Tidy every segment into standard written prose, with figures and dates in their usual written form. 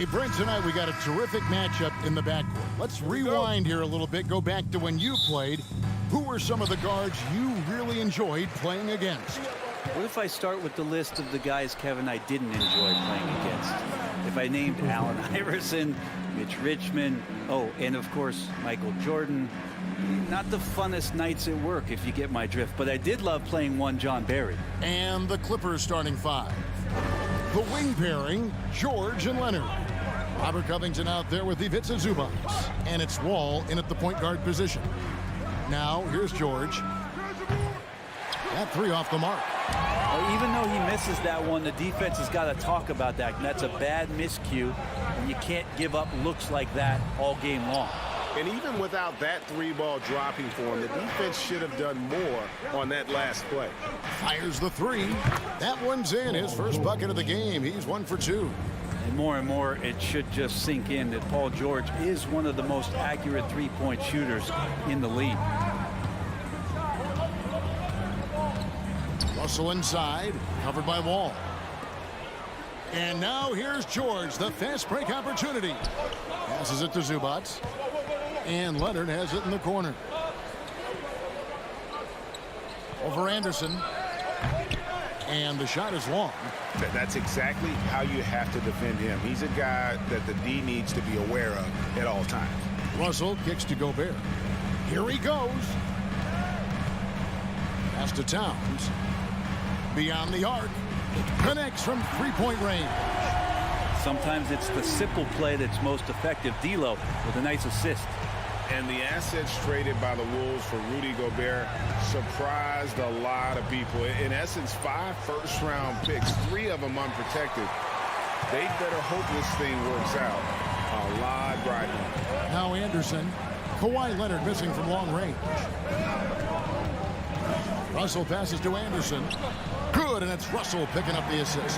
Hey, Brent, tonight we got a terrific matchup in the backcourt. Let's rewind here a little bit, go back to when you played. Who were some of the guards you really enjoyed playing against? What if I start with the list of the guys, Kevin, I didn't enjoy playing against? If I named Allen Iverson, Mitch Richmond, oh, and of course, Michael Jordan. Not the funnest nights at work, if you get my drift, but I did love playing one John Barry. And the Clippers starting five. The wing pairing, George and Leonard. Robert Covington out there with Ivica Zubac. And it's Wall in at the point guard position. Now, here's George. That three off the mark. Well, even though he misses that one, the defense has got to talk about that. And that's a bad miscue, and you can't give up looks like that all game long. And even without that three-ball dropping for him, the defense should have done more on that last play. Fires the three. That one's in. His first bucket of the game. He's 1 for 2. And more, it should just sink in that Paul George is one of the most accurate three-point shooters in the league. Russell inside, covered by Wall. And now here's George, the fast break opportunity. Passes it to Zubac. And Leonard has it in the corner. Over Anderson. And the shot is long. That's exactly how you have to defend him. He's a guy that the D needs to be aware of at all times. Russell kicks to Gobert. Here he goes. Pass to Towns. Beyond the arc. Connects from three-point range. Sometimes it's the simple play that's most effective. D'Lo with a nice assist. And the assets traded by the Wolves for Rudy Gobert surprised a lot of people. In essence, 5 first-round picks, 3 of them unprotected. They better hope this thing works out a lot brighter. Now Anderson. Kawhi Leonard missing from long range. Russell passes to Anderson. Good, and it's Russell picking up the assist.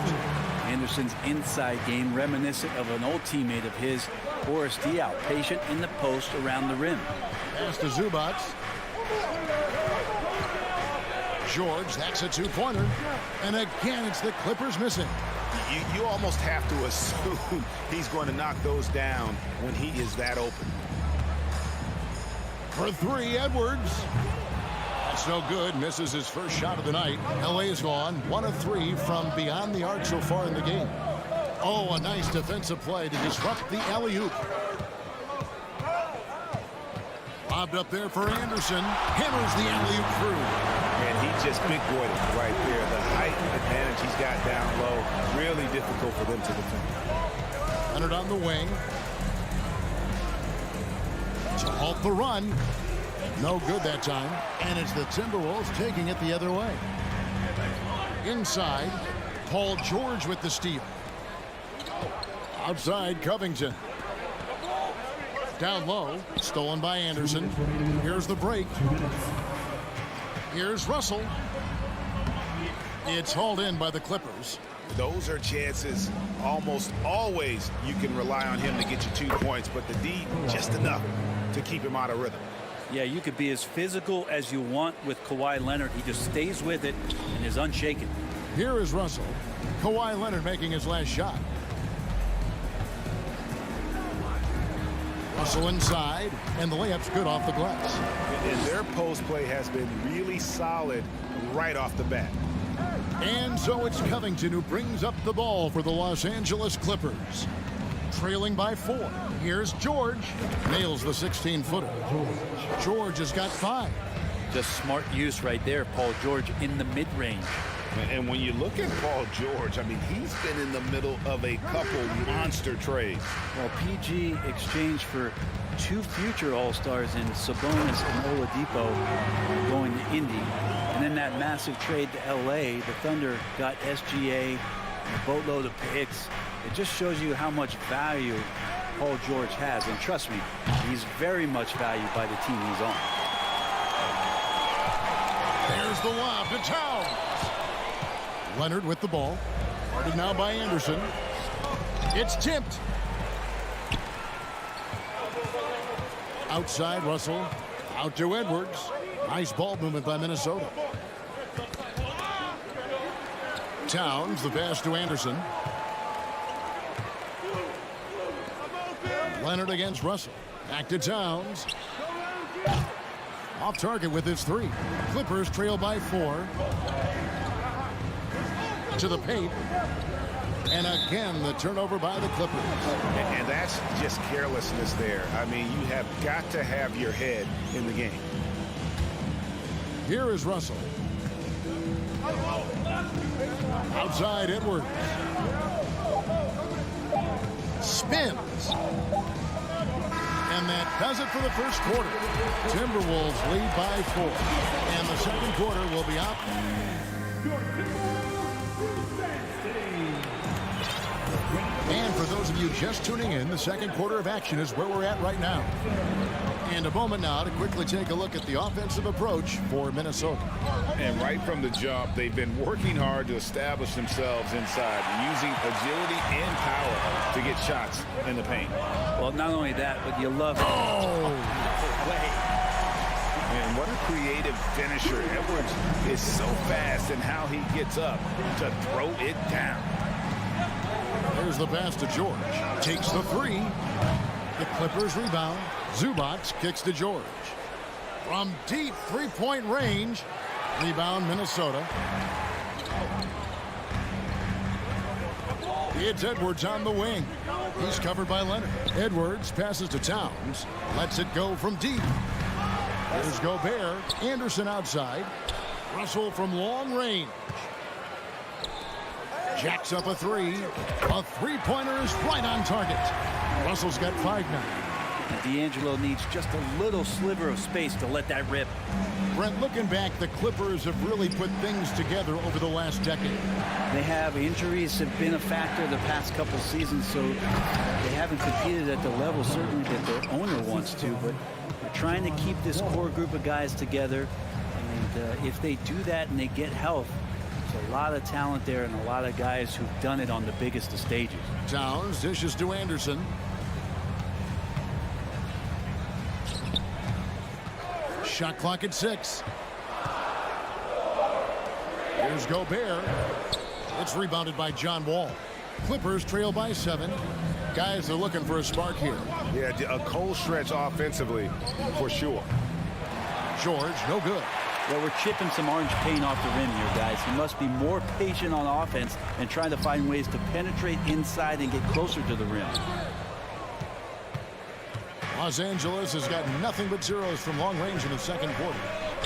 Anderson's inside game reminiscent of an old teammate of his, Boris Diaw, patient in the post around the rim. Pass to Zubac. George, that's a two-pointer. And again, it's the Clippers missing. You almost have to assume he's going to knock those down when he is that open. For three, Edwards. That's no good. Misses his first shot of the night. LA is gone 1 of 3 from beyond the arc so far in the game. Oh, a nice defensive play to disrupt the alley-oop. Lobbed up there for Anderson. Hammers the alley-oop through. And he just big-boyed it right there. The height advantage he's got down low. Really difficult for them to defend. Leonard on the wing. To halt the run. No good that time. And it's the Timberwolves taking it the other way. Inside, Paul George with the steal. Outside, Covington. Down low, stolen by Anderson. Here's the break. Here's Russell. It's hauled in by the Clippers. Those are chances almost always you can rely on him to get you 2 points, but the D just enough to keep him out of rhythm. Yeah, you could be as physical as you want with Kawhi Leonard. He just stays with it and is unshaken. Here is Russell. Kawhi Leonard making his last shot. Russell inside, and the layup's good off the glass. And their post play has been really solid right off the bat. And so it's Covington who brings up the ball for the Los Angeles Clippers. Trailing by 4. Here's George. Nails the 16-footer. George has got 5. Just smart use right there, Paul George in the mid-range. And when you look at Paul George, I mean, he's been in the middle of a couple monster trades. Well, PG exchanged for 2 future All-Stars in Sabonis and Oladipo going to Indy. And then that massive trade to L.A., the Thunder got SGA, a boatload of picks. It just shows you how much value Paul George has. And trust me, he's very much valued by the team he's on. There's the lob to Towns. Leonard with the ball. Guarded now by Anderson. It's tipped. Outside, Russell. Out to Edwards. Nice ball movement by Minnesota. Towns, the pass to Anderson. Leonard against Russell. Back to Towns. Off target with his 3. Clippers trail by 4. To the paint. And again, the turnover by the Clippers. And that's just carelessness there. I mean, you have got to have your head in the game. Here is Russell. Outside Edwards. Spins. And that does it for the first quarter. Timberwolves lead by 4. And the second quarter will be up. And for those of you just tuning in, the second quarter of action is where we're at right now. And a moment now to quickly take a look at the offensive approach for Minnesota. And right from the jump, they've been working hard to establish themselves inside, using agility and power to get shots in the paint. Well, not only that, but you love it. And what a creative finisher. Edwards is so fast in how he gets up to throw it down. There's the pass to George. Takes the 3. The Clippers rebound. Zubac kicks to George. From deep three-point range. Rebound Minnesota. It's Edwards on the wing. He's covered by Leonard. Edwards passes to Towns. Lets it go from deep. There's Gobert. Anderson outside. Russell from long range. Jacks up a 3. A three-pointer is right on target. Russell's got 5 now. D'Angelo needs just a little sliver of space to let that rip. Brent, looking back, the Clippers have really put things together over the last decade. They have. Injuries have been a factor the past couple seasons, so they haven't competed at the level certainly that their owner wants to, but they're trying to keep this core group of guys together. And if they do that and they get health, there's a lot of talent there and a lot of guys who've done it on the biggest of stages. Towns dishes to Anderson. Shot clock at 6. Here's Gobert. It's rebounded by John Wall. Clippers trail by 7. Guys are looking for a spark here. Yeah, a cold stretch offensively for sure. George, no good. Well, we're chipping some orange paint off the rim here, guys. He must be more patient on offense and trying to find ways to penetrate inside and get closer to the rim. Los Angeles has got nothing but zeros from long range in the second quarter.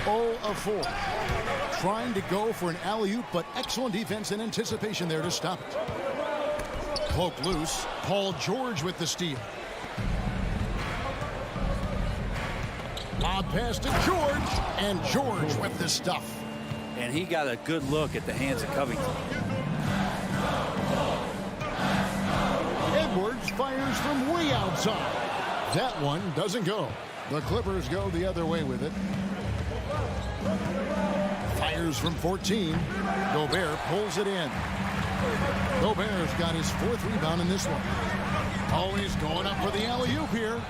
0 of 4. Trying to go for an alley-oop, but excellent defense and anticipation there to stop it. Cloak loose. Paul George with the steal. Lob pass to George, and George with the stuff. And he got a good look at the hands of Covington. Edwards fires from way outside. That one doesn't go. The Clippers go the other way with it. Fires from 14. Gobert pulls it in. Gobert's got his 4th rebound in this one. Always going up for the alley-oop here.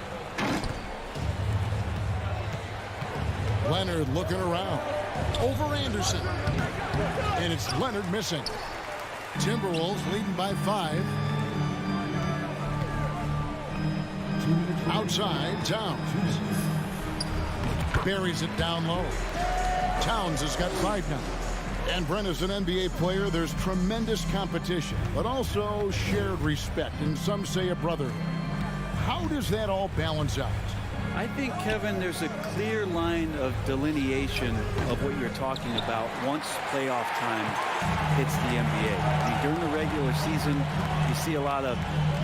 Leonard looking around. Over Anderson. And it's Leonard missing. Timberwolves leading by 5. Outside, Towns. Buries it down low. Towns has got 5 now. And Brent, as an NBA player, there's tremendous competition, but also shared respect, and some say a brotherhood. How does that all balance out? I think, Kevin, there's a clear line of delineation of what you're talking about once playoff time hits the NBA. I mean, during the regular season, you see a lot of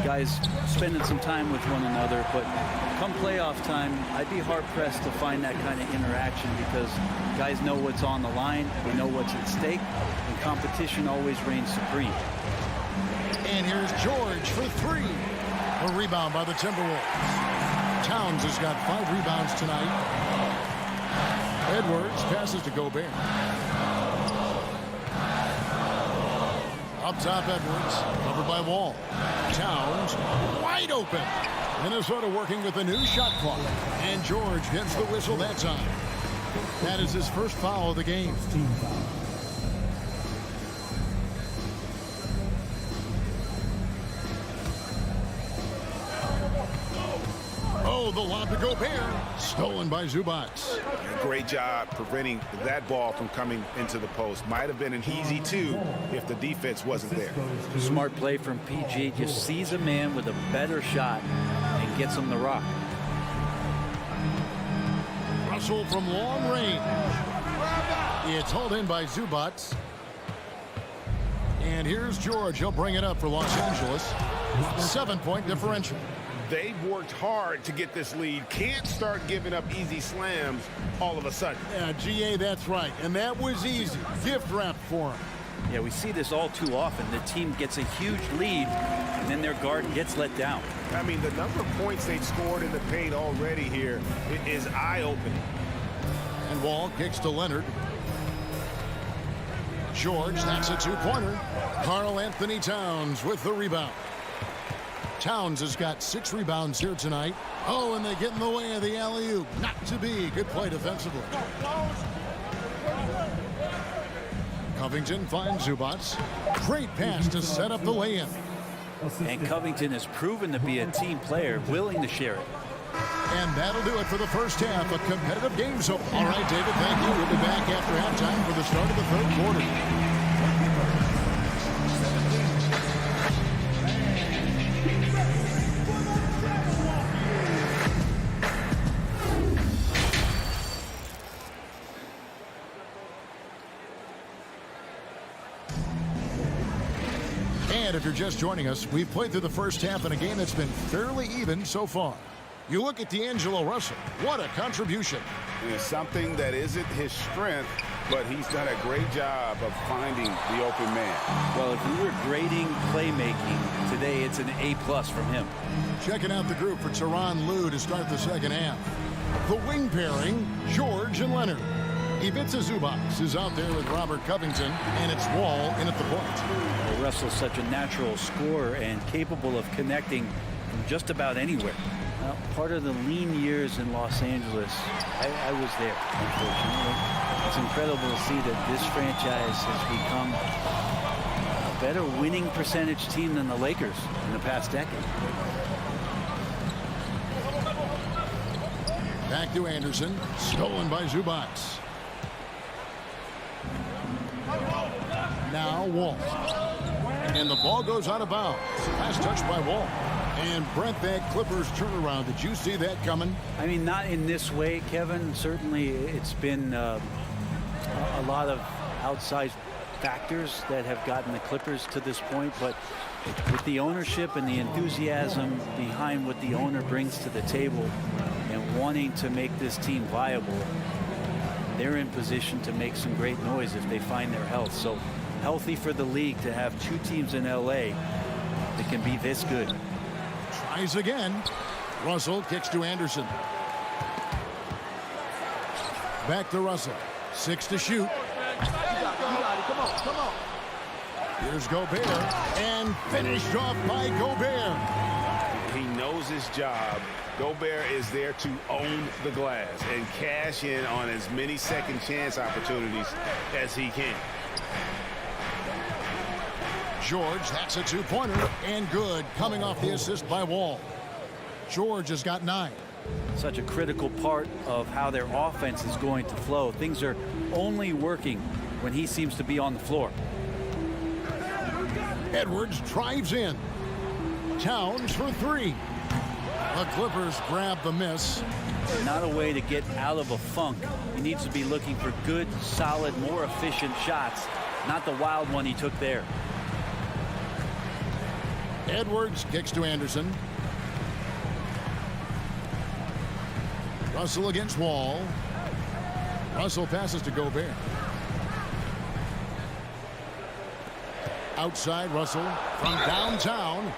guys spending some time with one another, but come playoff time, I'd be hard-pressed to find that kind of interaction because guys know what's on the line, they know what's at stake, and competition always reigns supreme. And here's George for 3. A rebound by the Timberwolves. Towns has got 5 rebounds tonight. Edwards passes to Gobert. Up top, Edwards, covered by Wall. Towns, wide open. Minnesota working with a new shot clock. And George gets the whistle that time. That is his first foul of the game. Oh, the lob to Gobert. Stolen by Zubac. Great job preventing that ball from coming into the post. Might have been an easy two if the defense wasn't there. Smart play from PG. Just sees a man with a better shot and gets him the rock. Russell from long range. It's hauled in by Zubac. And here's George. He'll bring it up for Los Angeles. 7-point differential. They've worked hard to get this lead. Can't start giving up easy slams all of a sudden. Yeah, GA, that's right. And that was easy. Gift wrap for him. Yeah, we see this all too often. The team gets a huge lead, and then their guard gets let down. I mean, the number of points they've scored in the paint already here is eye-opening. And Wall kicks to Leonard. George, that's a two-pointer. Karl Anthony Towns with the rebound. Towns has got 6 rebounds here tonight. Oh, and they get in the way of the alley-oop. Not to be. Good play defensively. Covington finds Zubac. Great pass to set up the lay-in. And Covington has proven to be a team player, willing to share it. And that'll do it for the first half. A competitive game. So, all right, David, thank you. We'll be back after halftime for the start of the third quarter. And if you're just joining us, we've played through the first half in a game that's been fairly even so far. You look at D'Angelo Russell. What a contribution. It's something that isn't his strength, but he's done a great job of finding the open man. Well, if we were grading playmaking today, it's an A+ from him. Checking out the group for Tyronn Lue to start the second half. The wing pairing, George and Leonard. Ivica Zubac is out there with Robert Covington, and it's Wall in at the point. Well, Russell's such a natural scorer and capable of connecting from just about anywhere. Well, part of the lean years in Los Angeles, I was there, unfortunately. It's incredible to see that this franchise has become a better winning percentage team than the Lakers in the past decade. Back to Anderson, stolen by Zubac. Now Wall. And the ball goes out of bounds. Last touch by Wall. And Brent, that Clippers turnaround, did you see that coming? I mean, not in this way, Kevin. Certainly it's been a lot of outside factors that have gotten the Clippers to this point, but with the ownership and the enthusiasm behind what the owner brings to the table and wanting to make this team viable, they're in position to make some great noise if they find their health. So healthy for the league to have two teams in LA that can be this good. Tries again. Russell kicks to Anderson. Back to Russell. 6 to shoot. Come on. Here's Gobert. And finished off by Gobert. He knows his job. Gobert is there to own the glass and cash in on as many second chance opportunities as he can. George, that's a two-pointer, and good, coming off the assist by Wall. George has got 9. Such a critical part of how their offense is going to flow. Things are only working when he seems to be on the floor. Edwards drives in. Towns for 3. The Clippers grab the miss. Not a way to get out of a funk. He needs to be looking for good, solid, more efficient shots, not the wild one he took there. Edwards kicks to Anderson. Russell against Wall. Russell passes to Gobert. Outside Russell from downtown.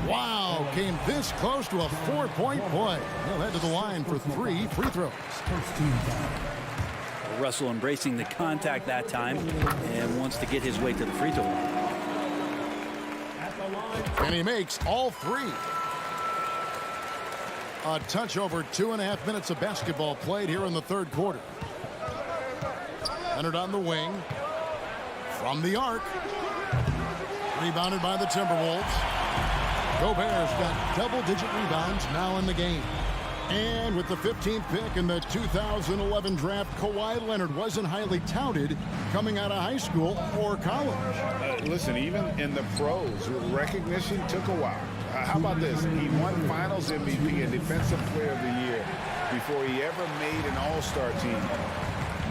Wow, came this close to a 4-point play. He'll head to the line for 3 free throws. Russell embracing the contact that time and wants to get his way to the free throw line. And he makes all 3. A touch over 2.5 minutes of basketball played here in the third quarter. Leonard on the wing. From the arc. Rebounded by the Timberwolves. Gobert's got double-digit rebounds now in the game. And with the 15th pick in the 2011 draft, Kawhi Leonard wasn't highly touted coming out of high school or college. Listen, even in the pros, recognition took a while. How about this? He won Finals MVP and Defensive Player of the Year before he ever made an All-Star team.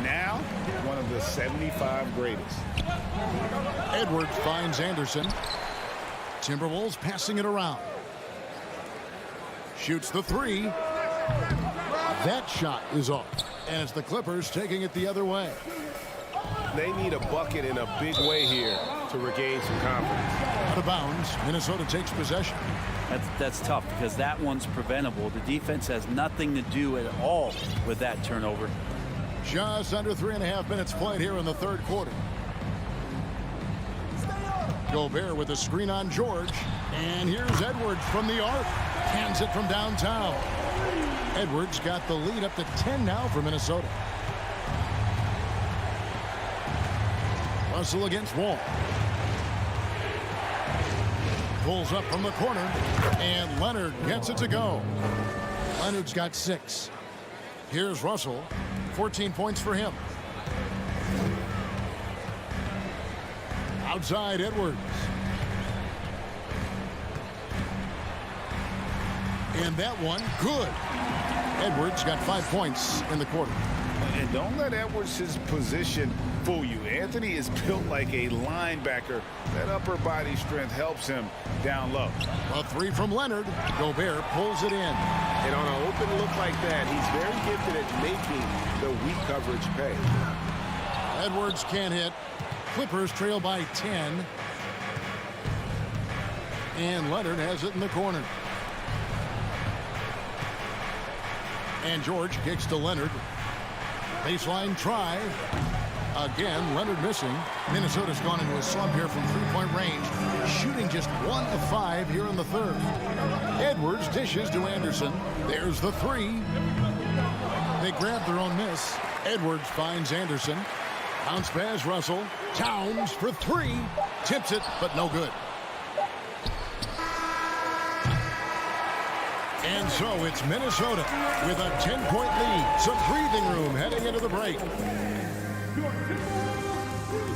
Now, one of the 75 greatest. Edwards finds Anderson. Timberwolves passing it around. Shoots the three. That shot is off. And it's the Clippers taking it the other way. They need a bucket in a big way here to regain some confidence. Out of bounds, Minnesota takes possession. That's tough because that one's preventable. The defense has nothing to do at all with that turnover. Just under 3.5 minutes played here in the third quarter. Gobert with a screen on George. And here's Edwards from the arc. Hands it from downtown. Edwards got the lead up to 10 now for Minnesota. Russell against Wall. Pulls up from the corner. And Leonard gets it to go. Leonard's got 6. Here's Russell. 14 points for him. Outside Edwards. And that one, good. Edwards got 5 points in the quarter. And don't let Edwards' position fool you. Anthony is built like a linebacker. That upper body strength helps him down low. A three from Leonard. Gobert pulls it in. And on an open look like that, he's very gifted at making the weak coverage pay. Edwards can't hit. Clippers trail by 10. And Leonard has it in the corner. And George kicks to Leonard. Baseline try. Again, Leonard missing. Minnesota's gone into a slump here from three-point range. Shooting just 1 of 5 here in the third. Edwards dishes to Anderson. There's the three. They grab their own miss. Edwards finds Anderson. Bounce pass Russell. Towns for 3. Tips it, but no good. And so it's Minnesota with a 10-point lead. Some breathing room heading into the break.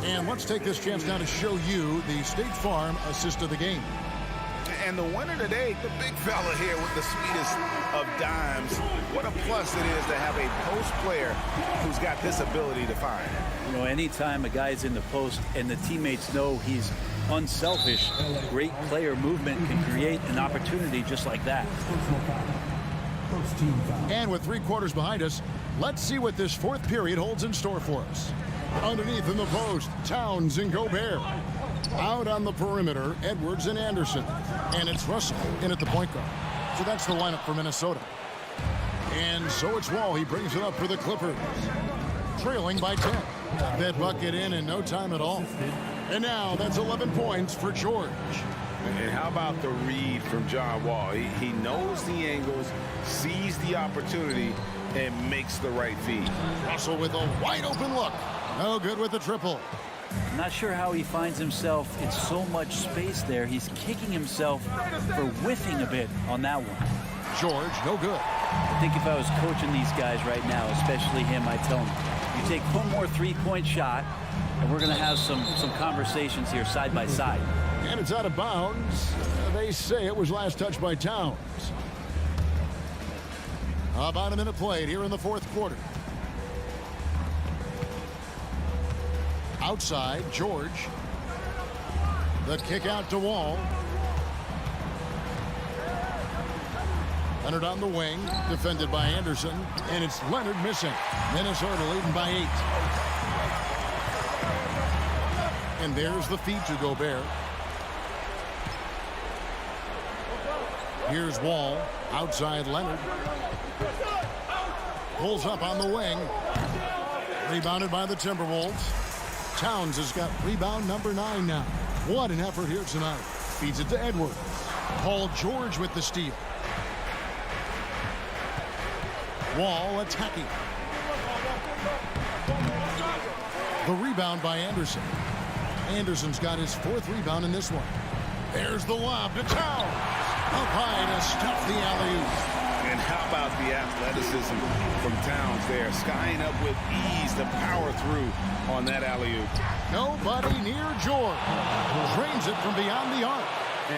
And let's take this chance now to show you the State Farm assist of the game. And the winner today, the big fella here with the sweetest of dimes. What a plus it is to have a post player who's got this ability to find. You know, anytime a guy's in the post and the teammates know he's unselfish, great player movement can create an opportunity just like that. And with 3 quarters behind us, let's see what this fourth period holds in store for us. Underneath in the post, Towns and Gobert. Out on the perimeter, Edwards and Anderson. And it's Russell in at the point guard. So that's the lineup for Minnesota. And so it's Wall. He brings it up for the Clippers. Trailing by 10. That bucket in no time at all. And now that's 11 points for George. And how about the read from John Wall? He knows the angles, sees the opportunity, and makes the right feed. Russell with a wide open look. No good with the triple. I'm not sure how he finds himself in so much space there. He's kicking himself for whiffing a bit on that one. George, no good. I think if I was coaching these guys right now, especially him, I'd tell him, you take one more three-point shot, and we're going to have some conversations here side by side. And it's out of bounds. They say it was last touched by Towns. About a minute played here in the fourth quarter. Outside, George. The kick out to Wall. Leonard on the wing, defended by Anderson, and it's Leonard missing. Minnesota leading by 8. And there's the feed to Gobert. Here's Wall, outside Leonard. Pulls up on the wing. Rebounded by the Timberwolves. Towns has got rebound number 9 now. What an effort here tonight. Feeds it to Edwards. Paul George with the steal. Wall attacking. The rebound by Anderson. Anderson's got his 4th rebound in this one. There's the lob to Towns. Up high to stuff the alley-oop. And How about the athleticism from Towns there? Skying up with ease, the power through on that alley-oop. Nobody near George. Drains it from beyond the arc.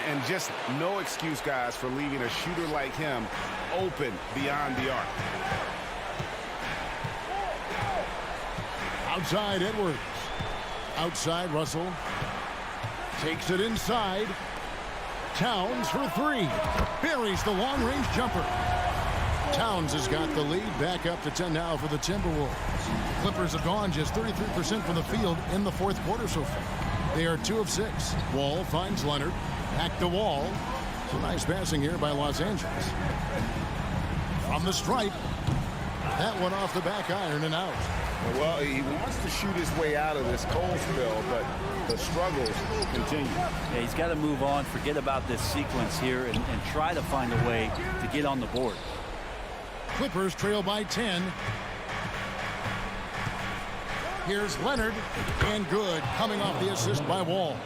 And just no excuse, guys, for leaving a shooter like him open beyond the arc. Outside Edwards. Outside Russell. Takes it inside. Towns for three. Buries the long-range jumper. Towns has got the lead. Back up to 10 now for the Timberwolves. Clippers have gone just 33% from the field in the fourth quarter so far. They are 2 of 6. Wall finds Leonard. Back to Wall. Some nice passing here by Los Angeles. From the stripe. That one off the back iron and out. Well, he wants to shoot his way out of this cold spell, but the struggles continue. Yeah, he's got to move on, forget about this sequence here, and try to find a way to get on the board. Clippers trail by 10. Here's Leonard, and good, coming off the assist by Wall.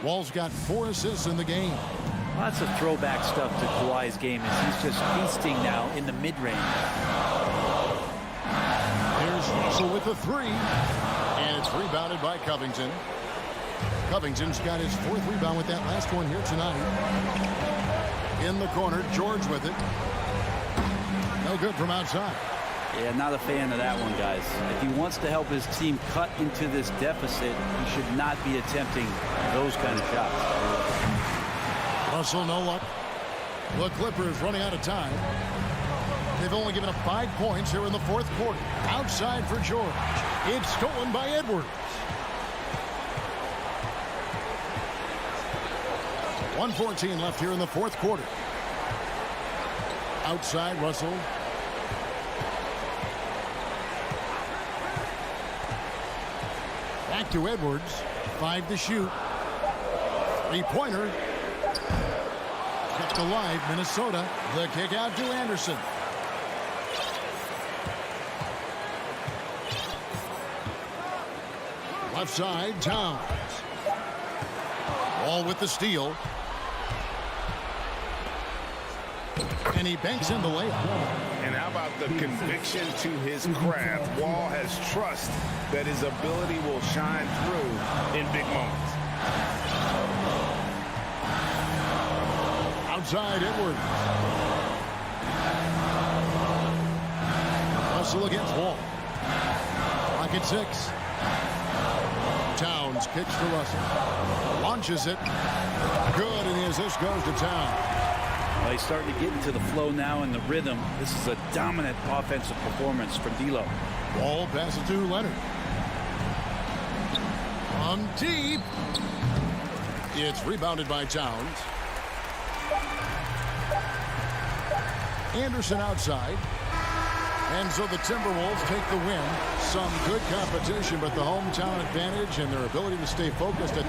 Wall's got 4 assists in the game. Lots of throwback stuff to Kawhi's game as he's just feasting now in the mid-range. Here's Russell with the 3, and it's rebounded by Covington. Covington's got his 4th rebound with that last one here tonight. In the corner, George with it. No good from outside. Yeah, not a fan of that one, guys. If he wants to help his team cut into this deficit, he should not be attempting those kind of shots. Russell, no luck. The Clippers running out of time. They've only given up 5 points here in the fourth quarter. Outside for George. It's stolen by Edwards. 1:14 left here in the fourth quarter. Outside Russell. Back to Edwards. 5 to shoot. 3-pointer. Kept alive, Minnesota. The kick out to Anderson. Left side, Towns. Wall with the steal. And he banks in the layup. And how about the conviction to his craft? Wall has trust that his ability will shine through in big moments. Outside Edwards. Russell against Wall. Clock at 6. Towns kicks to Russell. Launches it. Good, and the assist goes to Towns. Well, he's starting to get into the flow now and the rhythm. This is a dominant offensive performance from D'Lo. Wall passes to Leonard. From deep. It's rebounded by Towns. Anderson outside. And so the Timberwolves take the win. Some good competition, but the hometown advantage and their ability to stay focused at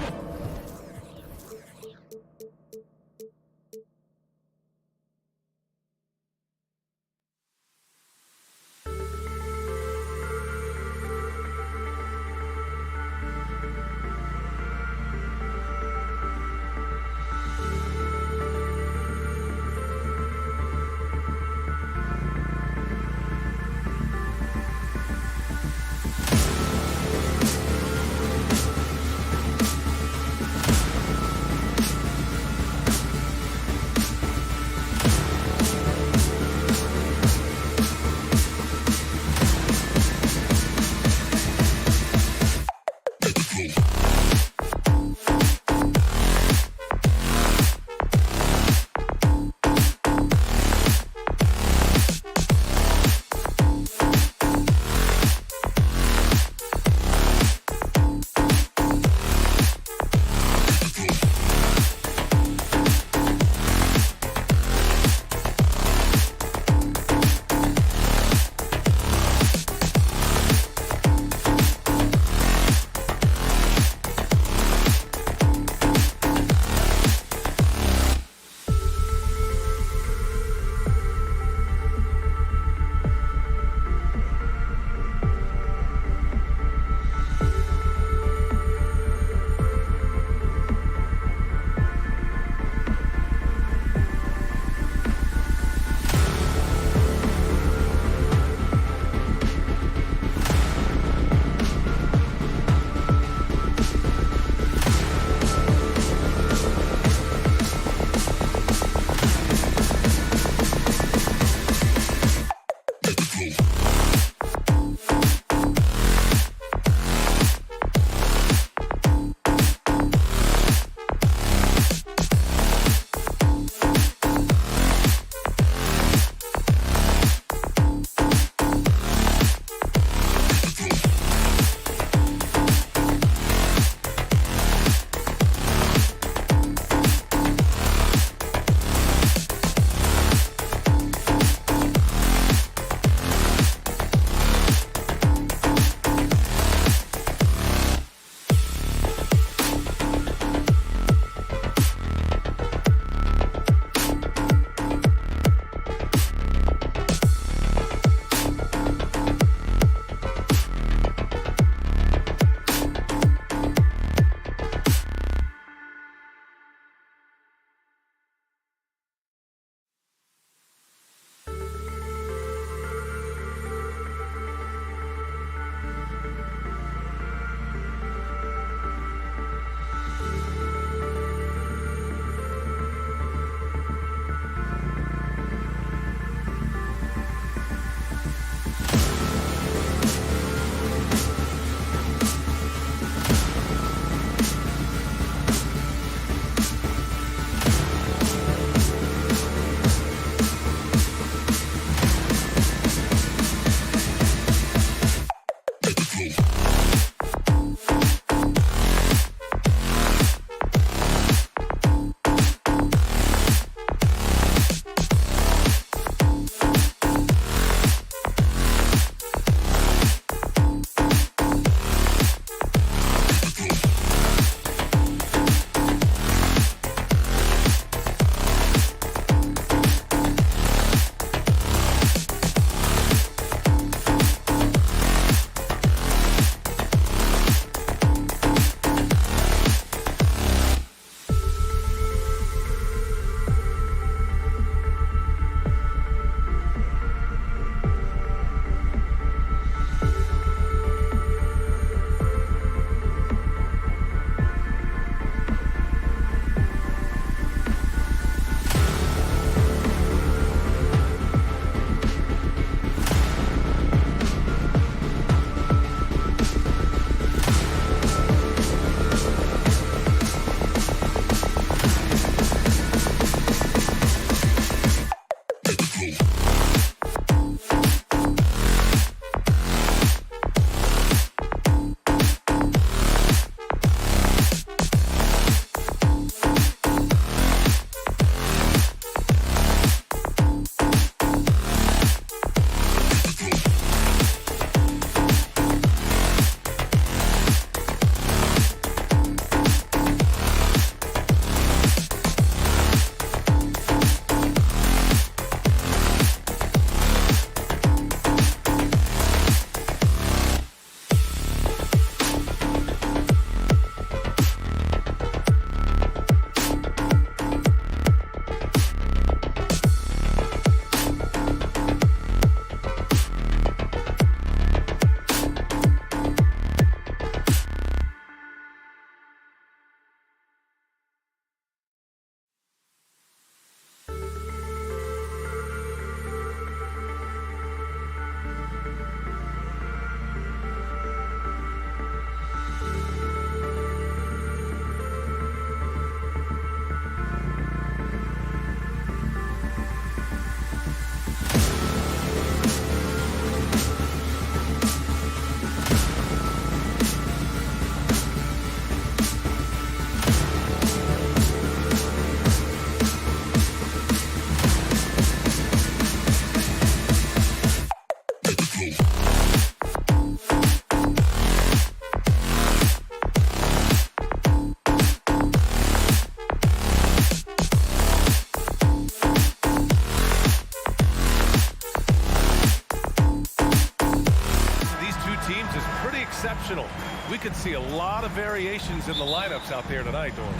We could see a lot of variations in the lineups out there tonight, Doris.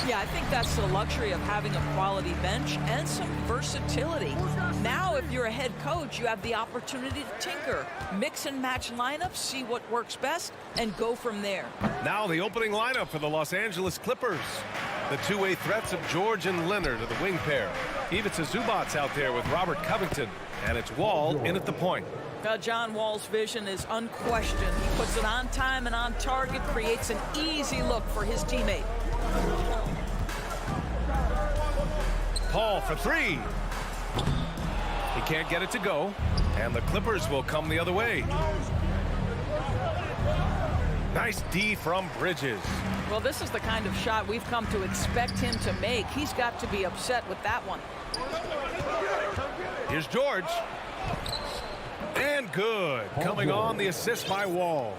Yeah, I think that's the luxury of having a quality bench and some versatility. Now, if you're a head coach, you have the opportunity to tinker, mix and match lineups, see what works best, and go from there. Now the opening lineup for the Los Angeles Clippers. The two-way threats of George and Leonard are the wing pair. Ivica Zubac's out there with Robert Covington, and it's Wall in at the point. John Wall's vision is unquestioned. He puts it on time and on target, creates an easy look for his teammate. Paul for three. He can't get it to go, and the Clippers will come the other way. Nice D from Bridges. Well, this is the kind of shot we've come to expect him to make. He's got to be upset with that one. Here's George. And good. Coming on the assist by Wall.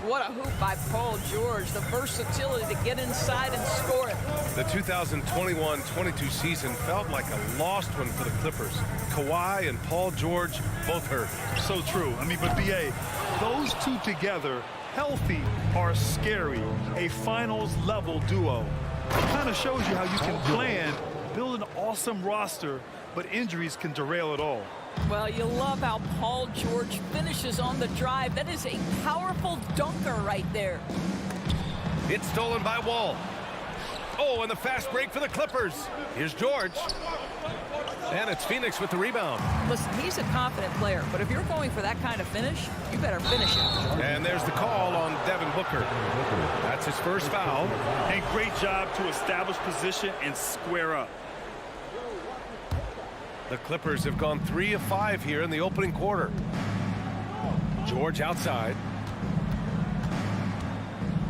What a hoop by Paul George. The versatility to get inside and score it. The 2021-22 season felt like a lost one for the Clippers. Kawhi and Paul George both hurt. So true. I mean, but BA, those two together, healthy, are scary. A finals-level duo. It kind of shows you how you can plan, build an awesome roster, but injuries can derail it all. Well, you love how Paul George finishes on the drive. That is a powerful dunker right there. It's stolen by Wall. Oh, and the fast break for the Clippers. Here's George. And it's Phoenix with the rebound. Listen, he's a confident player, but if you're going for that kind of finish, you better finish it. And there's the call on Devin Booker. That's his first foul. And great job to establish position and square up. The Clippers have gone 3 of 5 here in the opening quarter. George outside.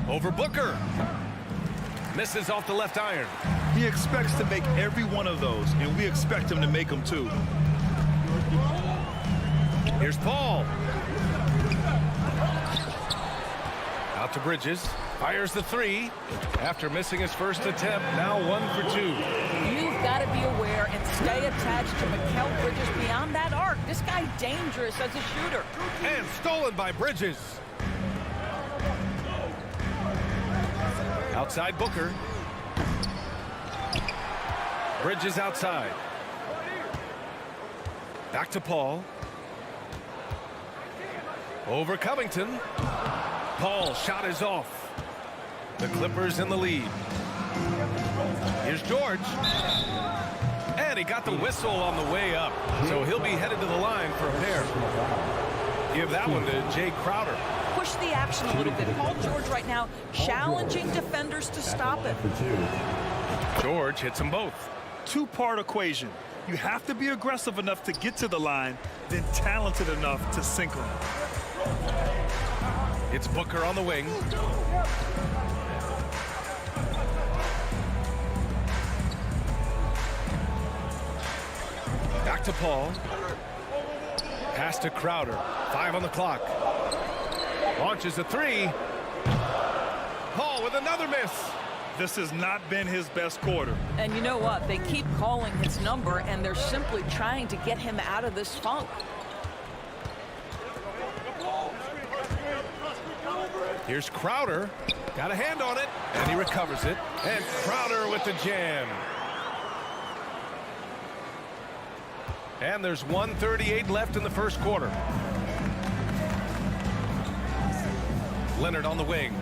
Over Booker. Misses off the left iron. He expects to make every one of those, and we expect him to make them too. Here's Paul. Out to Bridges. Fires the three. After missing his first attempt, now 1 for 2. You've got to be aware and stay attached to Mikal Bridges beyond that arc. This guy's dangerous as a shooter. And stolen by Bridges. Outside Booker. Bridges outside. Back to Paul. Over Covington. Paul's shot is off. The Clippers in the lead. Here's George. And he got the whistle on the way up. So he'll be headed to the line for a pair. Give that one to Jay Crowder. Push the action a little bit. Paul George right now challenging defenders to stop it. George hits them both. Two-part equation. You have to be aggressive enough to get to the line, then talented enough to sink them. It's Booker on the wing. Back to Paul. Pass to Crowder. 5 on the clock. Launches a three. Paul with another miss. This has not been his best quarter. And you know what? They keep calling his number, and they're simply trying to get him out of this funk. Here's Crowder. Got a hand on it, and he recovers it. And Crowder with the jam. And there's 1:38 left in the first quarter. Leonard on the wing.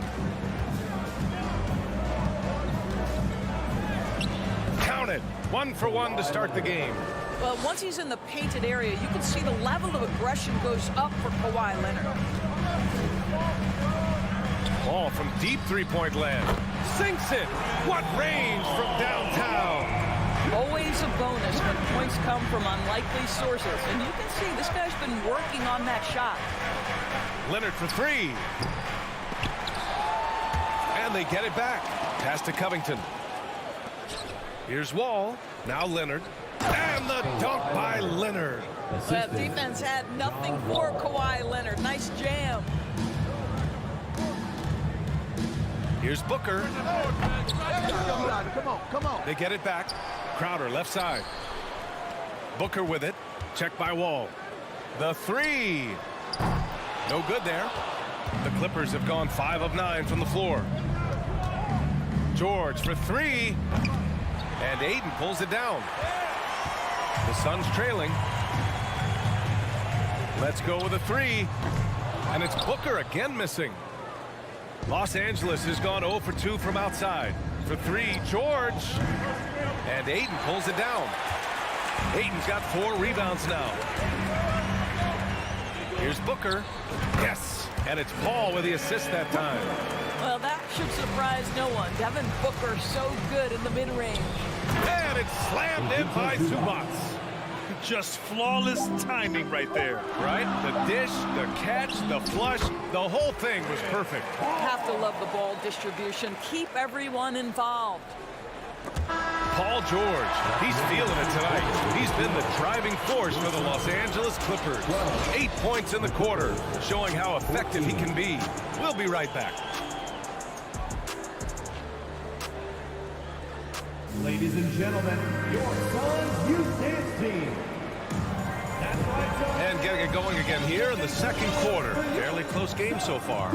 Counted. 1 for 1 to start the game. Well, once he's in the painted area, you can see the level of aggression goes up for Kawhi Leonard. Ball from deep three-point land. Sinks it. What range from downtown. Always a bonus when points come from unlikely sources. And you can see this guy's been working on that shot. Leonard for three. And they get it back. Pass to Covington. Here's Wall. Now Leonard. And the dunk by Leonard. That defense had nothing for Kawhi Leonard. Nice jam. Here's Booker. Come on. They get it back. Crowder left side. Booker with it. Checked by Wall. The three. No good there. The Clippers have gone 5 of 9 from the floor. George for 3. And Ayton pulls it down. The Suns trailing. Let's go with a 3. And it's Booker again missing. Los Angeles has gone 0 for 2 from outside. For 3, George. And Ayton pulls it down. Ayton's got 4 rebounds now. Here's Booker. Yes. And it's Paul with the assist that time. Well, that should surprise no one. Devin Booker so good in the mid-range. And it's slammed in by Zubac. Just flawless timing right there. Right? The dish, the catch, the flush, the whole thing was perfect. Have to love the ball distribution. Keep everyone involved. Paul George, he's feeling it tonight. He's been the driving force for the Los Angeles Clippers. 8 points in the quarter, showing how effective he can be. We'll be right back. Ladies and gentlemen, your Suns Youth Dance Team. And getting it going again here in the second quarter. Fairly close game so far.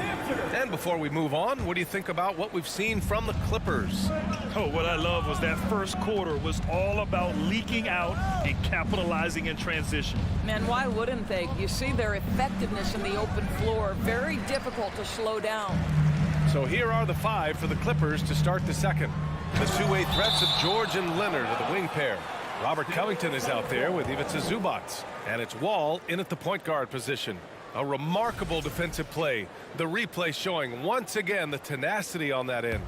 And before we move on, what do you think about what we've seen from the Clippers? Oh, what I love was that first quarter was all about leaking out and capitalizing in transition. Man, why wouldn't they? You see their effectiveness in the open floor. Very difficult to slow down. So here are the 5 for the Clippers to start the second. The two-way threats of George and Leonard are the wing pair. Robert Covington is out there with Ivica Zubac. And it's Wall in at the point guard position. A remarkable defensive play. The replay showing once again the tenacity on that end.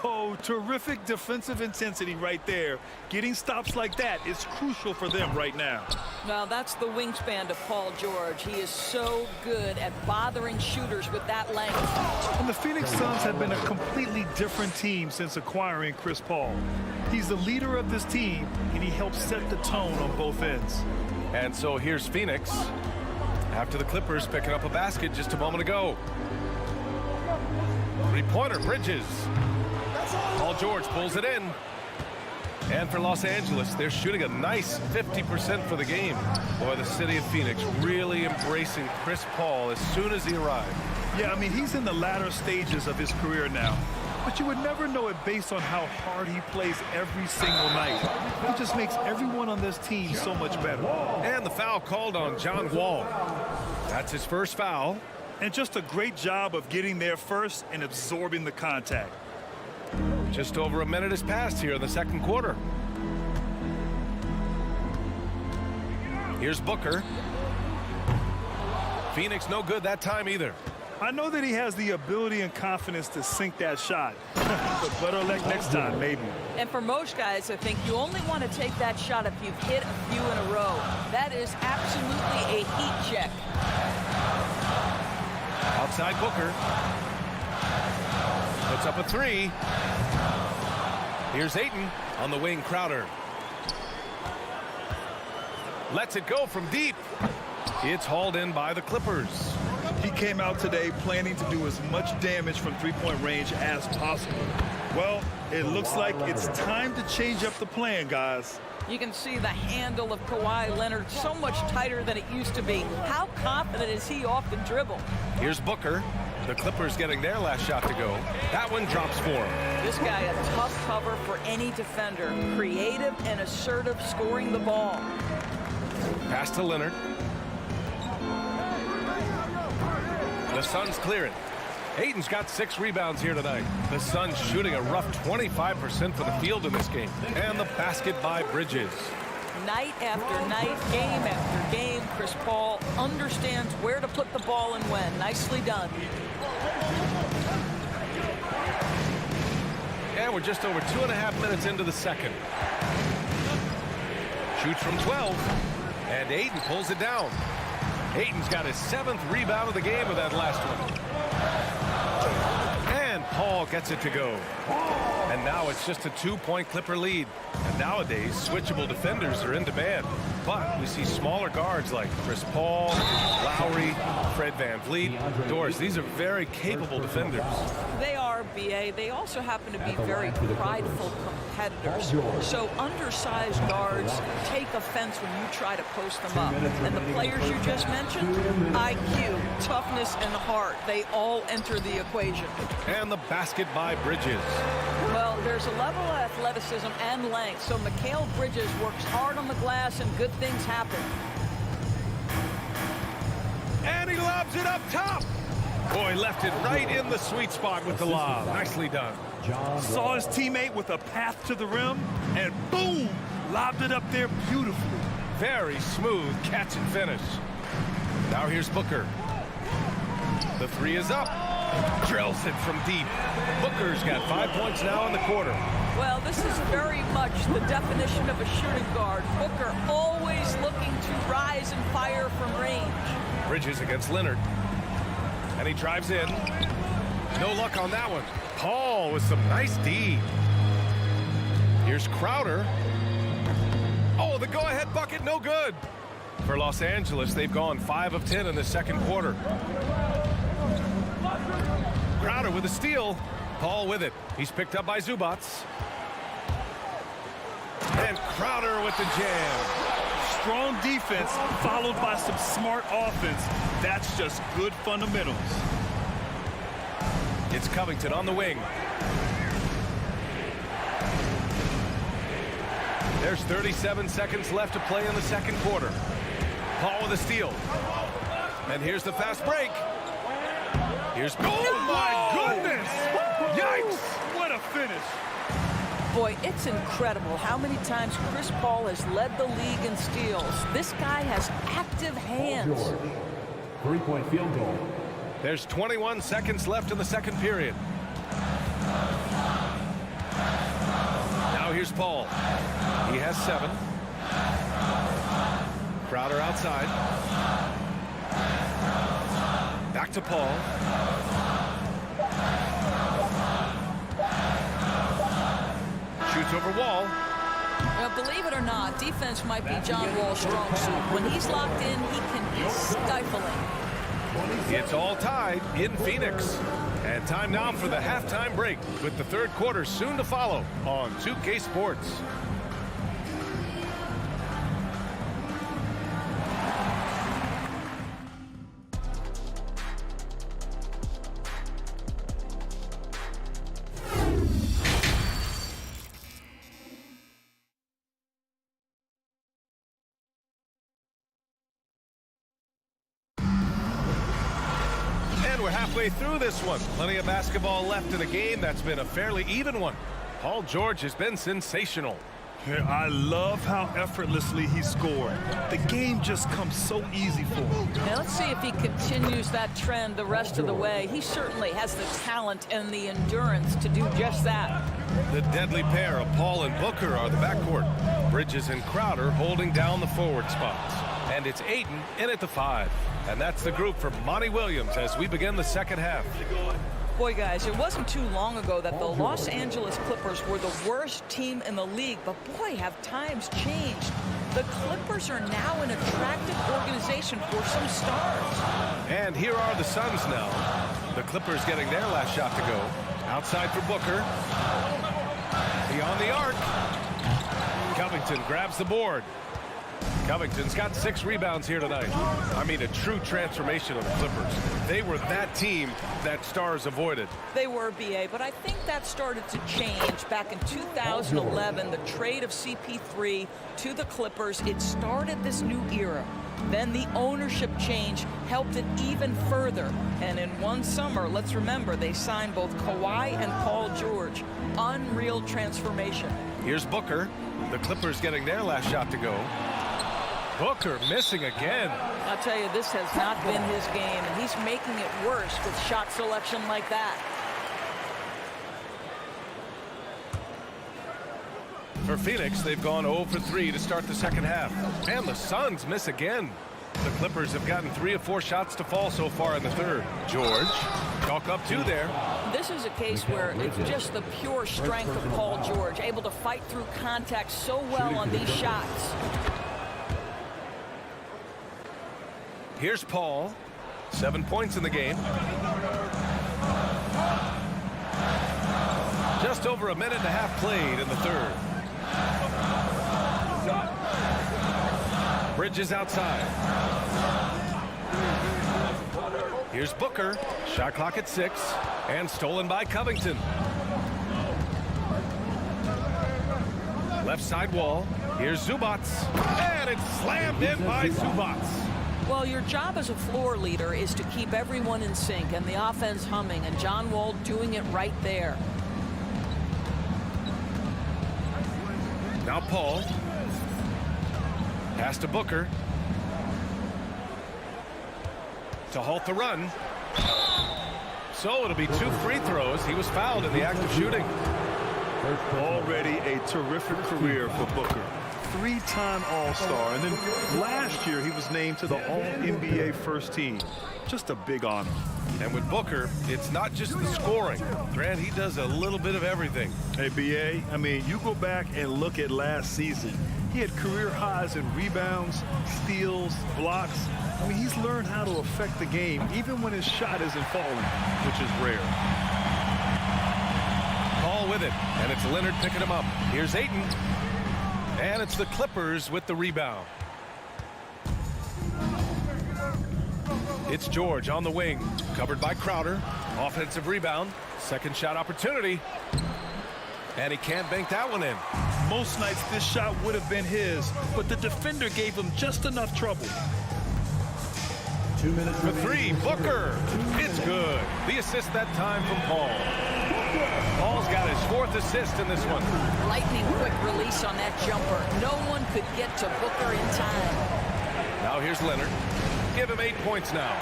Oh, terrific defensive intensity right there. Getting stops like that is crucial for them right now. Well, that's the wingspan of Paul George. He is so good at bothering shooters with that length. And the Phoenix Suns have been a completely different team since acquiring Chris Paul. He's the leader of this team, and he helps set the tone on both ends. And so here's Phoenix after the Clippers picking up a basket just a moment ago. Three-pointer, Bridges. Paul George pulls it in. And for Los Angeles, they're shooting a nice 50% for the game. Boy, the city of Phoenix really embracing Chris Paul as soon as he arrived. Yeah, I mean, he's in the latter stages of his career now. But you would never know it based on how hard he plays every single night. He just makes everyone on this team so much better. And the foul called on John Wall. That's his first foul. And just a great job of getting there first and absorbing the contact. Just over a minute has passed here in the second quarter. Here's Booker. Phoenix no good that time either. I know that he has the ability and confidence to sink that shot. But better luck next time, maybe. And for most guys, I think you only want to take that shot if you've hit a few in a row. That is absolutely a heat check. Outside Booker. Puts up a 3. Here's Ayton on the wing. Crowder lets it go from deep. It's hauled in by the Clippers. He came out today planning to do as much damage from three-point range as possible. Well, it looks like it's time to change up the plan, guys. You can see the handle of Kawhi Leonard so much tighter than it used to be. How confident is he off the dribble? Here's Booker. The Clippers getting their last shot to go. That one drops for him. This guy a tough cover for any defender. Creative and assertive scoring the ball. Pass to Leonard. The Suns clear it. Ayton's got 6 rebounds here tonight. The Suns shooting a rough 25% from the field in this game. And the basket by Bridges. Night after night, game after game, Chris Paul understands where to put the ball and when. Nicely done. And we're just over 2.5 minutes into the second. Shoots from 12. And Ayton pulls it down. Ayton's got his 7th rebound of the game with that last one. And Paul gets it to go. And now it's just a 2-point Clipper lead. And nowadays, switchable defenders are in demand. But we see smaller guards like Chris Paul, Lowry, Fred VanVleet. Doris, these are very capable defenders. They are, B.A. They also happen to be very prideful competitors. So undersized guards take offense when you try to post them up. And the players you just mentioned, IQ, toughness, and heart, they all enter the equation. And the basket by Bridges. Well, there's a level of athleticism and length, so Mikal Bridges works hard on the glass and good things happen. And he lobs it up top. Boy, left it right in the sweet spot with the lob. Nicely done. Saw his teammate with a path to the rim, and boom, lobbed it up there beautifully. Very smooth catch and finish. Now here's Booker. The three is up. Drills it from deep. Booker's got 5 points now in the quarter. Well, this is very much the definition of a shooting guard. Booker always looking to rise and fire from range. Bridges against Leonard. And he drives in. No luck on that one. Paul with some nice D. Here's Crowder. Oh, the go-ahead bucket, no good. For Los Angeles, they've gone 5 of 10 in the second quarter. Crowder with a steal. Paul with it. He's picked up by Zubats. And Crowder with the jam. Strong defense followed by some smart offense. That's just good fundamentals. It's Covington on the wing. There's 37 seconds left to play in the second quarter. Paul with a steal. And here's the fast break. Here's... Oh, my goodness! Yikes! What a finish. Boy, it's incredible how many times Chris Paul has led the league in steals. This guy has active hands. 3-point field goal. There's 21 seconds left in the second period. Now here's Paul. He has 7. Crowder outside. Back to Paul. Shoots over Wall. Now, believe it or not, defense might be John Wall's strong suit. When he's locked in, he can be stifling. It's all tied in Phoenix. And time now for the halftime break, with the third quarter soon to follow on 2K Sports. We're halfway through this one. Plenty of basketball left in a game that's been a fairly even one. Paul George has been sensational. I love how effortlessly he scored. The game just comes so easy for him. Now let's see if he continues that trend the rest of the way. He certainly has the talent and the endurance to do just that. The deadly pair of Paul and Booker are the backcourt. Bridges and Crowder holding down the forward spots. And it's Ayton in at the 5. And that's the group for Monty Williams as we begin the second half. Boy, guys, it wasn't too long ago that the Los Angeles Clippers were the worst team in the league, but boy, have times changed. The Clippers are now an attractive organization for some stars. And here are the Suns now. The Clippers getting their last shot to go. Outside for Booker. Beyond the arc. Covington grabs the board. Covington's got 6 rebounds here tonight. I mean, a true transformation of the Clippers. They were that team that stars avoided. They were, B.A., but I think that started to change back in 2011, the trade of CP3 to the Clippers. It started this new era. Then the ownership change helped it even further. And in one summer, let's remember, they signed both Kawhi and Paul George. Unreal transformation. Here's Booker. The Clippers getting their last shot to go. Booker missing again. I'll tell you, this has not been his game, and he's making it worse with shot selection like that. For Phoenix, they've gone 0 for 3 to start the second half. And the Suns miss again. The Clippers have gotten 3 of 4 shots to fall so far in the third. George, chalk up 2 there. This is a case where it's just the pure strength of Paul George, able to fight through contact so well on these shots. Here's Paul. 7 points in the game. Just over a minute and a half played in the third. Bridges outside. Here's Booker. Shot clock at 6. And stolen by Covington. Left side wall. Here's Zubats. And it's slammed in by Zubats. Well, your job as a floor leader is to keep everyone in sync and the offense humming, and John Wall doing it right there. Now Paul. Pass to Booker. To halt the run. So it'll be 2 free throws. He was fouled in the act of shooting. Already a terrific career for Booker. 3-time All-Star, and then last year he was named to the All-NBA first team. Just a big honor. And with Booker, it's not just the scoring. Grant, he does a little bit of everything. Hey, B.A., I mean, you go back and look at last season. He had career highs in rebounds, steals, blocks. I mean, he's learned how to affect the game, even when his shot isn't falling, which is rare. Paul with it, and it's Leonard picking him up. Here's Ayton. And it's the Clippers with the rebound. It's George on the wing, covered by Crowder. Offensive rebound, second shot opportunity. And he can't bank that one in. Most nights this shot would have been his, but the defender gave him just enough trouble. 2 minutes For 3, Booker. It's good. The assist that time from Paul. Paul's got his 4th assist in this one. Lightning quick release on that jumper. No one could get to Booker in time. Now here's Leonard. Give him 8 points now.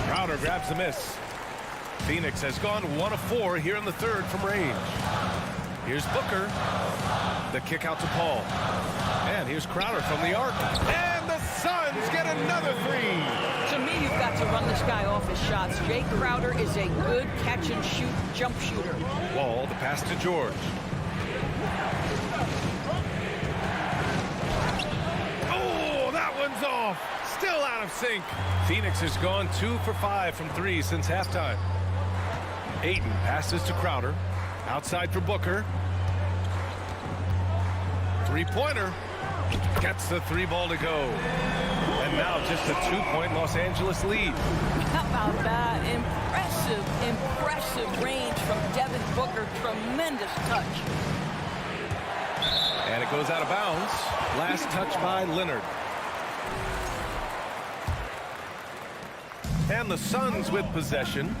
Crowder grabs the miss. Phoenix has gone 1 of 4 here in the third from range. Here's Booker. The kick out to Paul. And here's Crowder from the arc. And the Suns get another 3. To me, you've got to run this guy off his shots. Jay Crowder is a good catch-and-shoot jump shooter. Wall, the pass to George. Oh, that one's off. Still out of sync. Phoenix has gone 2 for 5 from 3 since halftime. Ayton passes to Crowder. Outside for Booker. 3-pointer. Gets the 3 ball to go. And now just a 2-point Los Angeles lead. How about that? Impressive range from Devin Booker. Tremendous touch. And it goes out of bounds. Last touch by Leonard. And the Suns with possession.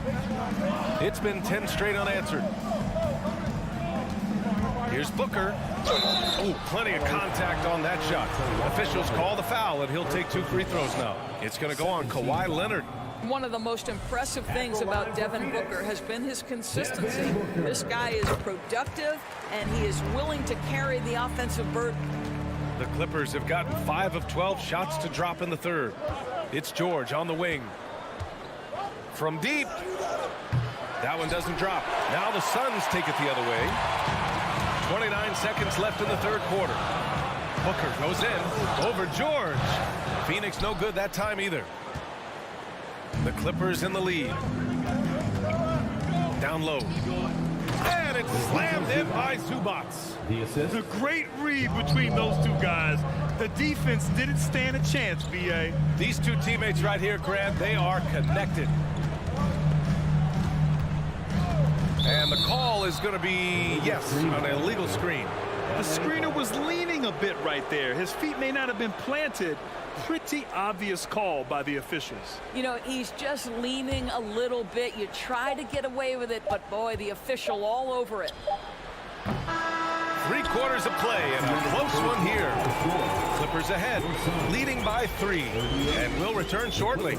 It's been 10 straight unanswered. Here's Booker. Oh, plenty of contact on that shot. Officials call the foul, and he'll take 2 free throws now. It's going to go on Kawhi Leonard. One of the most impressive things about Devin Booker has been his consistency. This guy is productive, and he is willing to carry the offensive burden. The Clippers have gotten 5 of 12 shots to drop in the third. It's George on the wing. From deep. That one doesn't drop. Now the Suns take it the other way. 29 seconds left in the third quarter. Booker goes in over George. Phoenix no good that time either. The Clippers in the lead. Down low. And it's slammed in by Zubats. The assist. The great read between those two guys. The defense didn't stand a chance, B.A. These two teammates right here, Grant, they are connected. And the call is going to be, yes, an illegal screen. The screener was leaning a bit right there. His feet may not have been planted. Pretty obvious call by the officials. You know, he's just leaning a little bit. You try to get away with it, but boy, the official all over it. 3 quarters of play and a close one here. Clippers ahead, leading by 3, and we'll return shortly.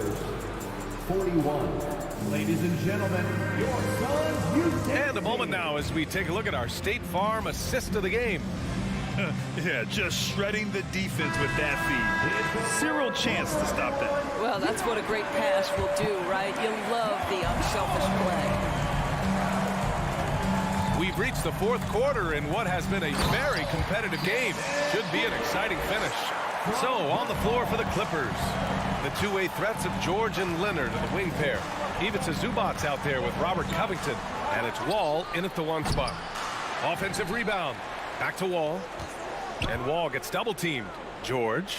41. Ladies and gentlemen, your Suns youth. And a moment now as we take a look at our State Farm assist of the game. Yeah, just shredding the defense with that feed. Zero chance to stop that. Well, that's what a great pass will do, right? You love the unselfish play. We've reached the fourth quarter in what has been a very competitive game. Should be an exciting finish. So, on the floor for the Clippers, the two-way threats of George and Leonard in the wing pair. Ivica Zubac's out there with Robert Covington, and it's Wall in at the one spot. Offensive rebound. Back to Wall. And Wall gets double-teamed. George.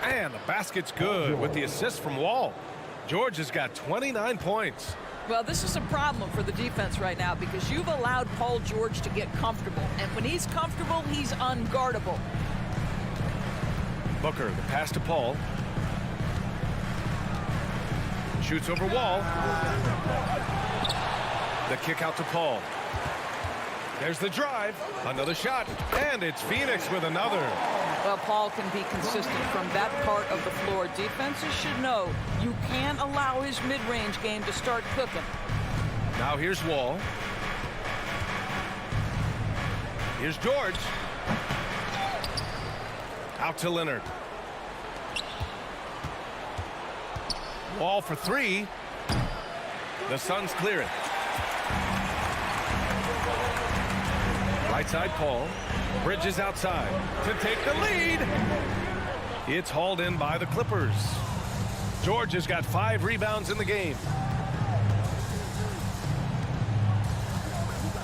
And the basket's good with the assist from Wall. George has got 29 points. Well, this is a problem for the defense right now because you've allowed Paul George to get comfortable. And when he's comfortable, he's unguardable. Booker, the pass to Paul. Shoots over Wall. The kick out to Paul. There's the drive. Another shot. And it's Phoenix with another. Well, Paul can be consistent from that part of the floor. Defenses should know you can't allow his mid-range game to start cooking. Now here's Wall. Here's George. Out to Leonard. Wall for three. The Suns clear it. Right side, Paul. Bridges outside to take the lead. It's hauled in by the Clippers. George has got 5 rebounds in the game.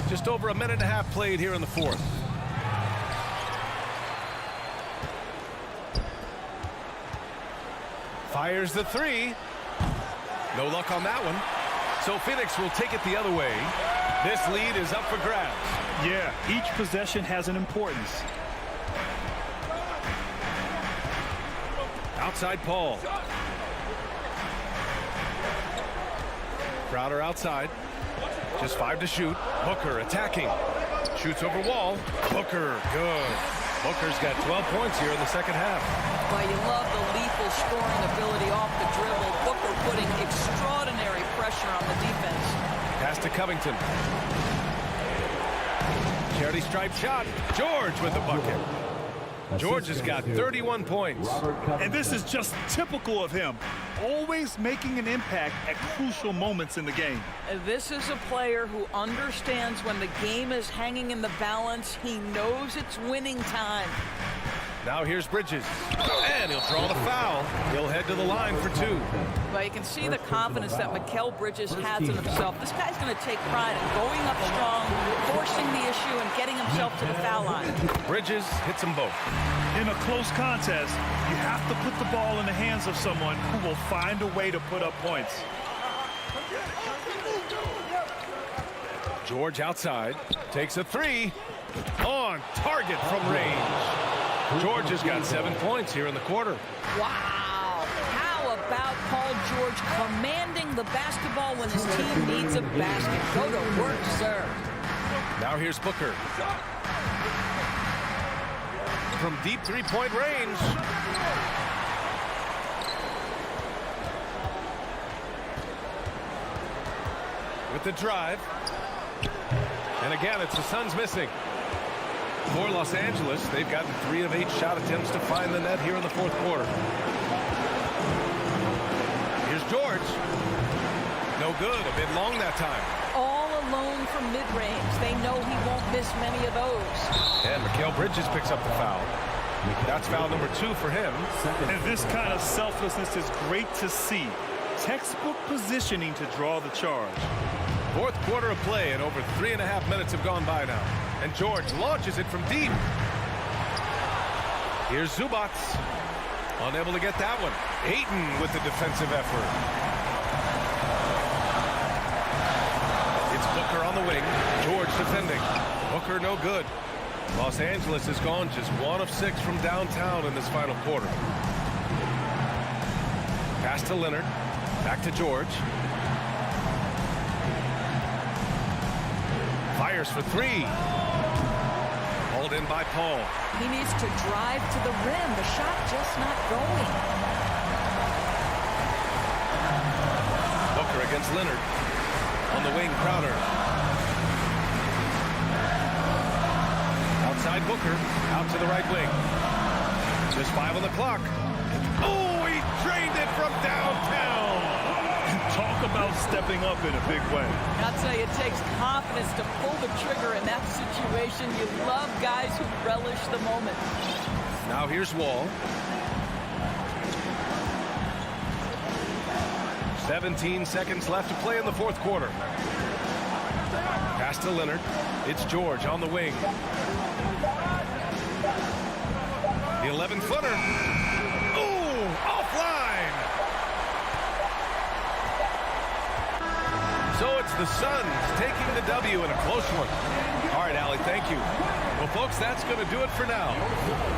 Just over a minute and a half played here in the fourth. Fires the three. No luck on that one. So Phoenix will take it the other way. This lead is up for grabs. Yeah, each possession has an importance. Outside Paul. Crowder outside. Just 5 to shoot. Booker attacking. Shoots over Wall. Booker, good. Booker's got 12 points here in the second half. Well, you love the lethal scoring ability off the dribble. Booker putting extraordinary pressure on the defense. Pass to Covington. Charity stripe shot. George with the bucket. George has got 31 points. And this is just typical of him. Always making an impact at crucial moments in the game. This is a player who understands when the game is hanging in the balance. He knows it's winning time. Now here's Bridges. And he'll draw the foul. He'll head to the line for 2. Well, you can see the confidence that Mikal Bridges has in himself. This guy's going to take pride in going up strong, forcing the issue, and getting himself to the foul line. Bridges hits them both. In a close contest, you have to put the ball in the hands of someone who will find a way to put up points. George outside. Takes a 3. On target from range. George has got 7 points here in the quarter. Wow. How about Paul George commanding the basketball when his team needs a basket? Go to work, sir. Now here's Booker. From deep 3-point range. With the drive. And again, it's the Suns missing. For Los Angeles, they've gotten 3 of 8 shot attempts to find the net here in the fourth quarter. Here's George. No good. A bit long that time. All alone from mid-range. They know he won't miss many of those. And Mikal Bridges picks up the foul. That's foul number 2 for him. And this kind of selflessness is great to see. Textbook positioning to draw the charge. Fourth quarter of play, and over 3.5 minutes have gone by now. And George launches it from deep. Here's Zubac. Unable to get that one. Ayton with the defensive effort. It's Booker on the wing. George defending. Booker no good. Los Angeles has gone just 1 of 6 from downtown in this final quarter. Pass to Leonard. Back to George. Fires for 3. Hauled in by Paul. He needs to drive to the rim. The shot just not going. Booker against Leonard. On the wing, Crowder. Inside Booker, out to the right wing. Just 5 on the clock. Oh, he drained it from downtown. Talk about stepping up in a big way. I'll tell you, it takes confidence to pull the trigger in that situation. You love guys who relish the moment. Now here's Wall. 17 seconds left to play in the fourth quarter. Pass to Leonard. It's George on the wing. The 11-footer. Ooh, offline. So it's the Suns taking the W in a close one. All right, Allie, thank you. Well, folks, that's going to do it for now.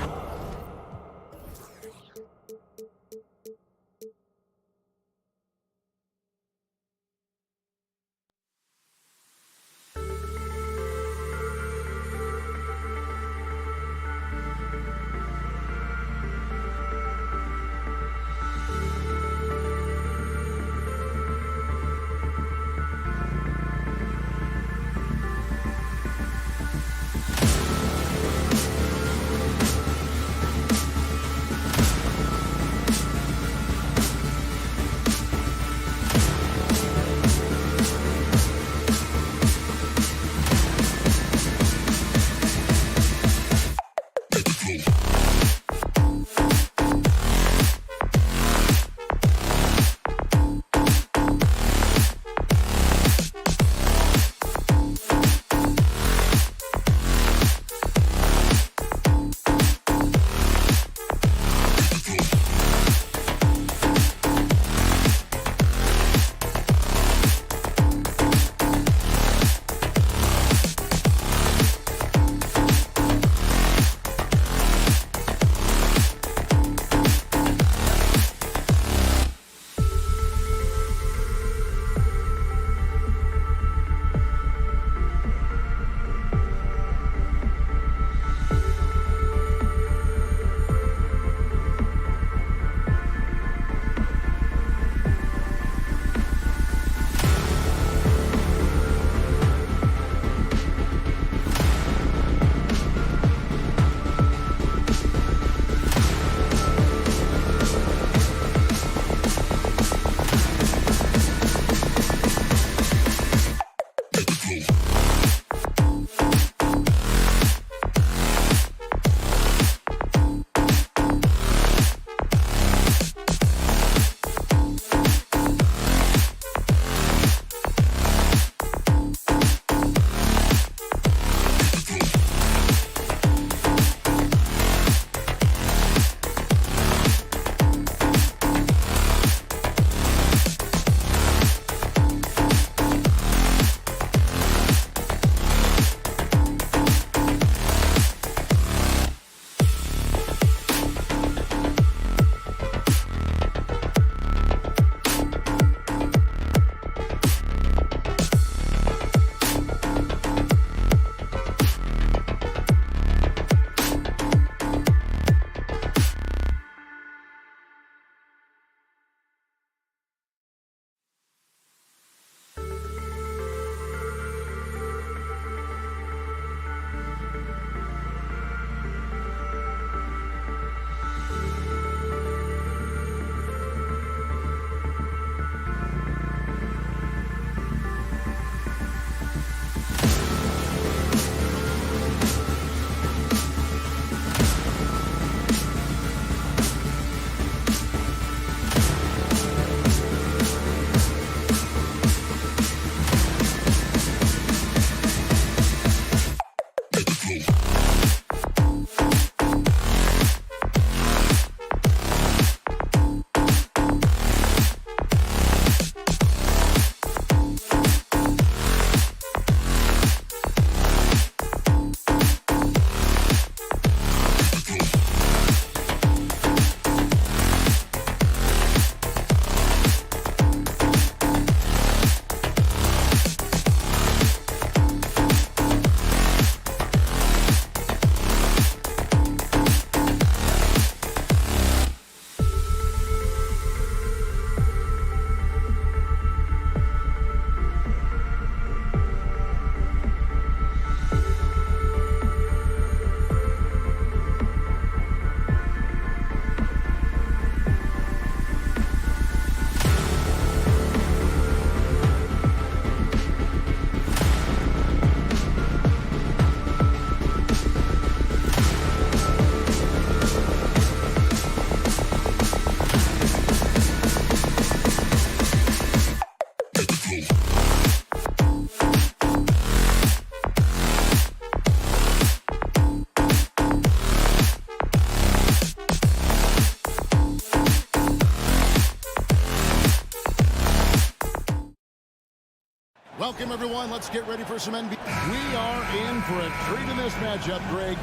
Welcome, everyone. Let's get ready for some NBA. We are in for a treat in this matchup, Greg,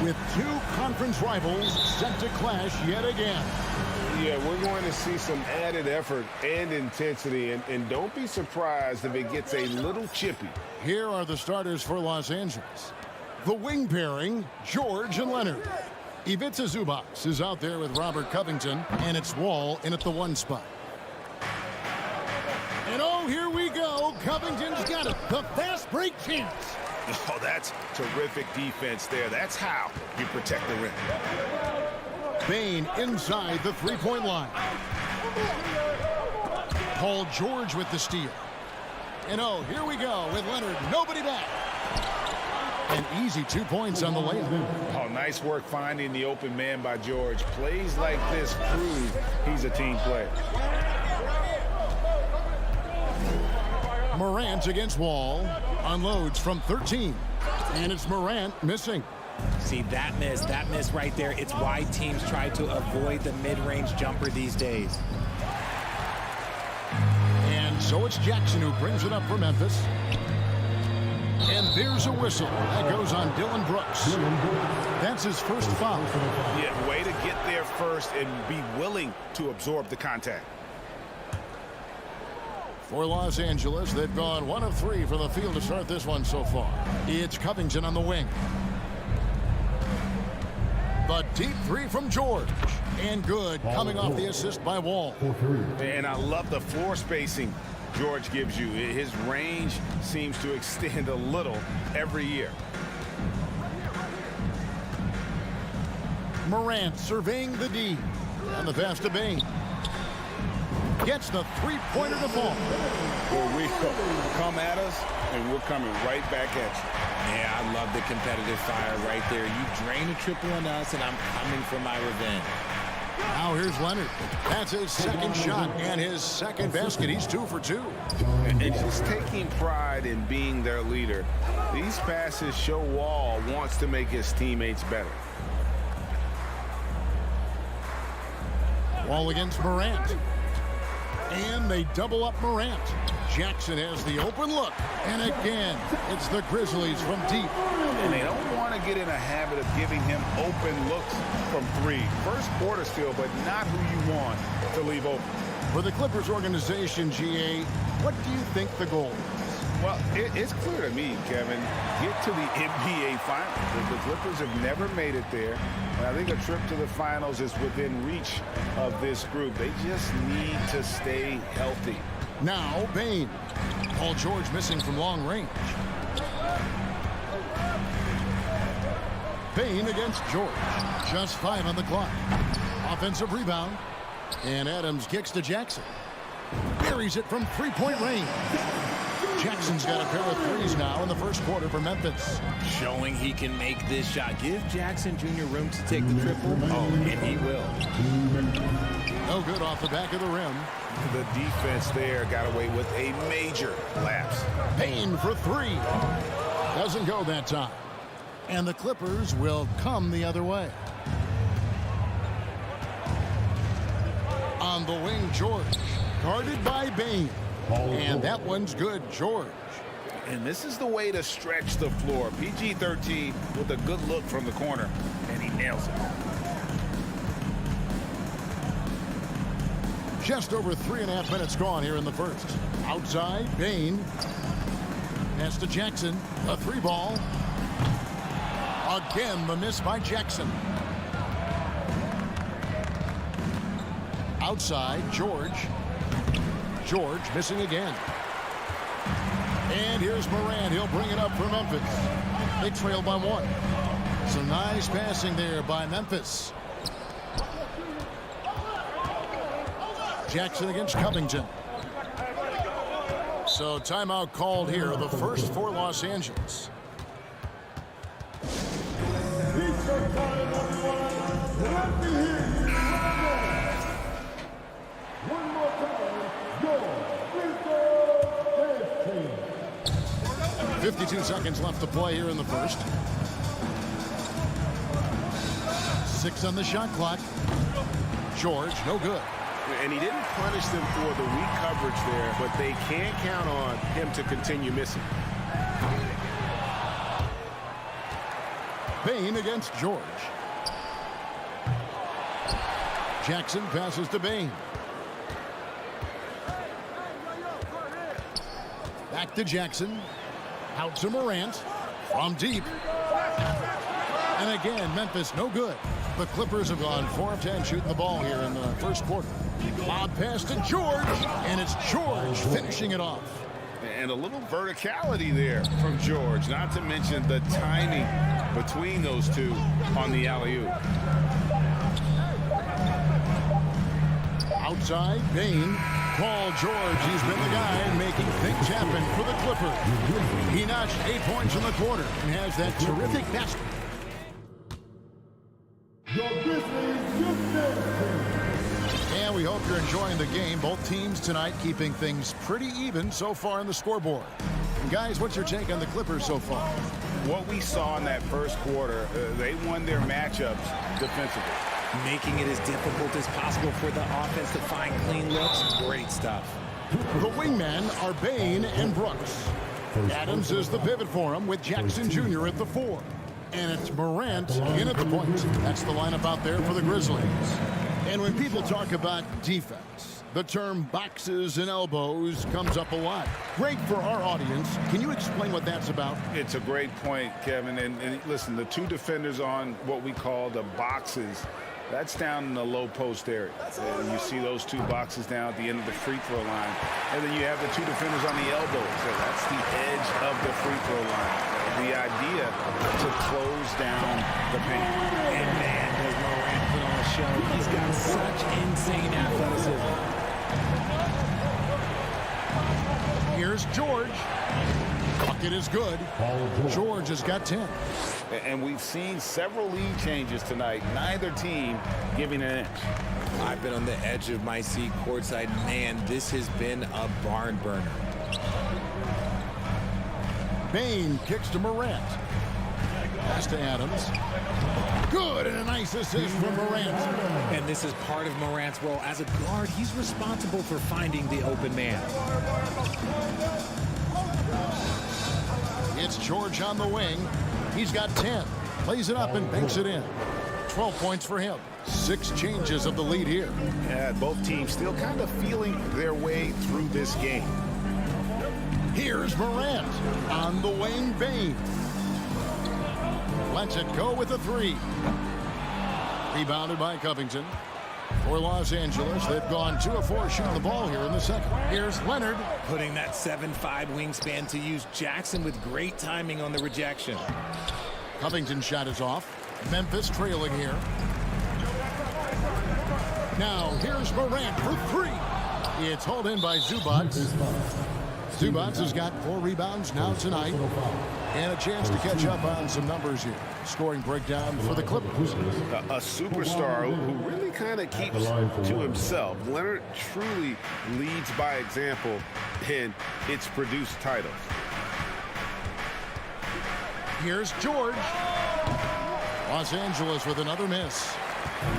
with two conference rivals set to clash yet again. Yeah, we're going to see some added effort and intensity, and don't be surprised if it gets a little chippy. Here are the starters for Los Angeles. The wing pairing, George and Leonard. Ivica Zubac is out there with Robert Covington, and it's Wall in at the 1 spot. And oh, here we go. Covington's got it. The fast break chance. Oh, that's terrific defense there. That's how you protect the rim. Bane inside the three-point line. Paul George with the steal. And oh, here we go with Leonard. Nobody back. An easy 2 points on the layup. Oh, nice work finding the open man by George. Plays like this prove he's a team player. Morant against Wall. Unloads from 13. And it's Morant missing. See, that miss right there. It's why teams try to avoid the mid-range jumper these days. And so it's Jackson who brings it up for Memphis. And there's a whistle. That goes on Dylan Brooks. That's his first foul. Yeah, way to get there first and be willing to absorb the contact. For Los Angeles, they've gone 1 of 3 from the field to start this one so far. It's Covington on the wing. The deep 3 from George. And good, coming off the assist by Wall. And I love the floor spacing George gives you. His range seems to extend a little every year. Morant surveying the D. And the pass to Bane. Gets the three-pointer to fall. Here we go. Come at us, and we're coming right back at you. Yeah, I love the competitive fire right there. You drain a triple on us, and I'm coming for my revenge. Now here's Leonard. That's his second shot and his second basket. He's 2 for 2. And just taking pride in being their leader. These passes show Wall wants to make his teammates better. Wall against Morant. And they double up Morant. Jackson has the open look. And again, it's the Grizzlies from deep. And they don't want to get in a habit of giving him open looks from 3. First quarter still, but not who you want to leave open. For the Clippers organization, GA, what do you think the goal is? Well, it's clear to me, Kevin, get to the NBA Finals. The Clippers have never made it there. And I think a trip to the Finals is within reach of this group. They just need to stay healthy. Now, Bane. Paul George missing from long range. Bane against George. Just 5 on the clock. Offensive rebound. And Adams kicks to Jackson. Buries it from three-point range. Jackson's got a pair of threes now in the first quarter for Memphis. Showing he can make this shot. Give Jackson Jr. room to take the triple. Oh, and he will. No good off the back of the rim. The defense there got away with a major lapse. Payne for 3. Doesn't go that time. And the Clippers will come the other way. On the wing, George. Guarded by Bane. And that one's good, George. And this is the way to stretch the floor. PG-13 with a good look from the corner, and he nails it. Just over 3.5 minutes gone here in the first. Outside, Bane. Pass to Jackson. A 3-ball. Again, the miss by Jackson. Outside, George. George missing again. And here's Morant. He'll bring it up for Memphis. They trail by 1. So nice passing there by Memphis. Jackson against Covington. So timeout called here. The first for Los Angeles. Let me hear you. 1 more time, go. 52 seconds left to play here in the first. 6 on the shot clock. George, no good. And he didn't punish them for the weak coverage there, but they can't count on him to continue missing. Bane against George. Jackson passes to Bane. Back to Jackson. Out to Morant. From deep. And again, Memphis no good. The Clippers have gone 4 of 10 shooting the ball here in the first quarter. Lob pass to George. And it's George finishing it off. And a little verticality there from George, not to mention the timing between those two on the alley-oop. Outside, Bane. Paul George, he's been the guy making things happen for the Clippers. He notched 8 points in the quarter and has that terrific basket. Your Grizzlies Gymnastics. And we hope you're enjoying the game. Both teams tonight keeping things pretty even so far on the scoreboard. And guys, what's your take on the Clippers so far? What we saw in that first quarter, they won their matchups defensively. Making it as difficult as possible for the offense to find clean looks. Great stuff. The wingmen are Bane and Brooks. Adams is the pivot for him with Jackson Jr. at the 4. And it's Morant in at the point. That's the lineup out there for the Grizzlies. And when people talk about defense, the term boxes and elbows comes up a lot. Great for our audience. Can you explain what that's about? It's a great point, Kevin. And listen, the two defenders on what we call the boxes, that's down in the low post area. And you see those two boxes down at the end of the free throw line. And then you have the two defenders on the elbows. So that's the edge of the free throw line. The idea to close down the paint. And man, does Morant put on a show. He's got such insane athleticism. Here's George. Bucket is good. George has got 10. And we've seen several lead changes tonight. Neither team giving an inch. I've been on the edge of my seat courtside. Man, this has been a barn burner. Bane kicks to Morant. Pass to Adams. Good, and a nice assist from Morant. And this is part of Morant's role. As a guard, he's responsible for finding the open man. It's George on the wing. He's got 10. Plays it up and banks it in. 12 points for him. 6 changes of the lead here. Yeah, both teams still kind of feeling their way through this game. Here's Morant on the wing. Bane lets it go with a 3. Rebounded by Covington. For Los Angeles, they've gone 2 of 4 shooting the ball here in the second. Here's Leonard. Putting that 7'5" wingspan to use. Jackson with great timing on the rejection. Covington shot is off. Memphis trailing here. Now here's Morant for 3. It's hauled in by Zubac. Zubac has got 4 rebounds now tonight. And a chance to catch up on some numbers here. Scoring breakdown for the Clippers. A superstar who really kind of keeps to himself. Leonard truly leads by example, and it's produced titles. Here's George. Los Angeles with another miss.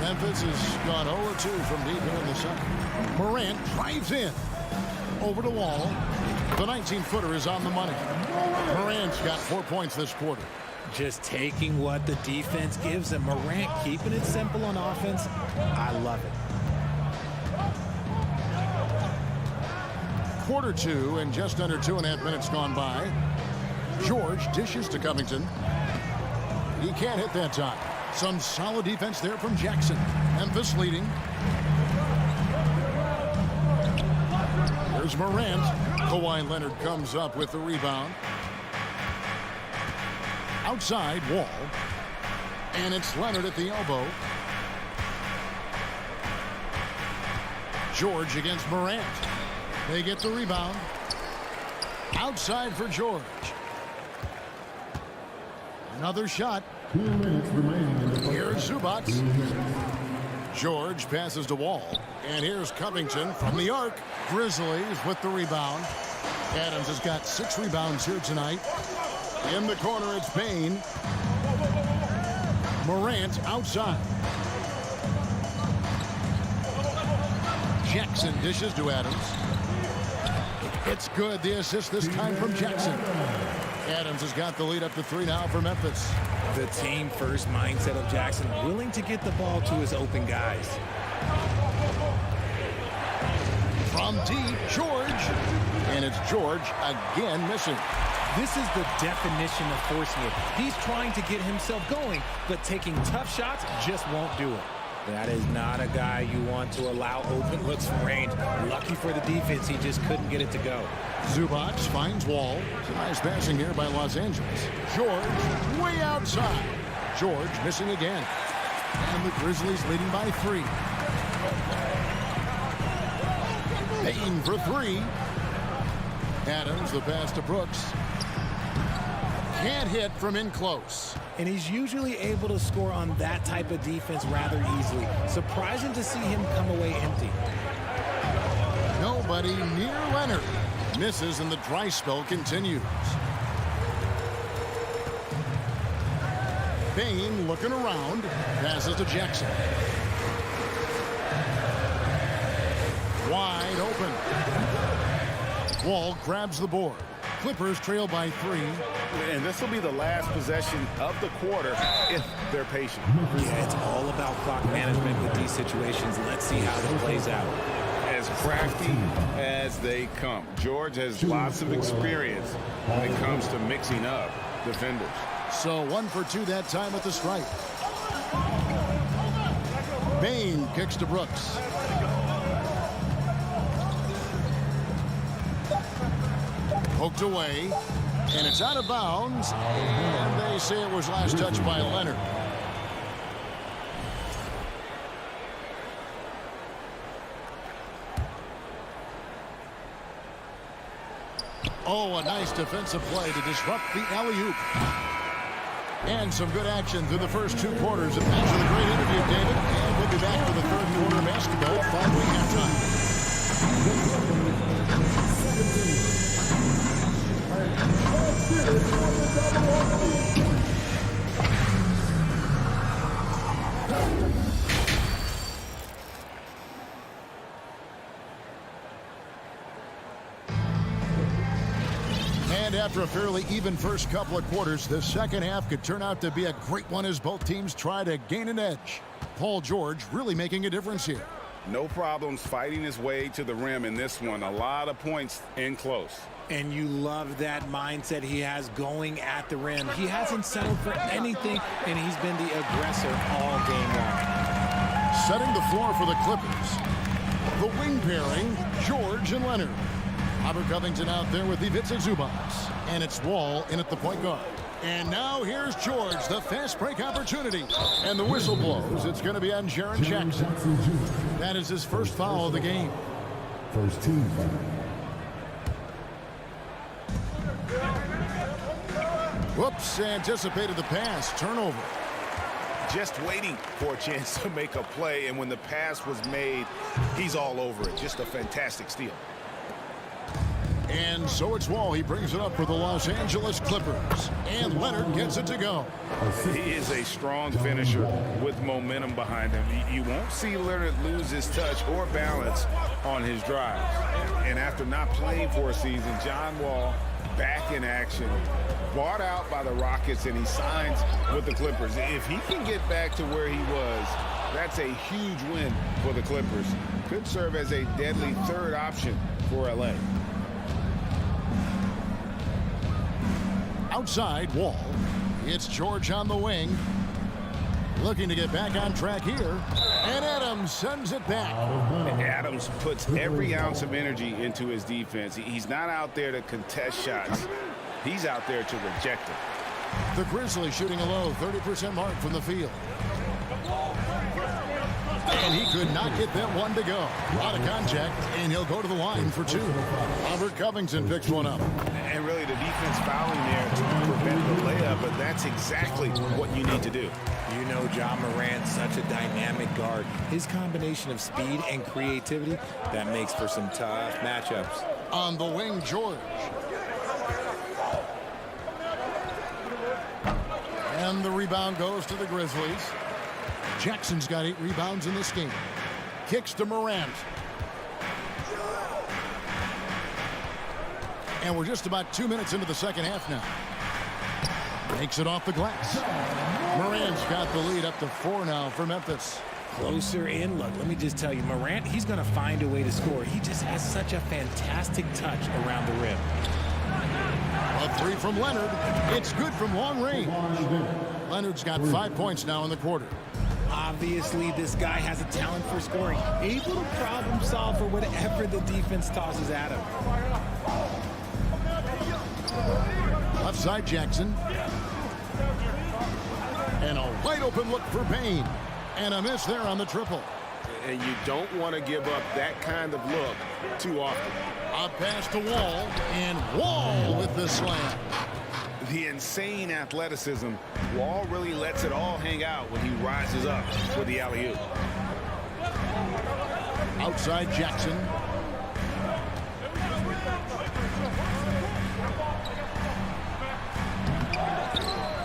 Memphis has gone 0-2 from deep here in the second. Morant drives in. Over to Wall. The 19-footer is on the money. Morant's got 4 points this quarter. Just taking what the defense gives him. Morant keeping it simple on offense. I love it. Quarter 2 and just under 2.5 minutes gone by. George dishes to Covington. He can't hit that time. Some solid defense there from Jackson. Memphis leading. Here's Morant. Kawhi Leonard comes up with the rebound. Outside, Wall. And it's Leonard at the elbow. George against Morant. They get the rebound. Outside for George. Another shot. 2 minutes remaining in the play. Here's Zubac. George passes to Wall. And here's Covington from the arc. Grizzlies with the rebound. Adams has got 6 rebounds here tonight. In the corner, it's Bane. Morant outside. Jackson dishes to Adams. It's good. The assist this time from Jackson. Adams has got the lead up to 3 now for Memphis. The team first mindset of Jackson, willing to get the ball to his open guys. From deep, George. And it's George again missing. This is the definition of forcing it. He's trying to get himself going, but taking tough shots just won't do it. That is not a guy you want to allow open looks from range. Lucky for the defense, he just couldn't get it to go. Zubac finds Wall. Nice passing here by Los Angeles. George way outside. George missing again. And the Grizzlies leading by 3. Payne for 3. Adams, the pass to Brooks. Can't hit from in close. And he's usually able to score on that type of defense rather easily. Surprising to see him come away empty. Nobody near Leonard. Misses and the dry spell continues. Payne looking around. Passes to Jackson. Wide open. Wall grabs the board. Clippers trail by 3. And this will be the last possession of the quarter if they're patient. Yeah, it's all about clock management with these situations. Let's see how it plays out. As crafty as they come. George has lots of experience when it comes to mixing up defenders. So 1 for 2 that time at the stripe. Payne kicks to Brooks. Poked away, and it's out of bounds, and they say it was last touched by Leonard. Oh, a nice defensive play to disrupt the alley-oop. And some good action through the first 2 quarters. Thanks for the great interview, David. And we'll be back for the 3rd quarter basketball following halftime. And after a fairly even first couple of quarters, the second half could turn out to be a great one as both teams try to gain an edge. Paul George really making a difference here. No problems fighting his way to the rim in this one. A lot of points in close. And you love that mindset he has going at the rim. He hasn't settled for anything, and he's been the aggressor all game long. Setting the floor for the Clippers. The wing pairing, George and Leonard. Robert Covington out there with Ivica Zubac. And it's Wall in at the point guard. And now here's George, the fast break opportunity. And the whistle blows. It's going to be on Jaren Jackson. That is his first foul of the game. First team foul. Whoops, anticipated the pass. Turnover. Just waiting for a chance to make a play, and when the pass was made, he's all over it. Just a fantastic steal. And so it's Wall. He brings it up for the Los Angeles Clippers. And Leonard gets it to go. He is a strong finisher with momentum behind him. You won't see Leonard lose his touch or balance on his drives. And after not playing for a season, John Wall back in action, bought out by the Rockets, and he signs with the Clippers. If he can get back to where he was, that's a huge win for the Clippers. Could serve as a deadly 3rd option for LA. Outside, Wall. It's George on the wing. Looking to get back on track here. And Adams sends it back. Adams puts every ounce of energy into his defense. He's not out there to contest shots. He's out there to reject them. The Grizzlies shooting a low 30% mark from the field. And he could not get that one to go. Out of contact, and he'll go to the line for 2. Robert Covington picks one up. And really the defense fouling there to prevent the layup, but that's exactly what you need to do. You know John Morant's such a dynamic guard. His combination of speed and creativity, that makes for some tough matchups. On the wing, George. And the rebound goes to the Grizzlies. Jackson's got 8 rebounds in this game. Kicks to Morant. And we're just about 2 minutes into the second half now. Makes it off the glass. Morant's got the lead up to 4 now for Memphis. Closer in. Look, let me just tell you, Morant, he's going to find a way to score. He just has such a fantastic touch around the rim. A 3 from Leonard. It's good from long range. Leonard's got 5 points now in the quarter. Obviously, this guy has a talent for scoring. Able to problem solve for whatever the defense tosses at him. Left side, Jackson. And a wide open look for Payne. And a miss there on the triple. And you don't want to give up that kind of look too often. A pass to Wall. And Wall with the slam. The insane athleticism. Wall really lets it all hang out when he rises up for the alley-oop. Outside Jackson.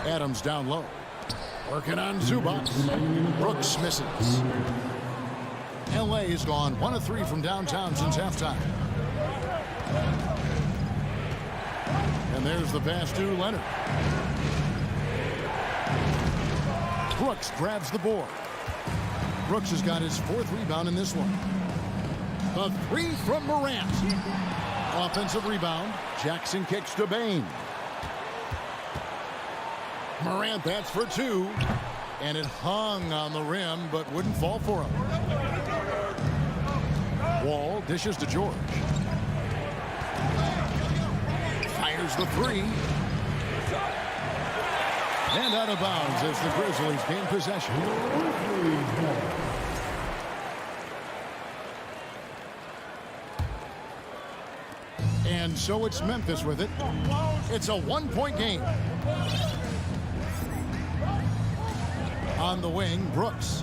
Adams down low. Working on Zubac. Brooks misses. LA has gone 1 of 3 from downtown since halftime. And there's the pass to Leonard. Brooks grabs the board. Brooks has got his 4th rebound in this one. The 3 from Morant. Offensive rebound. Jackson kicks to Bane. Morant bats for 2. And it hung on the rim, but wouldn't fall for him. Wall dishes to George. Fires the 3. And out of bounds as the Grizzlies gain possession. And so it's Memphis with it. It's a 1-point game. On the wing, Brooks.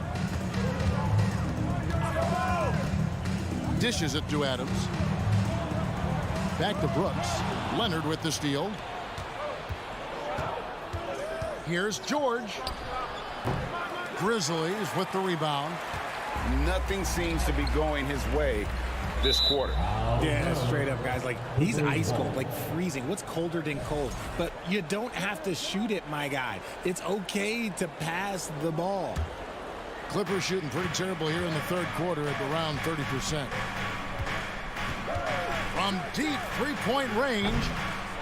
Dishes it to Adams. Back to Brooks. Leonard with the steal. Here's George. Grizzlies with the rebound. Nothing seems to be going his way this quarter. Yeah, straight up, guys. Like, he's ice cold, like freezing. What's colder than cold? But you don't have to shoot it, my guy. It's okay to pass the ball. Clippers shooting pretty terrible here in the 3rd quarter at around 30%. From deep 3-point range,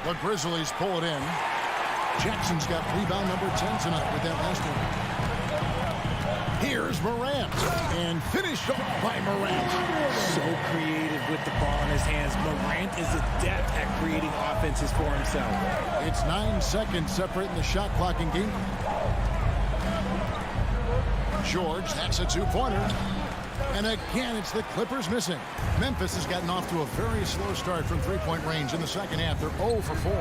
the Grizzlies pull it in. Jackson's got rebound number 10 tonight with that last one. Here's Morant, and finished off by Morant. So creative with the ball in his hands. Morant is adept at creating offenses for himself. It's 9 seconds separating the shot clock and game. George, that's a 2-pointer. And again, it's the Clippers missing. Memphis has gotten off to a very slow start from 3-point range in the second half. They're 0 for 4.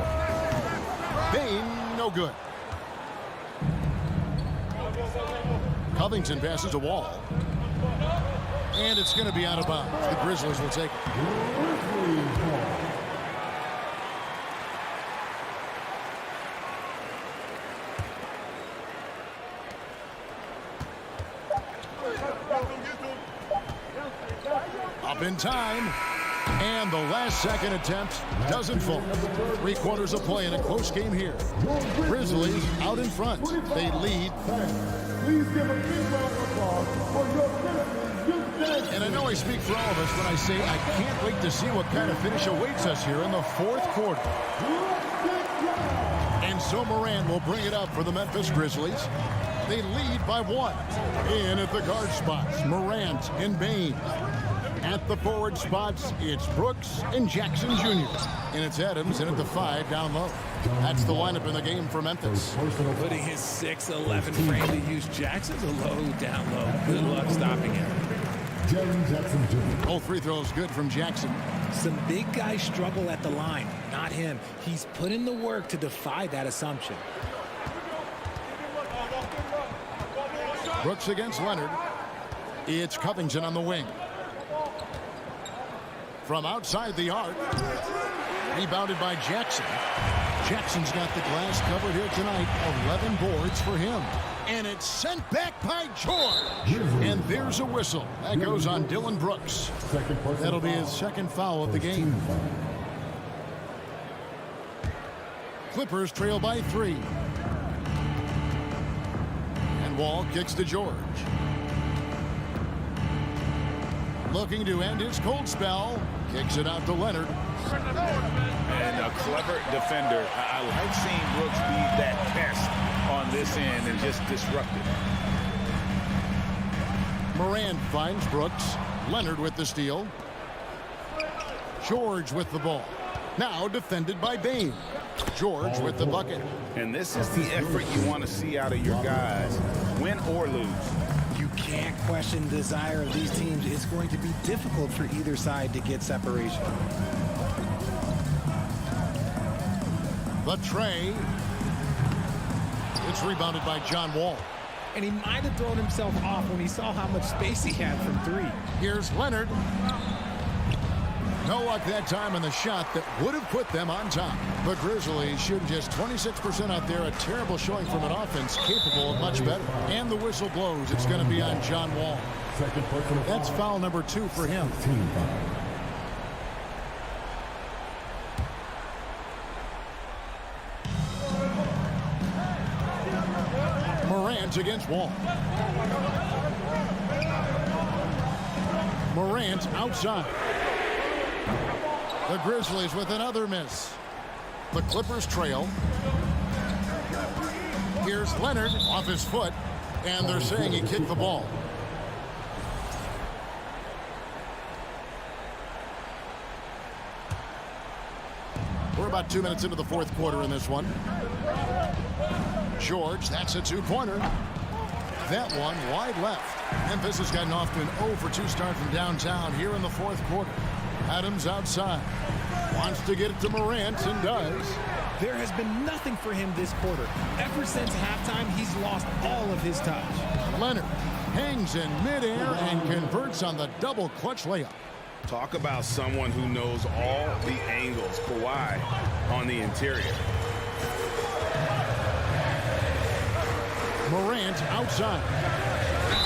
Bane, no good. Covington passes a Wall. And it's going to be out of bounds. The Grizzlies will take it. Up in time. And the last second attempt doesn't fall. 3 quarters of play in a close game here. Grizzlies out in front. They lead. Please give a big round of applause for your Grizzlies. And I know I speak for all of us when I say I can't wait to see what kind of finish awaits us here in the 4th quarter. And so Morant will bring it up for the Memphis Grizzlies. They lead by 1. In at the guard spots, Morant and Bane. At the forward spots, it's Brooks and Jackson Jr. And it's Adams in at the 5 down low. That's the lineup in the game for Memphis. Putting his 6'11" frame to use Jackson's a low down low. Good luck stopping him. Jackson Jr. Both free throws good from Jackson. Some big guys struggle at the line. Not him. He's put in the work to defy that assumption. Brooks against Leonard. It's Covington on the wing. From outside the arc. Rebounded by Jackson. Jackson's got the glass covered here tonight. 11 boards for him. And it's sent back by George. And there's a whistle. That goes on Dylan Brooks. That'll be his 2nd foul of the game. Clippers trail by 3. And Wall kicks to George. Looking to end his cold spell. Kicks it out to Leonard. And a clever defender. I like seeing Brooks be that pest on this end and just disrupt it. Moran finds Brooks. Leonard with the steal. George with the ball. Now defended by Bain. George with the bucket. And this is the effort you want to see out of your guys, win or lose. You can't question the desire of these teams. It's going to be difficult for either side to get separation. The tray. It's rebounded by John Wall. And he might have thrown himself off when he saw how much space he had from 3. Here's Leonard. No luck that time in the shot that would have put them on top. The Grizzlies shooting just 26% out there. A terrible showing from an offense capable of much better. And the whistle blows. It's going to be on John Wall. That's foul number 2 for him. Morant against Wall. Morant outside. The Grizzlies with another miss. The Clippers trail. Here's Leonard off his foot, and they're saying he kicked the ball. We're about 2 minutes into the fourth quarter in this one. George, that's a 2-pointer. That one wide left. Memphis has gotten off to an 0 for 2 start from downtown here in the fourth quarter. Adams outside. Wants to get it to Morant and does. There has been nothing for him this quarter. Ever since halftime, he's lost all of his touch. Leonard hangs in midair and converts on the double clutch layup. Talk about someone who knows all the angles. Kawhi on the interior. Morant outside.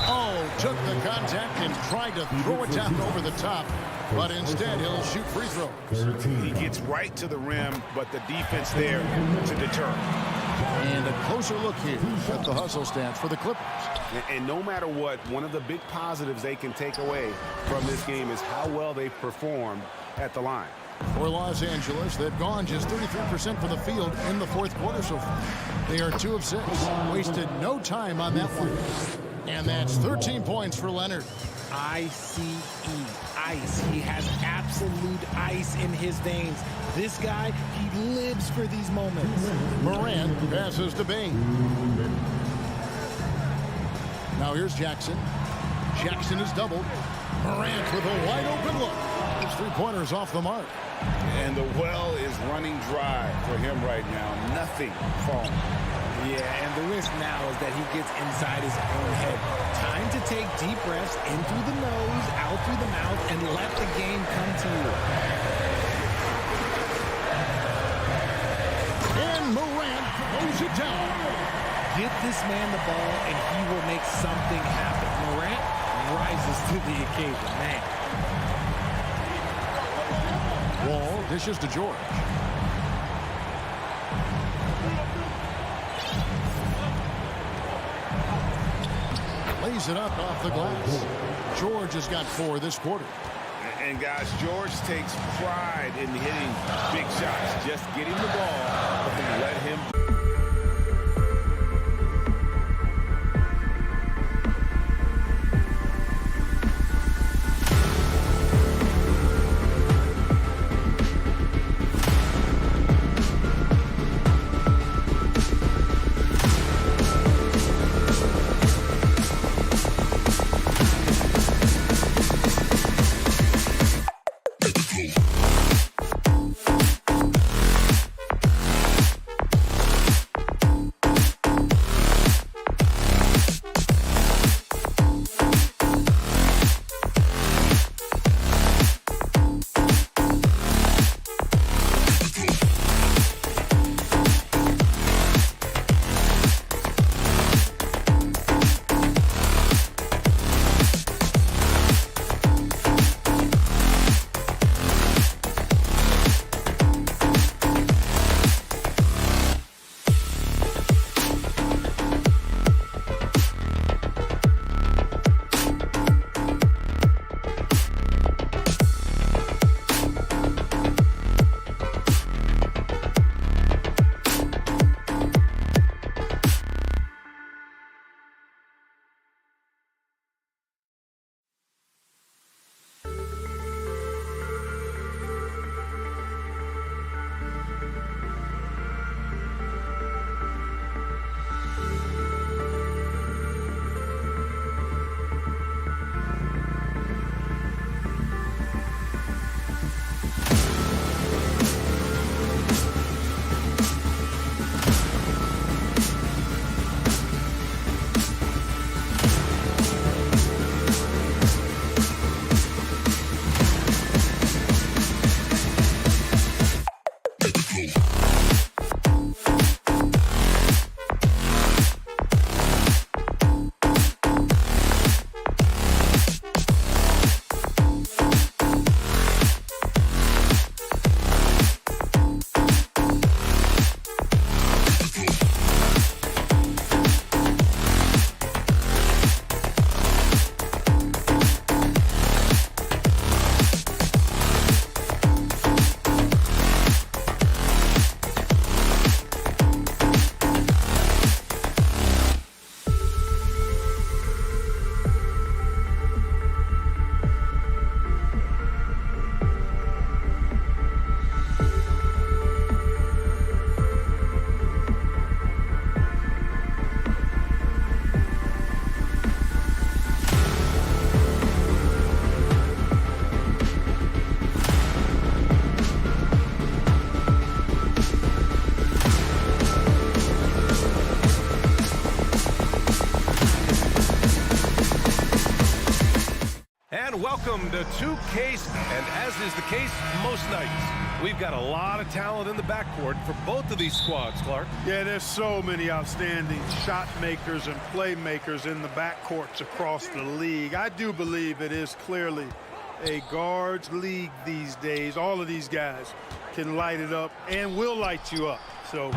Oh, took the contact and tried to throw it down over the top. But instead, he'll shoot free throws. He gets right to the rim, but the defense there to deter. And a closer look here at the hustle stats for the Clippers. And no matter what, one of the big positives they can take away from this game is how well they performed at the line. For Los Angeles, they've gone just 33% from the field in the fourth quarter so far. They are 2 of 6. Wasted no time on that one. And that's 13 points for Leonard. ICE, ice. He has absolute ice in his veins. This guy, he lives for these moments. Morant passes to Bain. Now here's Jackson. Jackson is doubled. Morant with a wide open look. His 3-pointers off the mark. And the well is running dry for him right now. Nothing falling. Yeah, and the risk now is that he gets inside his own head. Time to take deep breaths in through the nose, out through the mouth, and let the game come to you. And Morant throws it down. Get this man the ball, and he will make something happen. Morant rises to the occasion, man. Wall dishes to George. Lays it up off the glass. George has got 4 this quarter. And guys, George takes pride in hitting big shots. Just get him the ball and let him. Welcome to 2Case, and as is the case most nights, we've got a lot of talent in the backcourt for both of these squads, Clark. Yeah, there's so many outstanding shot makers and playmakers in the backcourts across the league. I do believe it is clearly a guards league these days. All of these guys can light it up and will light you up. So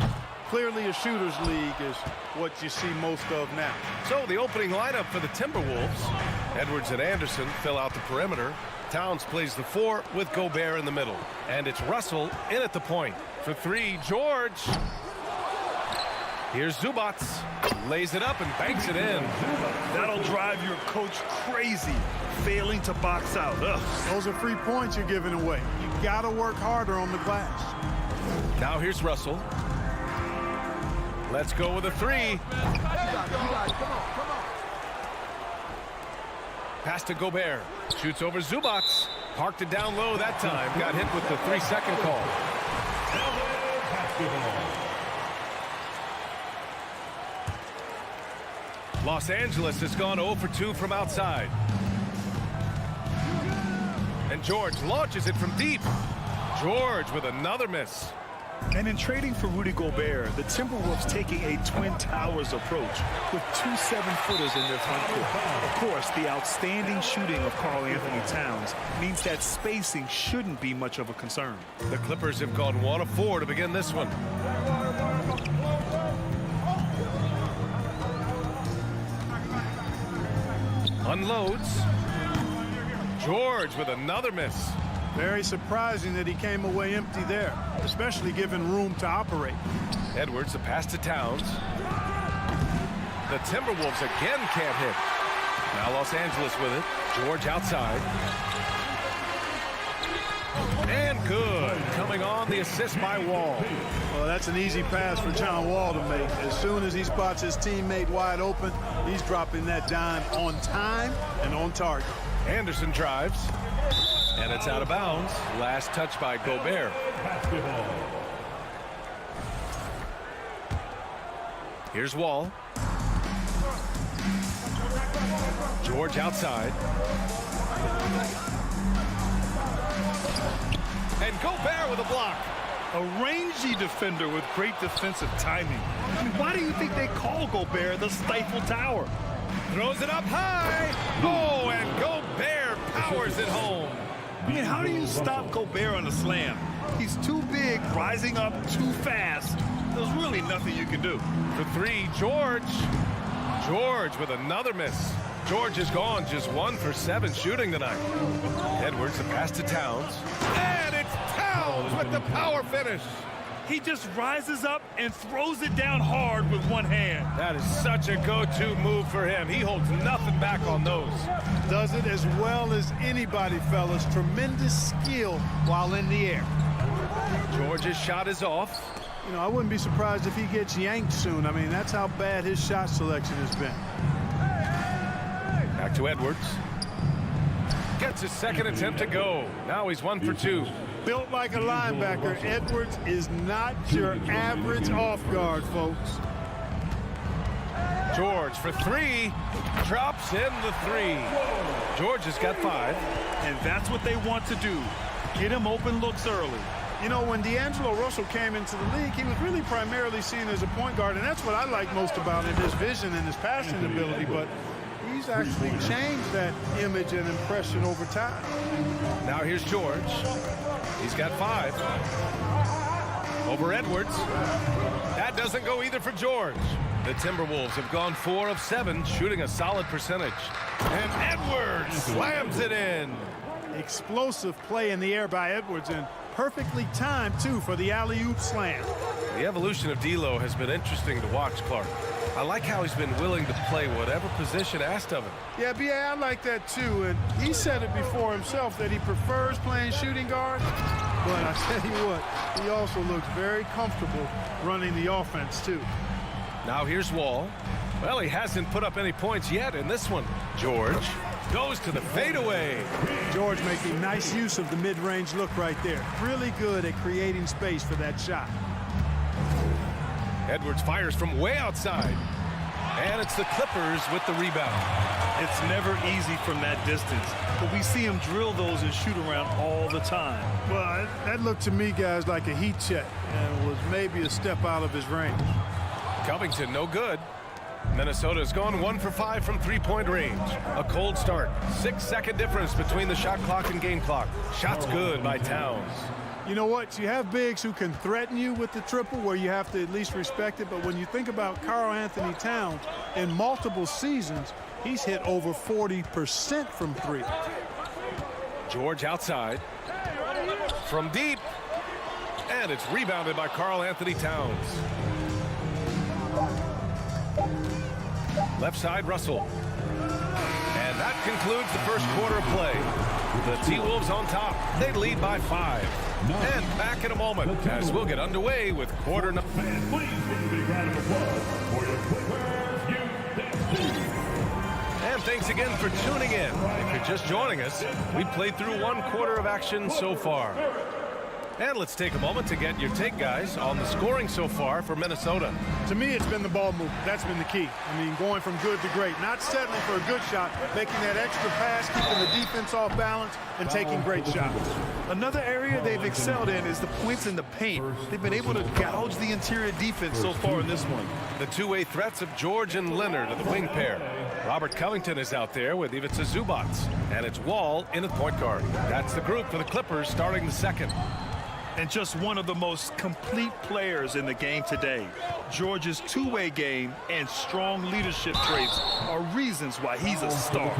clearly a shooter's league is what you see most of now. So the opening lineup for the Timberwolves. Edwards and Anderson fill out the perimeter. Towns plays the 4 with Gobert in the middle. And it's Russell in at the point. For 3, George. Here's Zubac. Lays it up and banks it in. That'll drive your coach crazy, failing to box out. Ugh. Those are free points you're giving away. You got to work harder on the glass. Now here's Russell. Let's go with a 3. Pass to Gobert. Shoots over Zubac. Parked it down low that time. Got hit with the 3-second call. Los Angeles has gone 0 for 2 from outside. And George launches it from deep. George with another miss. And in trading for Rudy Gobert, the Timberwolves taking a Twin Towers approach with 2 7-footers in their front court. Of course, the outstanding shooting of Karl Anthony Towns means that spacing shouldn't be much of a concern. The Clippers have gone 1 of 4 to begin this one. Unloads. George with another miss. Very surprising that he came away empty there, especially given room to operate. Edwards, the pass to Towns. The Timberwolves again can't hit. Now Los Angeles with it. George outside. And good. Coming on the assist by Wall. Well, that's an easy pass for John Wall to make. As soon as he spots his teammate wide open, he's dropping that dime on time and on target. Anderson drives. And it's out of bounds. Last touch by Gobert. Here's Wall. George outside. And Gobert with a block. A rangy defender with great defensive timing. I mean, why do you think they call Gobert the Stifle Tower? Throws it up high. Oh, and Gobert powers it home. I mean, how do you stop Gobert on a slam? He's too big, rising up too fast. There's really nothing you can do. For 3, George. George with another miss. George is gone, just 1 for 7 shooting tonight. Edwards, the pass to Towns. And it's Towns with the power finish. He just rises up and throws it down hard with one hand. That is such a go-to move for him. He holds nothing back on those. Does it as well as anybody, fellas. Tremendous skill while in the air. George's shot is off. You know, I wouldn't be surprised if he gets yanked soon. I mean, that's how bad his shot selection has been. Back to Edwards. Gets his second attempt to go. Now he's 1 for 2. Built like a linebacker, Edwards is not your average off guard, folks. George for 3. Drops in the 3. George has got 5. And that's what they want to do. Get him open looks early. You know, when D'Angelo Russell came into the league, he was really primarily seen as a point guard, and that's what I like most about him, his vision and his passing ability, but he's actually changed that image and impression over time. Now here's George. He's got 5. Over Edwards. That doesn't go either for George. The Timberwolves have gone 4 of 7, shooting a solid percentage. And Edwards slams it in. Explosive play in the air by Edwards, and perfectly timed, too, for the alley-oop slam. The evolution of D'Lo has been interesting to watch, Clark. I like how he's been willing to play whatever position asked of him. Yeah, B.A., I like that, too. And he said it before himself that he prefers playing shooting guard. But I tell you what, he also looks very comfortable running the offense, too. Now here's Wall. Well, he hasn't put up any points yet in this one. George goes to the fadeaway. George making nice use of the mid-range look right there. Really good at creating space for that shot. Edwards fires from way outside. And it's the Clippers with the rebound. It's never easy from that distance, but we see him drill those and shoot around all the time. Well, that looked to me, guys, like a heat check and was maybe a step out of his range. Covington, no good. Minnesota's gone 1 for 5 from three-point range. A cold start. 6-second difference between the shot clock and game clock. Shots good by Towns. You know what? You have bigs who can threaten you with the triple where you have to at least respect it. But when you think about Karl Anthony Towns, in multiple seasons, he's hit over 40% from three. George outside. From deep. And it's rebounded by Karl Anthony Towns. Left side, Russell. And that concludes the first quarter of play. The T-Wolves on top. They lead by 5. And back in a moment as we'll get underway with quarter number. And thanks again for tuning in. If you're just joining us, we played through 1 quarter of action so far. And let's take a moment to get your take, guys, on the scoring so far for Minnesota. To me, it's been the ball movement. That's been the key. I mean, going from good to great. Not settling for a good shot, making that extra pass, keeping the defense off balance, and taking great shots. Another area they've excelled in is the points in the paint. They've been able to gouge the interior defense so far in this one. The two-way threats of George and Leonard are the wing pair. Robert Covington is out there with Ivica Zubac. And it's Wall in at point guard. That's the group for the Clippers starting the second. And just one of the most complete players in the game today. George's two-way game and strong leadership traits are reasons why he's a star.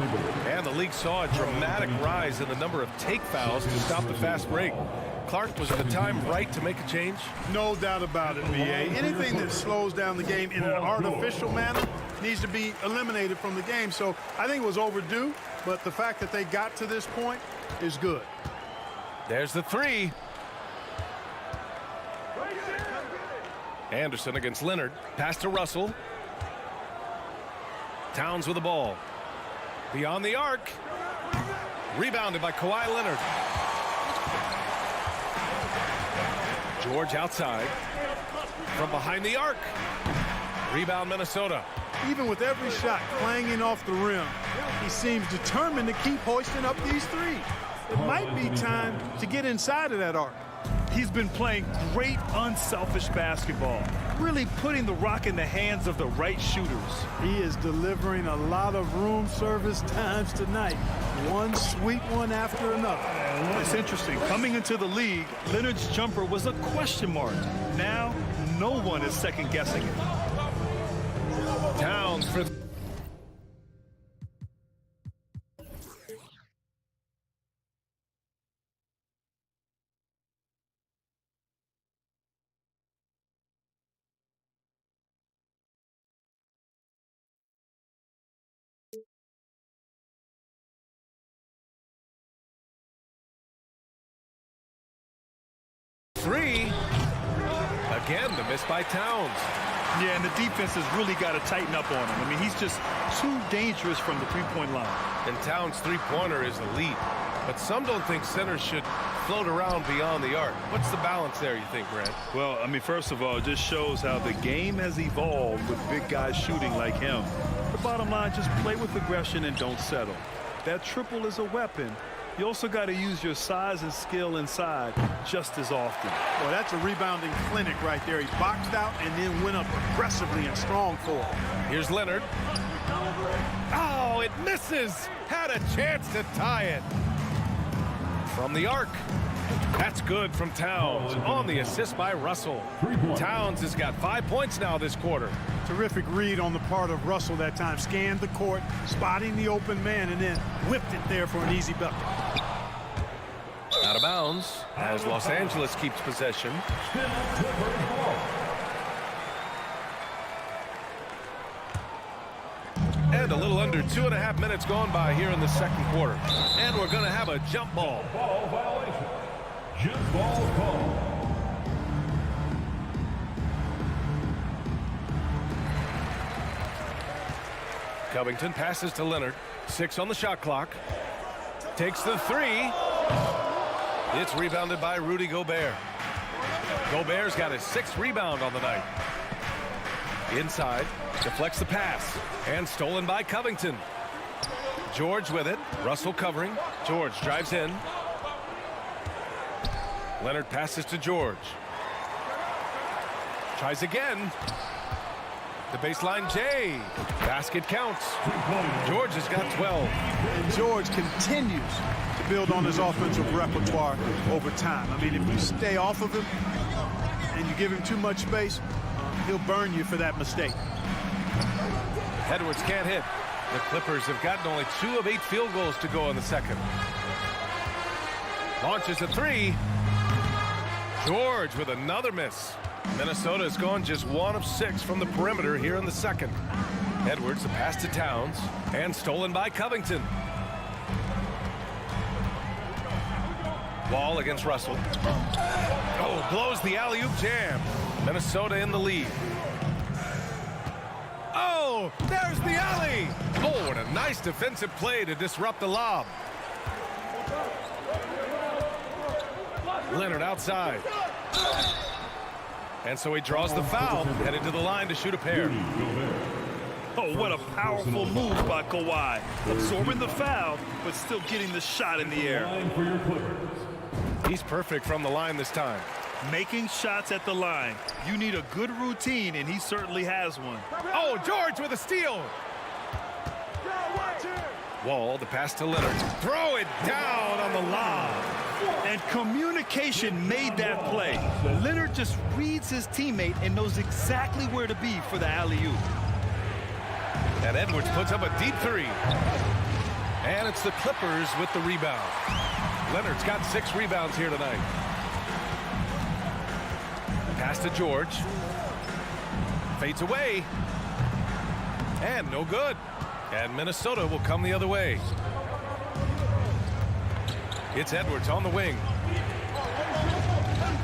And the league saw a dramatic rise in the number of take fouls to stop the fast break. Clark, was the time right to make a change? No doubt about it, B.A. Anything that slows down the game in an artificial manner needs to be eliminated from the game. So I think it was overdue, but the fact that they got to this point is good. There's the three. Anderson against Leonard. Pass to Russell. Towns with the ball. Beyond the arc. Rebounded by Kawhi Leonard. George outside. From behind the arc. Rebound Minnesota. Even with every shot clanging off the rim, he seems determined to keep hoisting up these threes. It might be time to get inside of that arc. He's been playing great unselfish basketball, really putting the rock in the hands of the right shooters. He is delivering a lot of room service times tonight. One sweet one after another. It's interesting. Coming into the league, Leonard's jumper was a question mark. Now, no one is second-guessing it. Towns for... three. Again, the miss by Towns. Yeah, and the defense has really got to tighten up on him. I mean, he's just too dangerous from the three-point line. And Towns' three-pointer is elite. But some don't think centers should float around beyond the arc. What's the balance there, you think, Brad? Well, I mean, first of all, it just shows how the game has evolved with big guys shooting like him. The bottom line, just play with aggression and don't settle. That triple is a weapon. You also got to use your size and skill inside just as often. Well, that's a rebounding clinic right there. He boxed out and then went up aggressively and strong for it. Here's Leonard. Oh, it misses. Had a chance to tie it. From the arc. That's good from Towns on the assist by Russell. Towns has got 5 points now this quarter. Terrific read on the part of Russell that time. Scanned the court, spotting the open man, and then whipped it there for an easy bucket. Out of bounds as Los Angeles keeps possession. And a little under 2.5 minutes gone by here in the second quarter. And we're going to have a jump ball. Ball violation. Jump ball call. Covington passes to Leonard. 6 on the shot clock. Takes the three. It's rebounded by Rudy Gobert. Gobert's got his 6th rebound on the night. Inside, deflects the pass, and stolen by Covington. George with it. Russell covering. George drives in. Leonard passes to George. Tries again. The baseline J. Basket counts. George has got 12. And George continues to build on his offensive repertoire over time. I mean, if you stay off of him and you give him too much space, he'll burn you for that mistake. Edwards can't hit. The Clippers have gotten only 2 of 8 field goals to go in the second. Launches a 3. George with another miss. Minnesota has gone just 1 of 6 from the perimeter here in the second. Edwards, the pass to Towns, and stolen by Covington. Wall against Russell. Oh, blows the alley-oop jam. Minnesota in the lead. Oh, there's the alley. Oh, and a nice defensive play to disrupt the lob. Leonard outside. And so he draws the foul, headed to the line to shoot a pair. Oh, what a powerful move by Kawhi. Absorbing the foul, but still getting the shot in the air. He's perfect from the line this time. Making shots at the line. You need a good routine, and he certainly has one. Oh, George with a steal. Wall, the pass to Leonard. Throw it down on the lob. And communication made that play. Leonard just reads his teammate and knows exactly where to be for the alley-oop. And Edwards puts up a deep 3. And it's the Clippers with the rebound. Leonard's got 6 rebounds here tonight. Pass to George. Fades away. And no good. And Minnesota will come the other way. It's Edwards on the wing.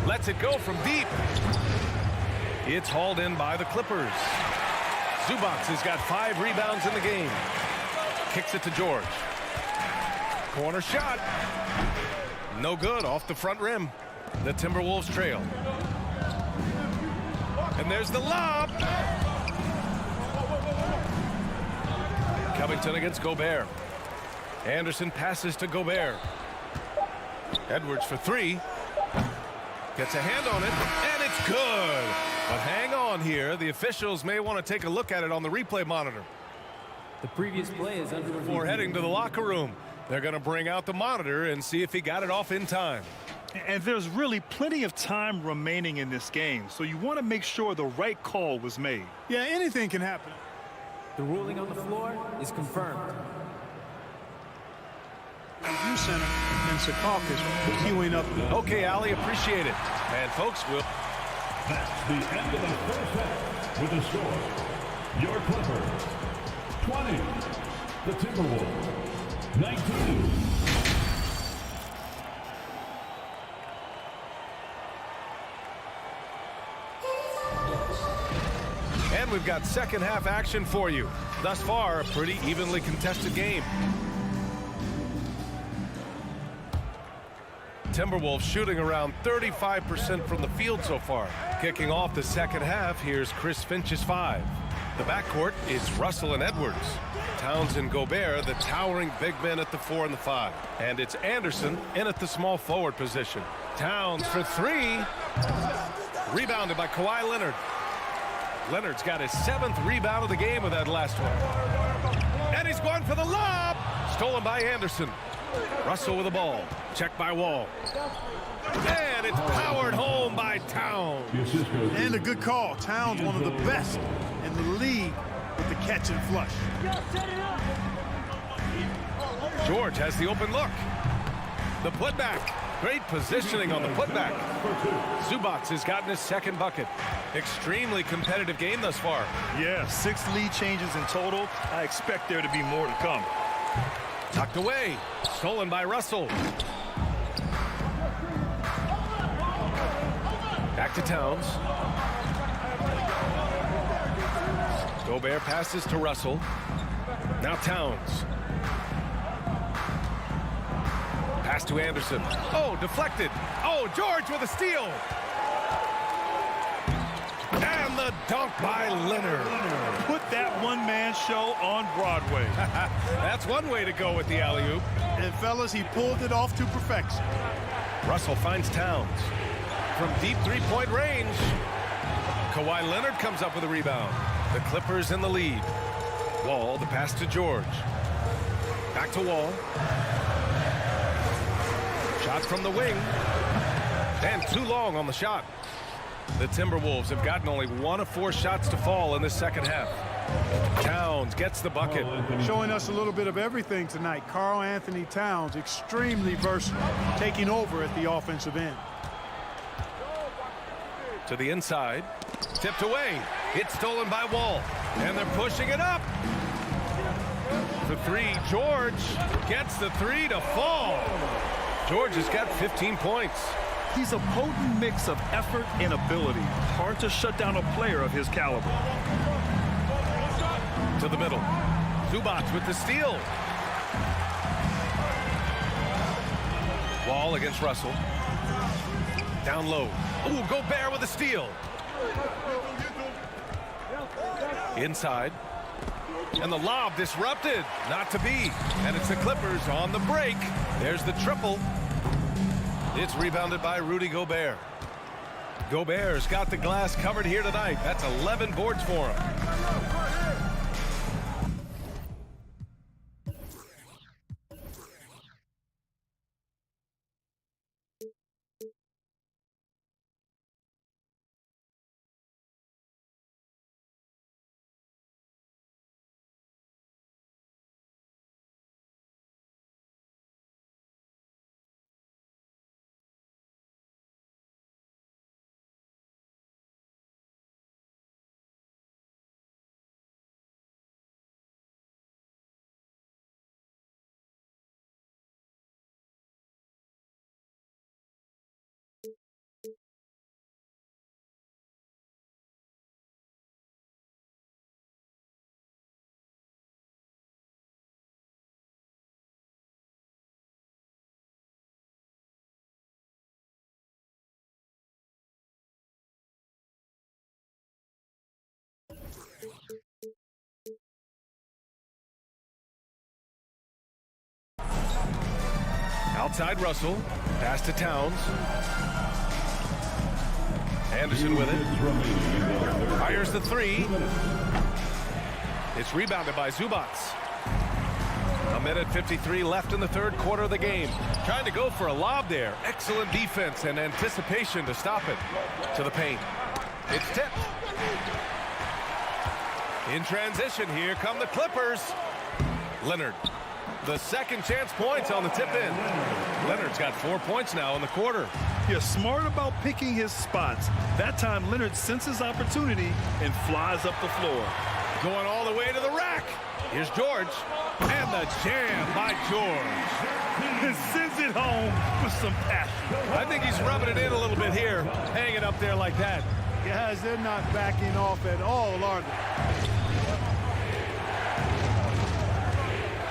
Lets it go from deep. It's hauled in by the Clippers. Zubac has got 5 rebounds in the game. Kicks it to George. Corner shot. No good, off the front rim. The Timberwolves trail. And there's the lob. Covington against Gobert. Anderson passes to Gobert. Edwards for 3. Gets a hand on it, and it's good. But hang on here. The officials may want to take a look at it on the replay monitor. The previous play is under review. Before heading to the locker room, they're going to bring out the monitor and see if he got it off in time. And there's really plenty of time remaining in this game, so you want to make sure the right call was made. Yeah, anything can happen. The ruling on the floor is confirmed. You center and Secaucus queuing up. Okay, Ali, appreciate it. And folks, we'll... That's the end of the first half with the score. Your Clippers, 20. The Timberwolves, 19. And we've got second half action for you. Thus far, a pretty evenly contested game. Timberwolves shooting around 35% from the field so far. Kicking off the second half, here's Chris Finch's 5. The backcourt is Russell and Edwards. Towns and Gobert, the towering big men at the 4 and the 5. And it's Anderson in at the small forward position. Towns for 3. Rebounded by Kawhi Leonard. Leonard's got his 7th rebound of the game with that last one. And he's going for the lob. Stolen by Anderson. Russell with the ball. Checked by Wall. And it's powered home by Towns. And a good call. Towns, one of the best in the league with the catch and flush. George has the open look. The putback. Great positioning on the putback. Zubac has gotten his 2nd bucket. Extremely competitive game thus far. Yeah, 6 lead changes in total. I expect there to be more to come. Tucked away. Stolen by Russell. Back to Towns. Gobert passes to Russell. Now Towns. Pass to Anderson. Oh, deflected. Oh, George with a steal. And the dunk by Leonard. Put that one-man show on Broadway. That's one way to go with the alley-oop. And fellas, he pulled it off to perfection. Russell finds Towns from deep three-point range. Kawhi Leonard comes up with a rebound. The Clippers in the lead. Wall, the pass to George. Back to Wall. Shot from the wing. And too long on the shot. The Timberwolves have gotten only 1 of 4 shots to fall in this second half. Towns gets the bucket. Showing us a little bit of everything tonight. Karl Anthony Towns, extremely versatile, taking over at the offensive end. To the inside. Tipped away. It's stolen by Wall. And they're pushing it up. For 3, George gets the 3 to fall. George has got 15 points. He's a potent mix of effort and ability. Hard to shut down a player of his caliber. To the middle. Zubac with the steal. Wall against Russell. Down low. Ooh, Gobert with a steal. Inside. And the lob disrupted. Not to be. And it's the Clippers on the break. There's the triple. It's rebounded by Rudy Gobert. Gobert's got the glass covered here tonight. That's 11 boards for him. Outside Russell. Pass to Towns. Anderson with it. Fires the 3. It's rebounded by Zubac. 1:53 left in the third quarter of the game. Trying to go for a lob there. Excellent defense and anticipation to stop it. To the paint. It's tipped. In transition, here come the Clippers. Leonard. The second chance points on the tip in. Leonard's got 4 points now in the quarter. You're smart about picking his spots. That time, Leonard senses opportunity and flies up the floor. Going all the way to the rack. Here's George. And the jam by George. And sends it home with some passion. I think he's rubbing it in a little bit here. Hanging up there like that. Guys, they're not backing off at all, are they?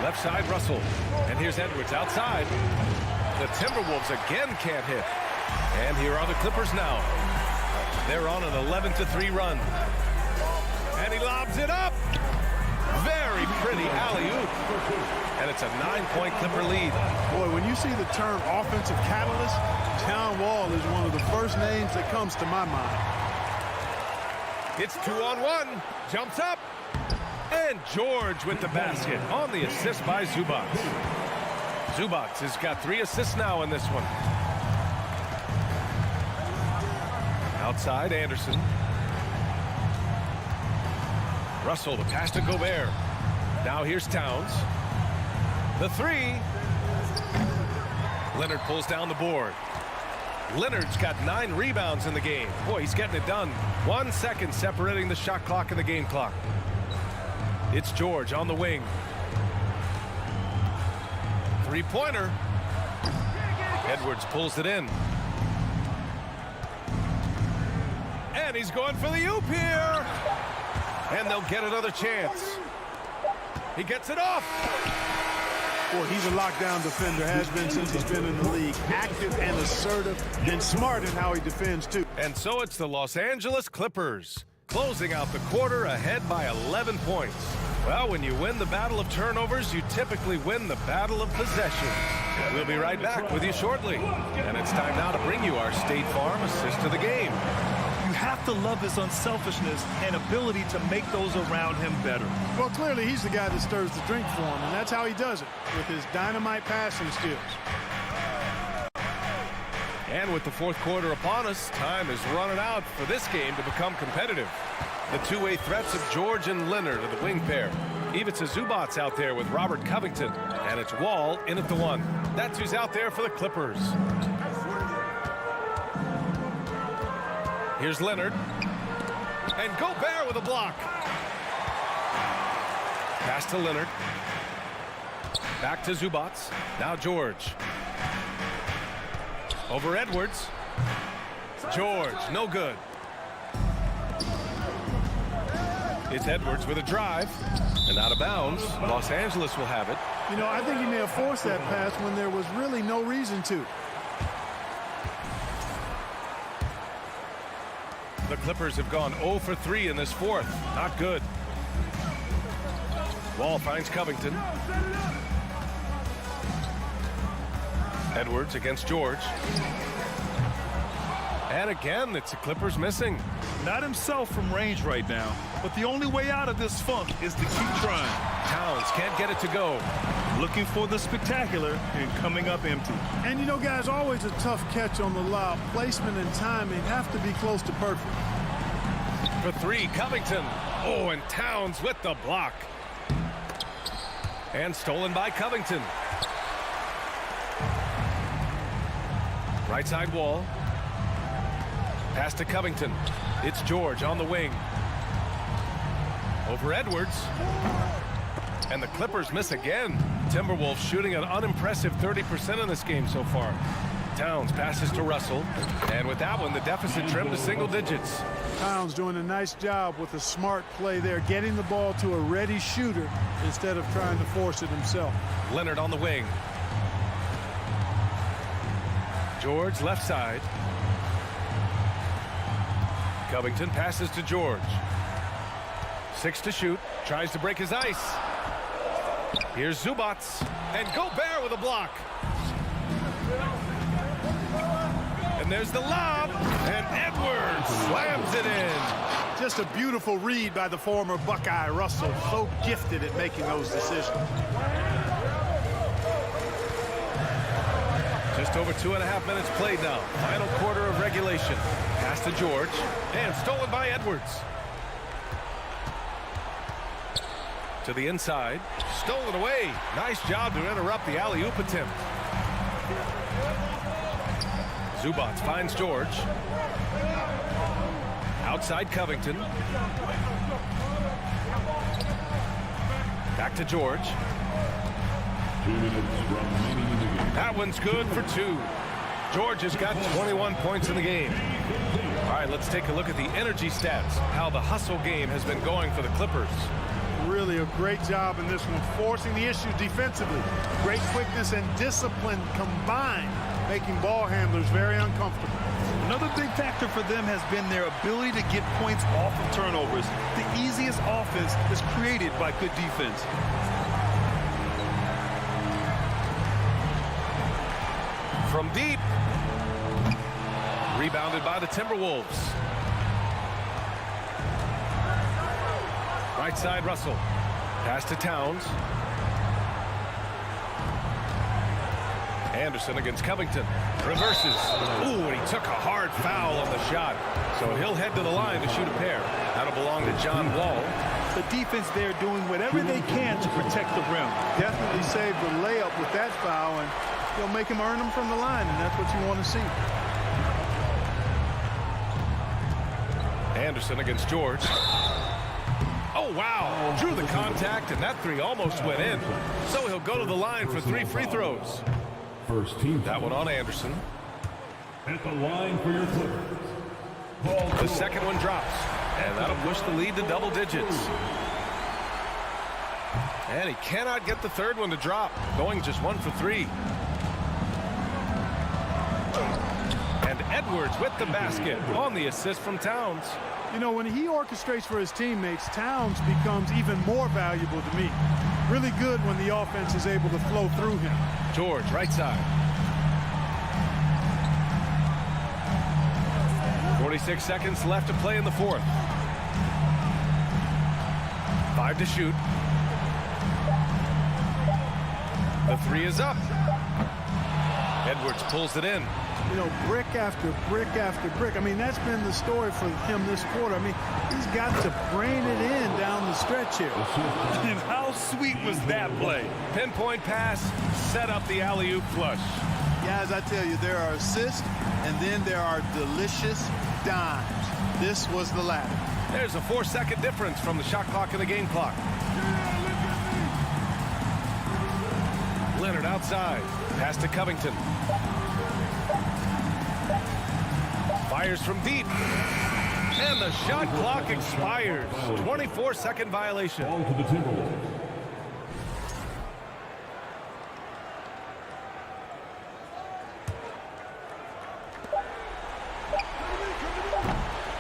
Left side, Russell. And here's Edwards outside. The Timberwolves again can't hit. And here are the Clippers now. They're on an 11-3 run. And he lobs it up. Very pretty alley-oop. And it's a 9-point Clipper lead. Boy, when you see the term offensive catalyst, John Wall is one of the first names that comes to my mind. It's 2-on-1. Jumps up. And George with the basket on the assist by Zubac. Zubac has got 3 assists now in this one. Outside, Anderson. Russell, the pass to Gobert. Now here's Towns. The 3. Leonard pulls down the board. Leonard's got 9 rebounds in the game. Boy, he's getting it done. 1 second separating the shot clock and the game clock. It's George on the wing. 3-pointer. Edwards pulls it in. And he's going for the oop here. And they'll get another chance. He gets it off. Boy, he's a lockdown defender, has been since he's been in the league. Active and assertive and smart in how he defends, too. And so it's the Los Angeles Clippers, closing out the quarter ahead by 11 points. Well, when you win the battle of turnovers, you typically win the battle of possession. We'll be right back with you shortly. And it's time now to bring you our State Farm assist to the game. You have to love his unselfishness and ability to make those around him better. Well, clearly he's the guy that stirs the drink for him, and that's how he does it, with his dynamite passing skills. And with the fourth quarter upon us, time is running out for this game to become competitive. The two-way threats of George and Leonard are the wing pair. Ivica Zubac's out there with Robert Covington, and it's Wall in at the one. That's who's out there for the Clippers. Here's Leonard. And Gobert with a block. Pass to Leonard. Back to Zubac. Now George. Over Edwards. George, no good. It's Edwards with a drive. And out of bounds. Los Angeles will have it. You know, I think he may have forced that pass when there was really no reason to. The Clippers have gone 0 for 3 in this fourth. Not good. Wall finds Covington. Edwards against George. And again, it's the Clippers missing. Not himself from range right now, but the only way out of this funk is to keep trying. Towns can't get it to go. Looking for the spectacular and coming up empty. And you know, guys, always a tough catch on the lob. Placement and timing have to be close to perfect. For three, Covington. Oh, and Towns with the block. And stolen by Covington. Right side Wall. Pass to Covington. It's George on the wing. Over Edwards. And the Clippers miss again. Timberwolves shooting an unimpressive 30% in this game so far. Towns passes to Russell. And with that one, the deficit trimmed to single digits. Towns doing a nice job with a smart play there, getting the ball to a ready shooter instead of trying to force it himself. Leonard on the wing. George left side. Covington passes to George. 6 to shoot. Tries to break his ice. Here's Zubac. And Gobert with a block. And there's the lob. And Edwards slams it in. Just a beautiful read by the former Buckeye Russell. So gifted at making those decisions. Just over 2.5 minutes played now. Final quarter of regulation. Pass to George. And stolen by Edwards. To the inside. Stolen away. Nice job to interrupt the alley-oop attempt. Zubac finds George. Outside Covington. Back to George. 2 minutes remaining in the game. That one's good for 2. George has got 21 points in the game. All right, let's take a look at the energy stats, how the hustle game has been going for the Clippers. Really a great job in this one, forcing the issues defensively. Great quickness and discipline combined, making ball handlers very uncomfortable. Another big factor for them has been their ability to get points off of turnovers. The easiest offense is created by good defense. From deep. Rebounded by the Timberwolves. Right side Russell. Pass to Towns. Anderson against Covington. Reverses. Ooh, and he took a hard foul on the shot. So he'll head to the line to shoot a pair. That'll belong to John Wall. The defense there doing whatever they can to protect the rim. Definitely saved the layup with that foul, and he'll make him earn them from the line, and that's what you want to see. Anderson against George. Oh, wow. Drew the contact, and that three almost went in. So he'll go to the line for 3 free throws. First team. That one on Anderson. At the line for your Clippers. The second one drops, and that'll push the lead to double digits. And he cannot get the third one to drop. Going just 1 for 3. And Edwards with the basket on the assist from Towns. You know, when he orchestrates for his teammates, Towns becomes even more valuable to me. Really good when the offense is able to flow through him. George, right side. 46 seconds left to play in the fourth. 5 to shoot. The 3 is up. Edwards pulls it in. You know, brick after brick after brick. I mean, that's been the story for him this quarter. I mean, he's got to brain it in down the stretch here. And how sweet was that play? Pinpoint pass, set up the alley-oop flush. Guys, I tell you, there are assists, and then there are delicious dimes. This was the latter. There's a 4-second difference from the shot clock and the game clock. Leonard outside. Pass to Covington. Fires from deep. And the shot clock expires. 24-second violation. Ball to the Timberwolves.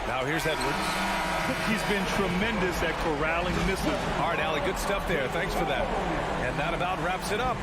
Now here's Edwards. He's been tremendous at corralling misses. All right, Allie, good stuff there. Thanks for that. And that about wraps it up.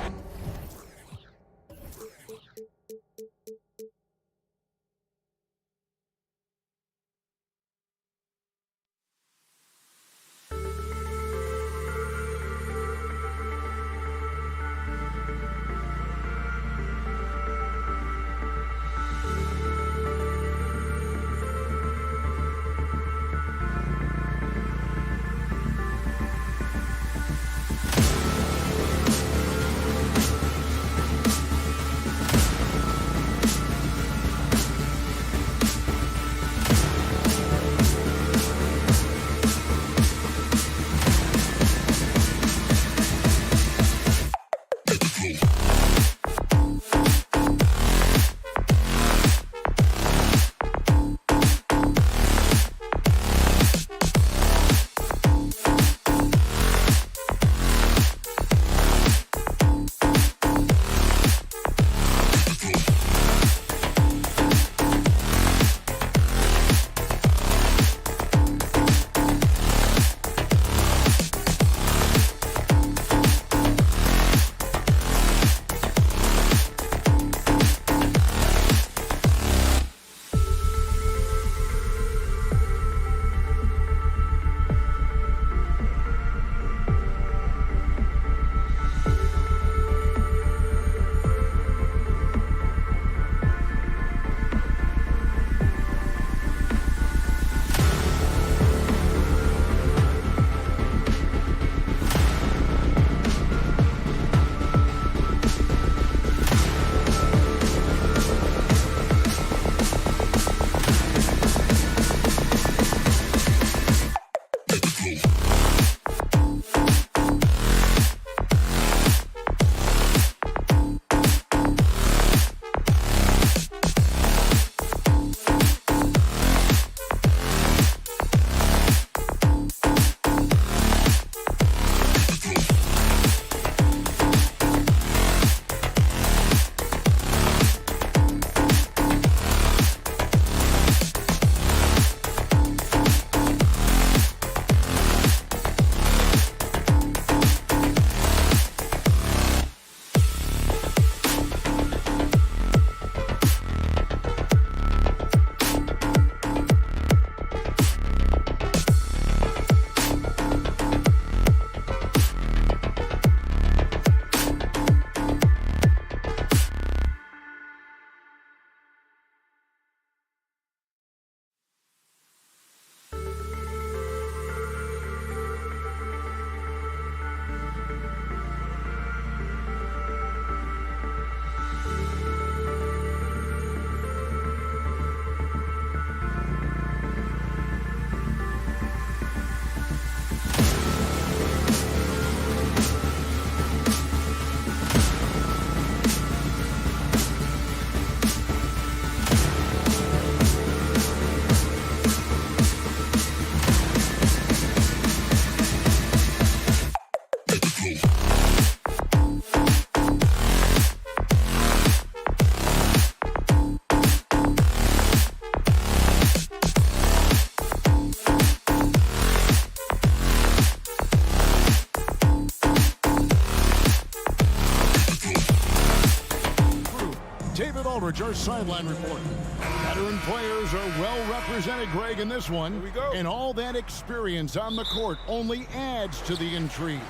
coverage, our sideline report. Veteran players are well represented, Greg, in this one. Here we go. And all that experience on the court only adds to the intrigue.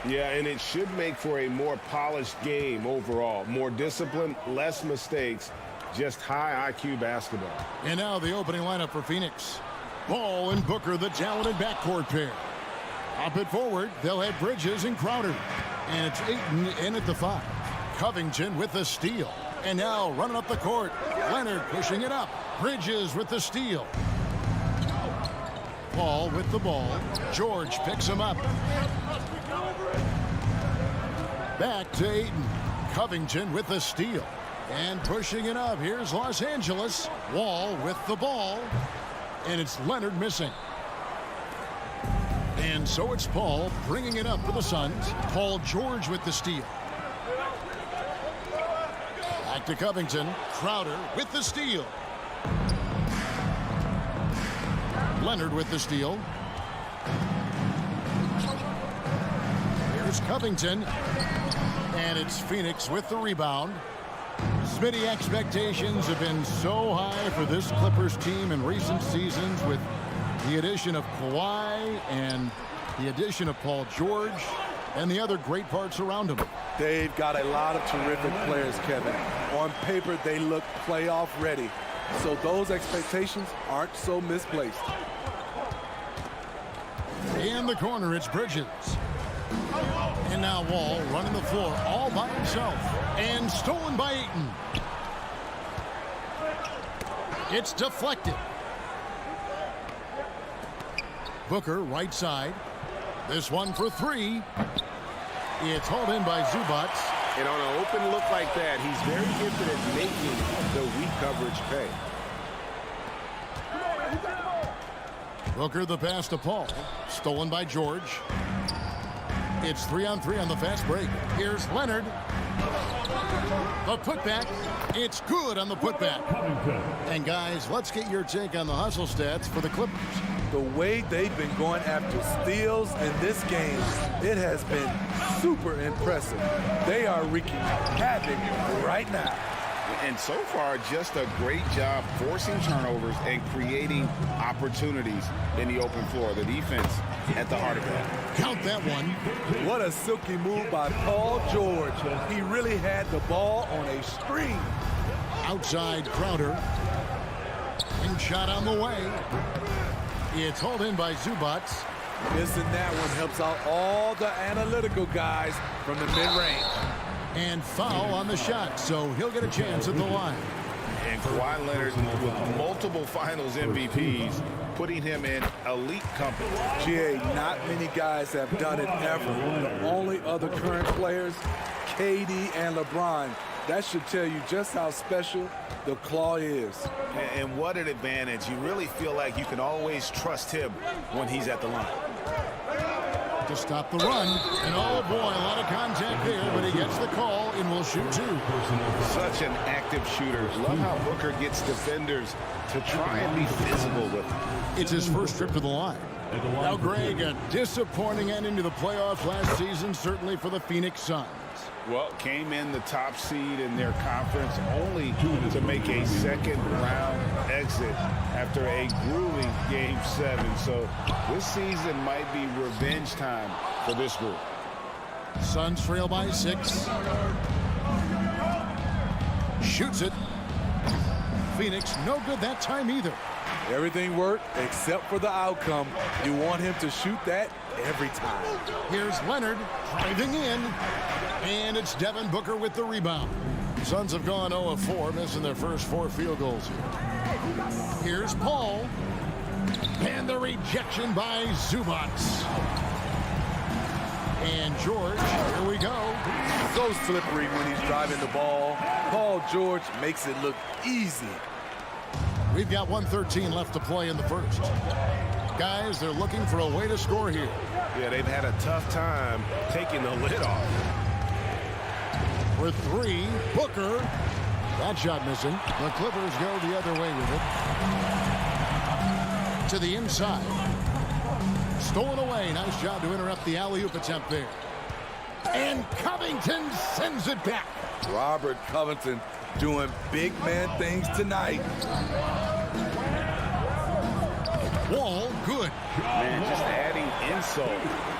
Yeah, and it should make for a more polished game overall. More discipline, less mistakes, just high IQ basketball. And now the opening lineup for Phoenix. Ball and Booker, the talented backcourt pair. Up it forward, they'll have Bridges and Crowder. And it's Ayton in at the 5. Covington with the steal. And now running up the court, Leonard pushing it up. Bridges with the steal. Paul with the ball. George picks him up. Back to Ayton. Covington with the steal. And pushing it up. Here's Los Angeles. Wall with the ball. And it's Leonard missing. And so it's Paul bringing it up for the Suns. Paul George with the steal. Back to Covington. Crowder with the steal. Leonard with the steal. Here's Covington. And it's Phoenix with the rebound. Smitty, expectations have been so high for this Clippers team in recent seasons with the addition of Kawhi and the addition of Paul George and the other great parts around him. They've got a lot of terrific players, Kevin. On paper, they look playoff ready. So those expectations aren't so misplaced. In the corner, it's Bridges. And now Wall running the floor all by himself. And stolen by Ayton. It's deflected. Booker, right side. This one for 3. It's hauled in by Zubac. And on an open look like that, he's very gifted at making the weak coverage pay. Booker, the pass to Paul. Stolen by George. It's 3-on-3 on the fast break. Here's Leonard. The putback. It's good on the putback. And guys, let's get your take on the hustle stats for the Clippers. The way they've been going after steals in this game, it has been super impressive. They are wreaking havoc right now. And so far, just a great job forcing turnovers and creating opportunities in the open floor. The defense at the heart of that. Count that one. What a silky move by Paul George. He really had the ball on a string. Outside Crowder. And shot on the way. It's hauled in by Zubac. Missing that one helps out all the analytical guys from the mid-range. And foul on the shot, so he'll get a chance at the line. And Kawhi Leonard with multiple finals MVPs, putting him in elite company. Jay, not many guys have done it ever. The only other current players, KD and LeBron. That should tell you just how special the Claw is. And what an advantage. You really feel like you can always trust him when he's at the line. To stop the run. And oh boy, a lot of contact there, but he gets the call and will shoot 2. Such an active shooter. Love how Booker gets defenders to try and be physical with him. It's his first trip to the line. Now, Greg, a disappointing ending to the playoffs last season, certainly for the Phoenix Suns. Well, came in the top seed in their conference only to make a second-round exit after a grueling Game 7. So this season might be revenge time for this group. Suns trail by 6. Shoots it. Phoenix, no good that time either. Everything worked except for the outcome. You want him to shoot that every time. Here's Leonard driving in. And it's Devin Booker with the rebound. Suns have gone 0 of 4, missing their first 4 field goals here. Here's Paul. And the rejection by Zubac. And George, here we go. So slippery when he's driving the ball. Paul George makes it look easy. We've got 1:13 left to play in the first. Guys, they're looking for a way to score here. Yeah, they've had a tough time taking the lid off. For 3, Booker. That shot missing. The Clippers go the other way with it. To the inside. Stolen away. Nice job to interrupt the alley-oop attempt there. And Covington sends it back. Robert Covington doing big man things tonight. Wall, good. Man, just adding insult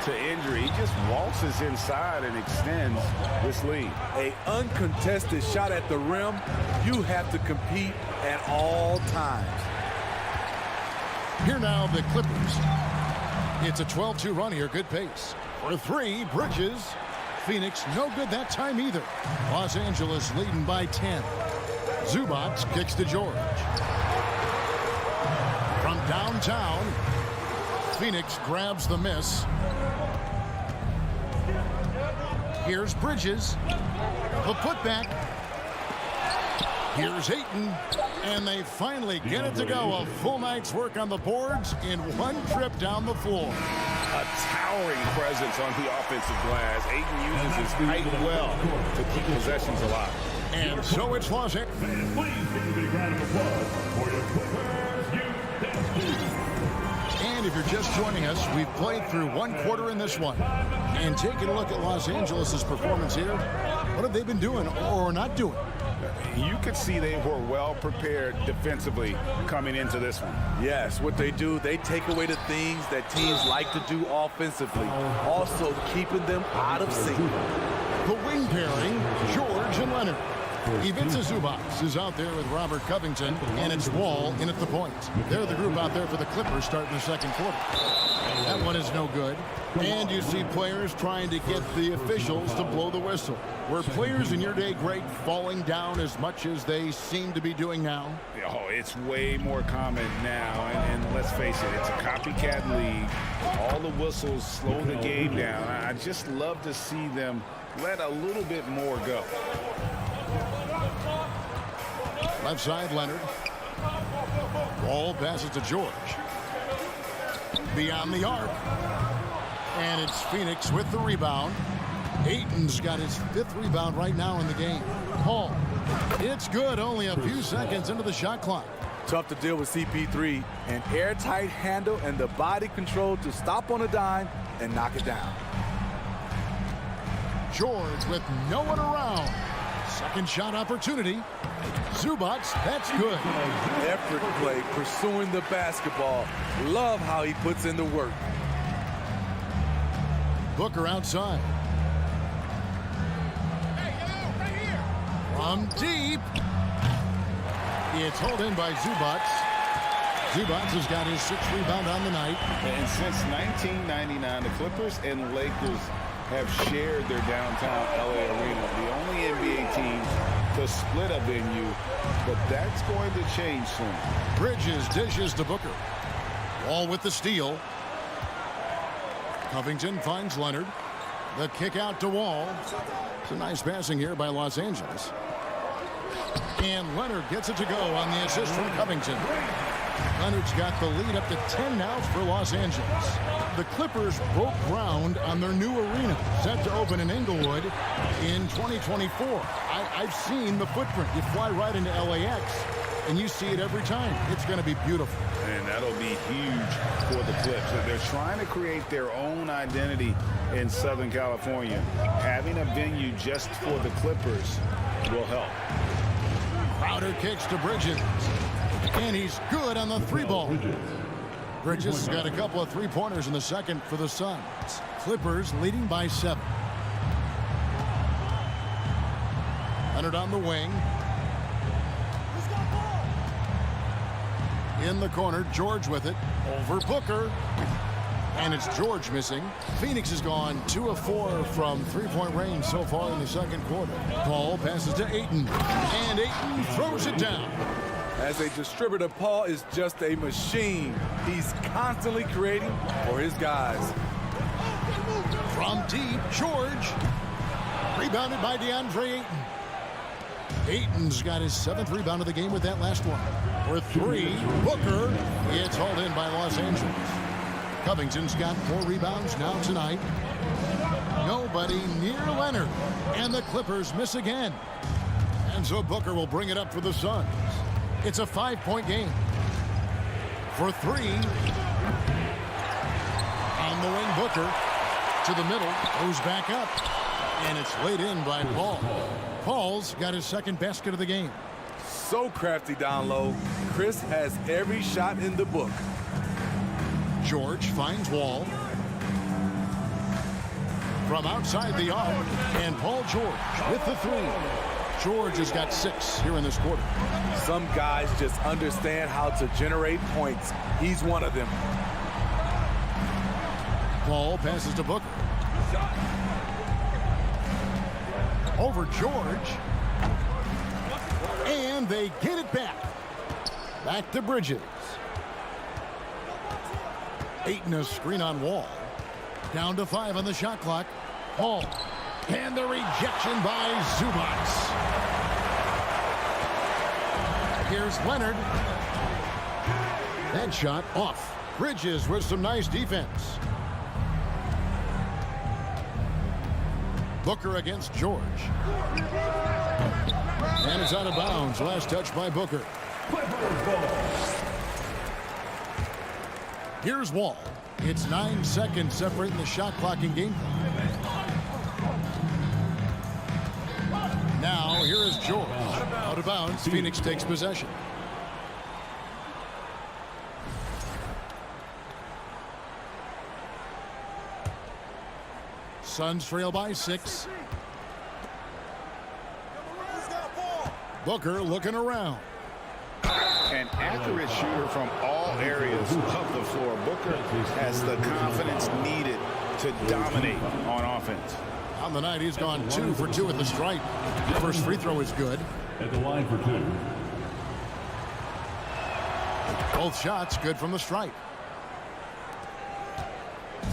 to injury. He just waltzes inside and extends this lead. A uncontested shot at the rim, you have to compete at all times. Here now, the Clippers. It's a 12-2 run here, good pace. For three, Bridges. Phoenix, no good that time either. Los Angeles leading by 10. Zubac kicks to George. From downtown, Phoenix grabs the miss. Here's Bridges. The putback. Here's Ayton. And they finally get it to go. A full night's work on the boards in one trip down the floor. A towering presence on the offensive glass. Ayton uses his height well to keep possessions alive. And so it's Los Angeles. Please give a big round of applause for your Clippers, And if you're just joining us, we've played through one quarter in this one. And taking a look at Los Angeles' performance here, what have they been doing or not doing? You could see they were well prepared defensively coming into this one. Yes, what they do, they take away the things that teams like to do offensively, also keeping them out of sync. The wing pairing, George and Leonard. Ivica Zubac is out there with Robert Covington, and it's Wall in at the point. They're the group out there for the Clippers starting the second quarter. That one is no good. And you see players trying to get the officials to blow the whistle. Were players in your day, Greg, falling down as much as they seem to be doing now? Oh, it's way more common now, and let's face it, it's a copycat league. All the whistles slow the game down. I just love to see them let a little bit more go. Left side, Leonard. Wall passes to George. Beyond the arc. And it's Phoenix with the rebound. Ayton's got his 5th rebound right now in the game. Paul, it's good, only a few seconds into the shot clock. Tough to deal with CP3. An airtight handle and the body control to stop on a dime and knock it down. George with no one around. Second shot opportunity. Zubac, that's good. Effort play, pursuing the basketball. Love how he puts in the work. Booker outside. From deep. It's held in by Zubac. Zubac has got his 6th rebound on the night. And since 1999, the Clippers and Lakers have shared their downtown LA arena. The only NBA teams to split a venue, but that's going to change soon. Bridges dishes to Booker. Wall with the steal. Covington finds Leonard. The kick out to Wall. It's a nice passing here by Los Angeles. And Leonard gets it to go on the assist from Covington. Leonard's got the lead up to 10 now for Los Angeles. The Clippers broke ground on their new arena, set to open in Inglewood in 2024. I've seen the footprint. You fly right into LAX, and you see it every time. It's going to be beautiful. And that'll be huge for the Clips. They're trying to create their own identity in Southern California. Having a venue just for the Clippers will help. Crowder kicks to Bridges. And he's good on the 3-ball. Bridges has got a couple of 3-pointers in the second for the Suns. Clippers leading by 7. Leonard on the wing. In the corner, George with it. Over Booker. And it's George missing. Phoenix has gone 2 of 4 from 3-point range so far in the second quarter. Paul passes to Ayton. And Ayton throws it down. As a distributor, Paul is just a machine. He's constantly creating for his guys. From deep, George. Rebounded by DeAndre Ayton. Ayton's got his 7th rebound of the game with that last one. For 3, Booker. It's hauled in by Los Angeles. Covington's got 4 rebounds now tonight. Nobody near Leonard. And the Clippers miss again. And so Booker will bring it up for the Suns. It's a 5-point game. For 3. On the wing, Booker. To the middle. Goes back up. And it's laid in by Paul. Paul's got his second basket of the game. So crafty down low. Chris has every shot in the book. George finds Wall. From outside the arc, and Paul George with the three. George has got 6 here in this quarter. Some guys just understand how to generate points. He's one of them. Paul passes to Booker. Over George. And they get it back. Back to Bridges. Ayton a screen on Wall. Down to 5 on the shot clock. Paul. And the rejection by Zubac. Here's Leonard. That shot off. Bridges with some nice defense. Booker against George. And it's out of bounds. Last touch by Booker. Here's Wall. It's 9 seconds separating the shot clock and game clock. Now, here is George. Out of bounds, Phoenix takes possession. Suns trail by 6. Booker looking around. An accurate shooter from all areas of the floor. Booker has the confidence needed to dominate on offense. On the night, he's gone 2 for 2 at the stripe. The first free throw is good. At the line for 2. Both shots good from the stripe.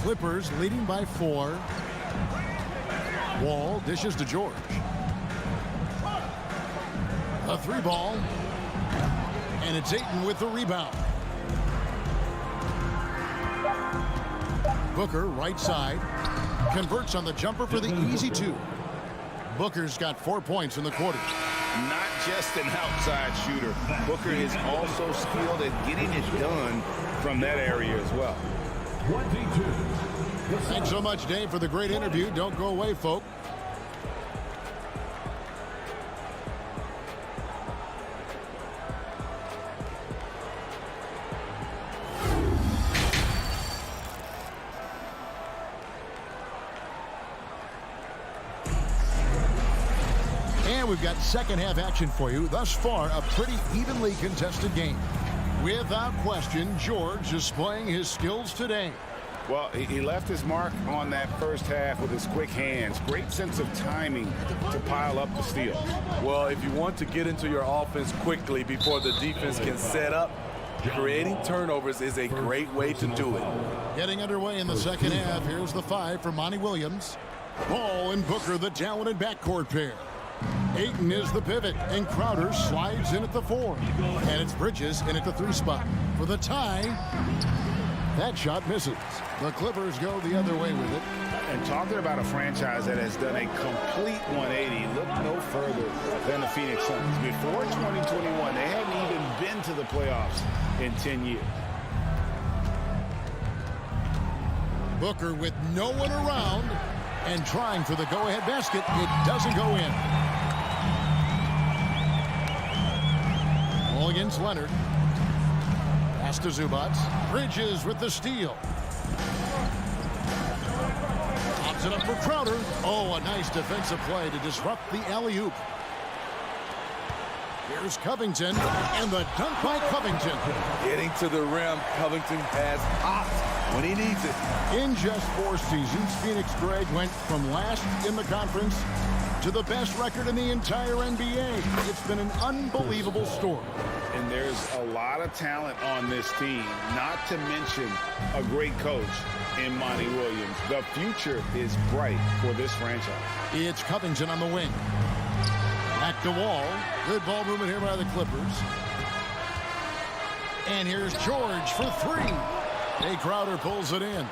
Clippers leading by 4. Wall dishes to George. A 3 ball. And it's Ayton with the rebound. Booker right side. Converts on the jumper for the easy 2. Booker's got 4 points in the quarter. Not just an outside shooter. Booker is also skilled at getting it done from that area as well. 22. Thanks so much, Dave, for the great interview. Don't go away, folks. And we've got second half action for you. Thus far, a pretty evenly contested game. Without question, George displaying his skills today. Well, he left his mark on that first half with his quick hands. Great sense of timing to pile up the steals. Well, if you want to get into your offense quickly before the defense can set up, creating turnovers is a great way to do it. Getting underway in the second half. Here's the 5 for Monty Williams. Ball and Booker, the talented backcourt pair. Ayton is the pivot, and Crowder slides in at the 4. And it's Bridges in at the 3 spot. For the tie, that shot misses. The Clippers go the other way with it. And talking about a franchise that has done a complete 180, look no further than the Phoenix Suns. Before 2021, they hadn't even been to the playoffs in 10 years. Booker with no one around and trying for the go-ahead basket. It doesn't go in. Ball against Leonard. Pass to Zubac. Bridges with the steal. Pops it up for Crowder. Oh, a nice defensive play to disrupt the alley-oop. Here's Covington, and the dunk by Covington. Getting to the rim, Covington has popped when he needs it. In just 4 seasons, Phoenix Greg went from last in the conference to the best record in the entire NBA. It's been an unbelievable story. And there's a lot of talent on this team, not to mention a great coach in Monty Williams. The future is bright for this franchise. It's Covington on the wing. Back to Wall. Good ball movement here by the Clippers. And here's George for 3. Jay Crowder pulls it in.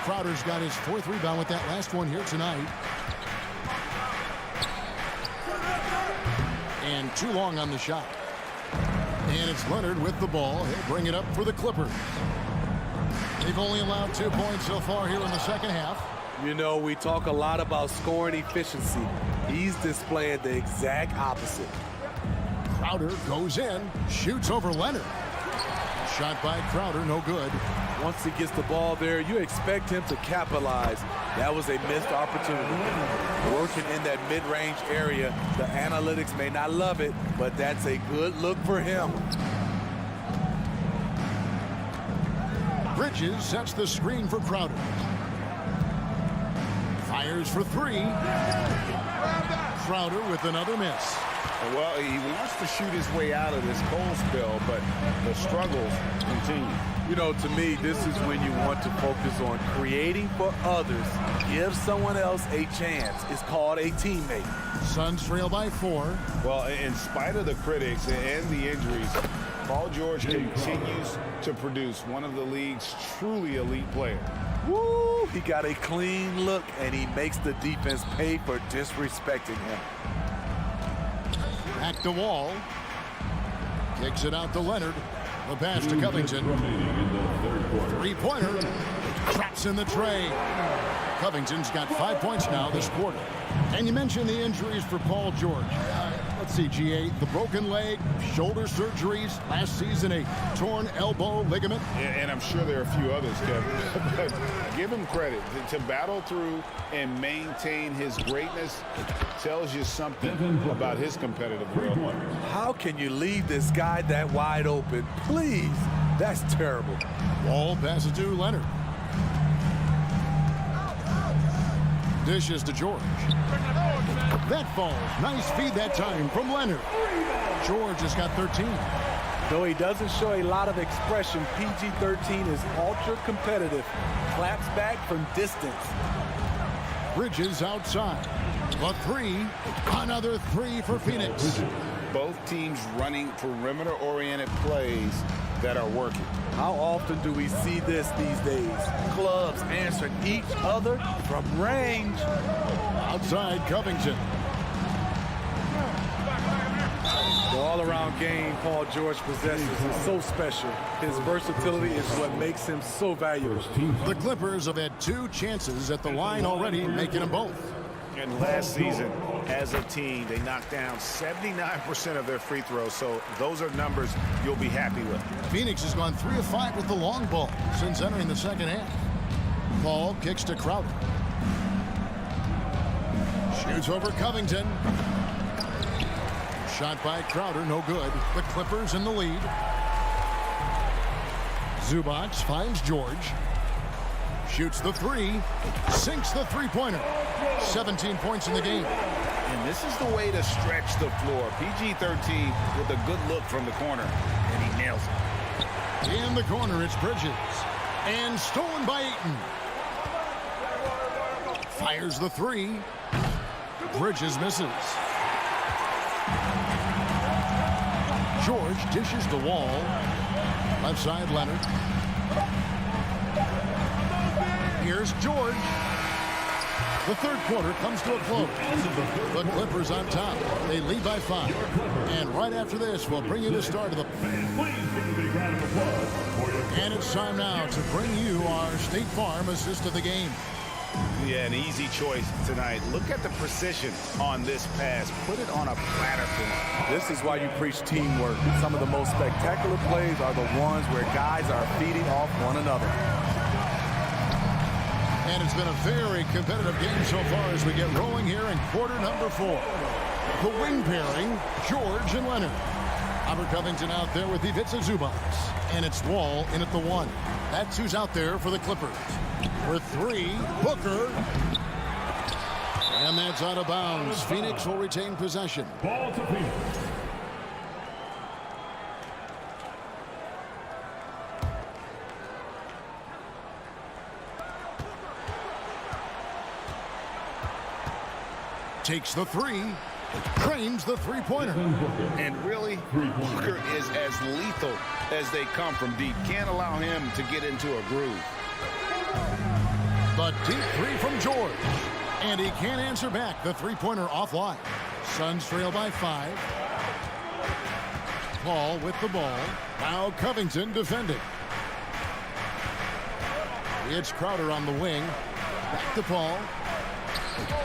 Crowder's got his 4th rebound with that last one here tonight. And too long on the shot. And it's Leonard with the ball. He'll bring it up for the Clippers. They've only allowed 2 points so far here in the second half. You know, we talk a lot about scoring efficiency. He's displaying the exact opposite. Crowder goes in, shoots over Leonard. Shot by Crowder, no good. Once he gets the ball there, you expect him to capitalize. That was a missed opportunity. Working in that mid-range area, the analytics may not love it, but that's a good look for him. Bridges sets the screen for Crowder. Fires for three. Crowder with another miss. Well, he wants to shoot his way out of this cold spell, but the struggles continue. You know, to me, this is when you want to focus on creating for others. Give someone else a chance. It's called a teammate. Suns trail by 4. Well, in spite of the critics and the injuries, Paul George continues to produce one of the league's truly elite players. Woo! He got a clean look, and he makes the defense pay for disrespecting him. Back to Wall. Kicks it out to Leonard. The pass to Covington. Three-pointer. Traps in the tray. Covington's got 5 points now this quarter. And you mentioned the injuries for Paul George. Let's see, GA, the broken leg, shoulder surgeries, last season a torn elbow ligament. And I'm sure there are a few others, Kevin. But give him credit. To battle through and maintain his greatness tells you something about his competitive world. How can you leave this guy that wide open? Please, that's terrible. Wall passes to Leonard. Dishes to George. That falls. Nice feed that time from Leonard. George has got 13. Though he doesn't show a lot of expression, PG-13 is ultra competitive. Claps back from distance. Bridges outside. A three. Another three for Phoenix. Both teams running perimeter-oriented plays that are working. How often do we see this these days? Clubs answering each other from range. Outside Covington. The all-around game Paul George possesses is so special. His versatility is what makes him so valuable. The Clippers have had 2 chances at the line already, making them both. And last season, as a team, they knocked down 79% of their free throws, so those are numbers you'll be happy with. Phoenix has gone 3 of 5 with the long ball since entering the second half. Paul kicks to Crowder. Shoots over Covington. Shot by Crowder, no good. The Clippers in the lead. Zubac finds George. Shoots the three. Sinks the three-pointer. 17 points in the game. And this is the way to stretch the floor. PG-13 with a good look from the corner, and he nails it. In the corner, it's Bridges. And stolen by Ayton. Fires the three. Bridges misses. George dishes the Wall. Left side, Leonard. Here's George. The third quarter comes to a close. The Clippers on top. They lead by 5. And right after this, we'll bring you the start of the... And it's time now to bring you our State Farm assist of the game. Yeah, an easy choice tonight. Look at the precision on this pass. Put it on a platter for him. This is why you preach teamwork. Some of the most spectacular plays are the ones where guys are feeding off one another. And it's been a very competitive game so far as we get rolling here in quarter number 4. The wing pairing, George and Leonard. Robert Covington out there with Ivica Zubac. And it's Wall in at the 1. That's who's out there for the Clippers. For 3, Booker. And that's out of bounds. Phoenix will retain possession. Ball to Phoenix. Takes the 3. Trains the three-pointer. And really, Booker is as lethal as they come from deep. Can't allow him to get into a groove. The deep 3 from George. And he can't answer back. The three-pointer offline. Suns trail by 5. Paul with the ball. Now Covington defending. It's Crowder on the wing. Back to Paul.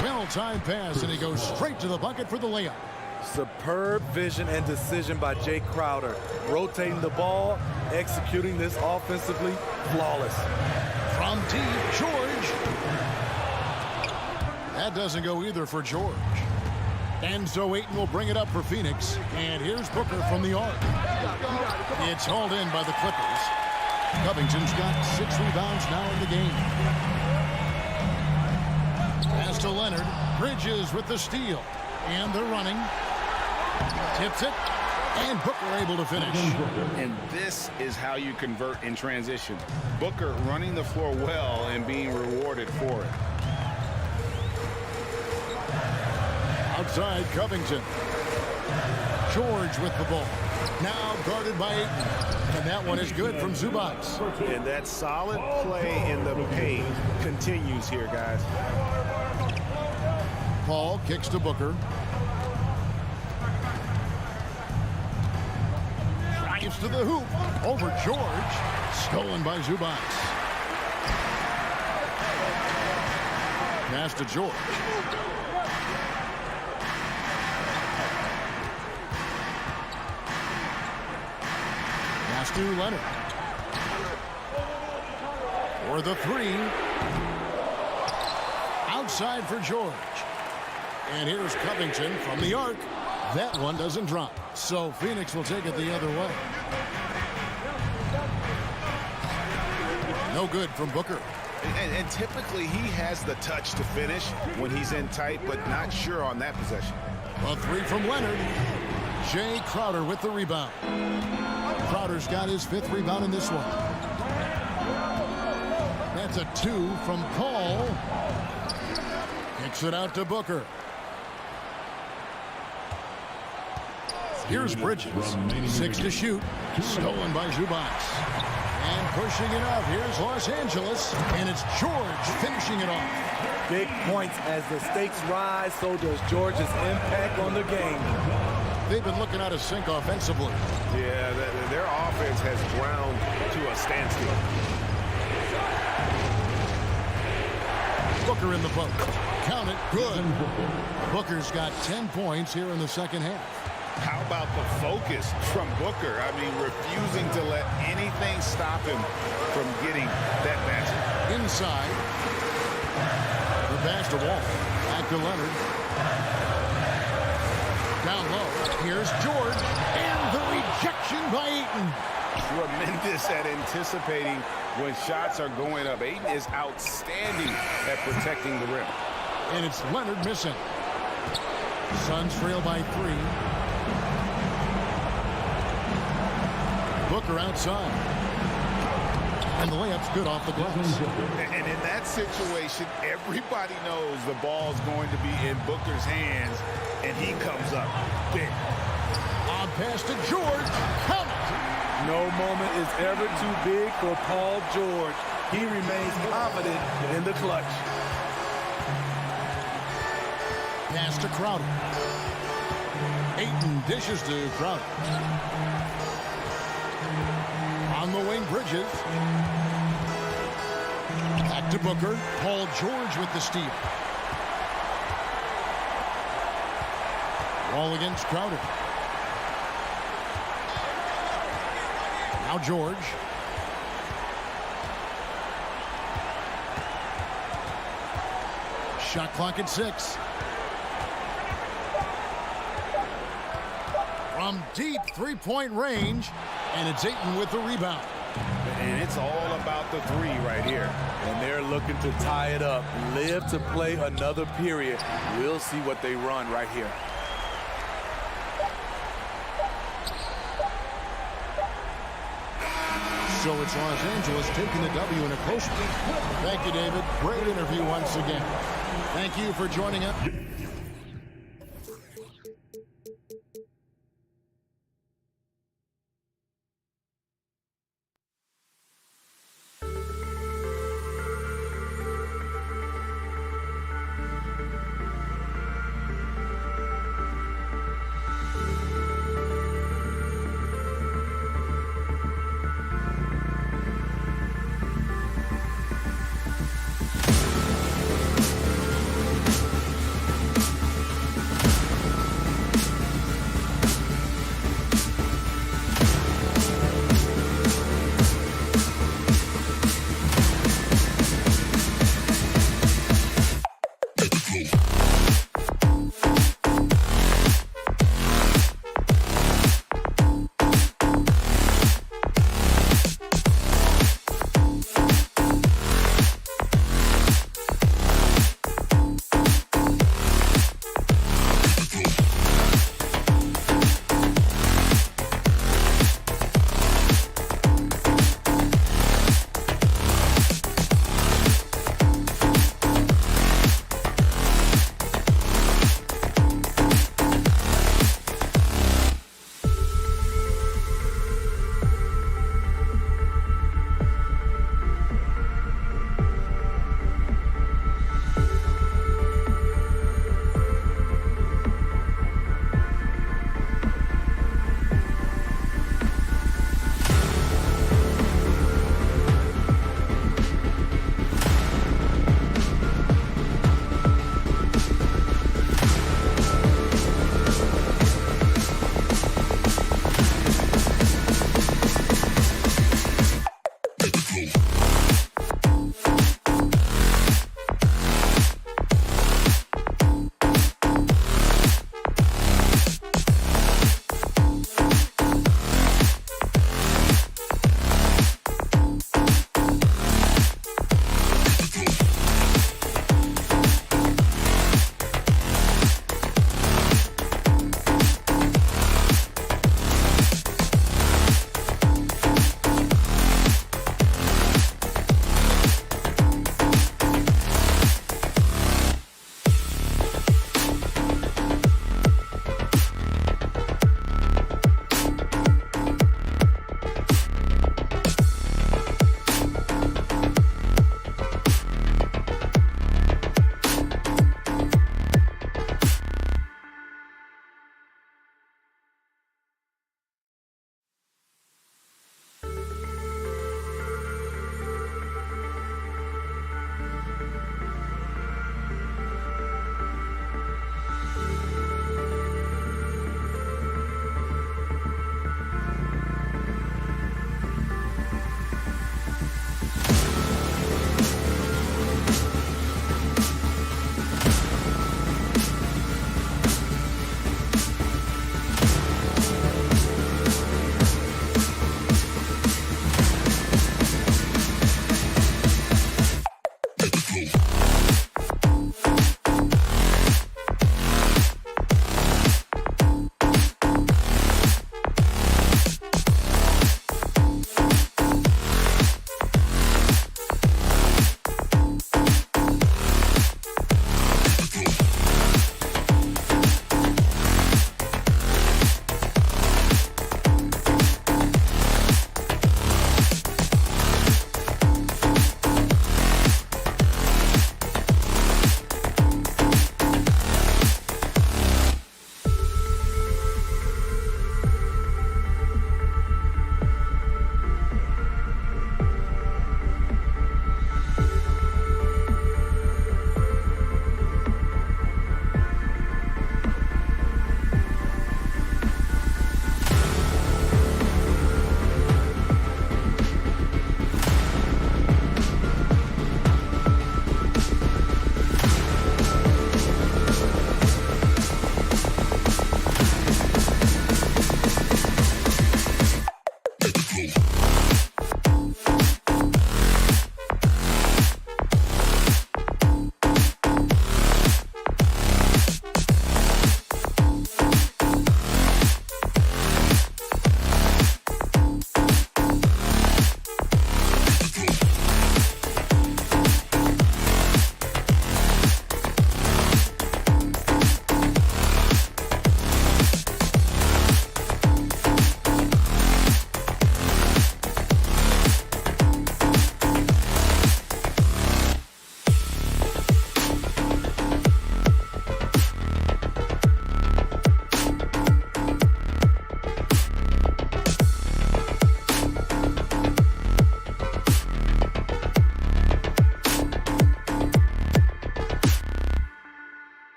Well-timed pass, and he goes straight to the bucket for the layup. Superb vision and decision by Jay Crowder. Rotating the ball, executing this offensively, flawless. From deep, George. That doesn't go either for George. And so Ayton will bring it up for Phoenix. And here's Booker from the arc. It's hauled in by the Clippers. Covington's got 6 rebounds now in the game. Pass to Leonard. Bridges with the steal. And they're running. Tips it. And Booker able to finish. And this is how you convert in transition. Booker running the floor well and being rewarded for it. Outside Covington. George with the ball. Now guarded by Ayton. And that one is good from Zubac. And that solid play in the paint continues here, guys. Paul kicks to Booker. Drives to the hoop. Over George. Stolen by Zubac. Pass to George. Pass to Leonard. For the 3. Outside for George. And here's Covington from the arc. That one doesn't drop. So Phoenix will take it the other way. No good from Booker. And typically he has the touch to finish when he's in tight, but not sure on that possession. A 3 from Leonard. Jay Crowder with the rebound. Crowder's got his 5th rebound in this one. That's a 2 from Paul. Kicks it out to Booker. Here's Bridges. 6 to shoot. Stolen by Zubac. And pushing it up. Here's Los Angeles. And it's George finishing it off. Big points as the stakes rise, so does George's impact on the game. They've been looking out of sync offensively. Yeah, their offense has ground to a standstill. Booker in the post. Count it. Good. Booker's got 10 points here in the second half. How about the focus from Booker? I mean, refusing to let anything stop him from getting that basket. Inside. The pass to Wall. Back to Leonard. Down low. Here's George. And the rejection by Ayton. Tremendous at anticipating when shots are going up. Ayton is outstanding at protecting the rim. And it's Leonard missing. Suns trail by 3. Booker outside. And the layup's good off the glass. And in that situation, everybody knows the ball's going to be in Booker's hands, and he comes up big. On pass to George. Count it. No moment is ever too big for Paul George. He remains confident in the clutch. Pass to Crowder. Ayton dishes to Crowder. On the wing, Bridges. Back to Booker. Paul George with the steal. Wall against Crowder. Now George. Shot clock at 6. From deep 3-point range, and it's Ayton with the rebound. And it's all about the 3 right here. And they're looking to tie it up, live to play another period. We'll see what they run right here. So it's Los Angeles taking the W in a close one. Thank you, David. Great interview once again. Thank you for joining us.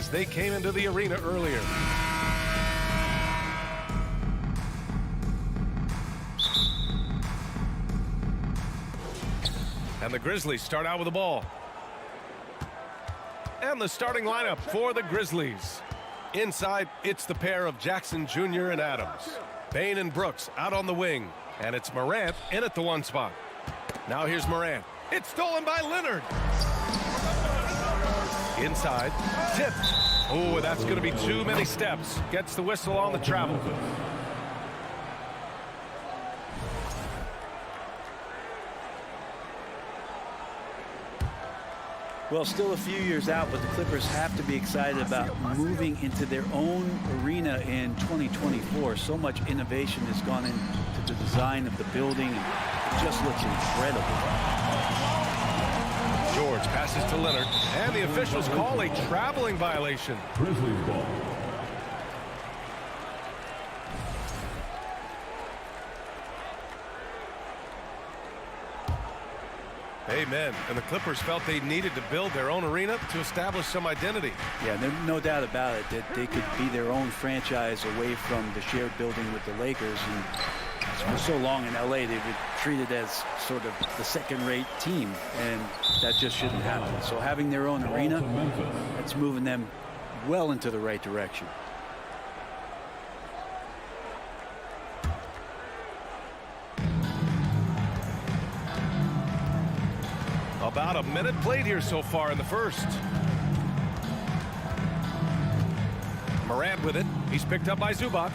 as they came into the arena earlier. And the Grizzlies start out with the ball. And the starting lineup for the Grizzlies. Inside, it's the pair of Jackson Jr. and Adams. Bain and Brooks out on the wing. And it's Morant in at the 1 spot. Now here's Morant. It's stolen by Leonard. Inside, tipped. Oh, that's going to be too many steps. Gets the whistle on the travel. Well, still a few years out, but the Clippers have to be excited about moving into their own arena in 2024. So much innovation has gone into the design of the building, and it just looks incredible. George passes to Leonard, and the officials call a traveling violation. Grizzlies ball. Amen. And the Clippers felt they needed to build their own arena to establish some identity. Yeah, there's no doubt about it that they could be their own franchise away from the shared building with the Lakers. And for so long in LA, they were treated as sort of the second-rate team, and that just shouldn't happen. So having their own arena, that's moving them well into the right direction. About a minute played here so far in the first. Morant with it. He's picked up by Zubac.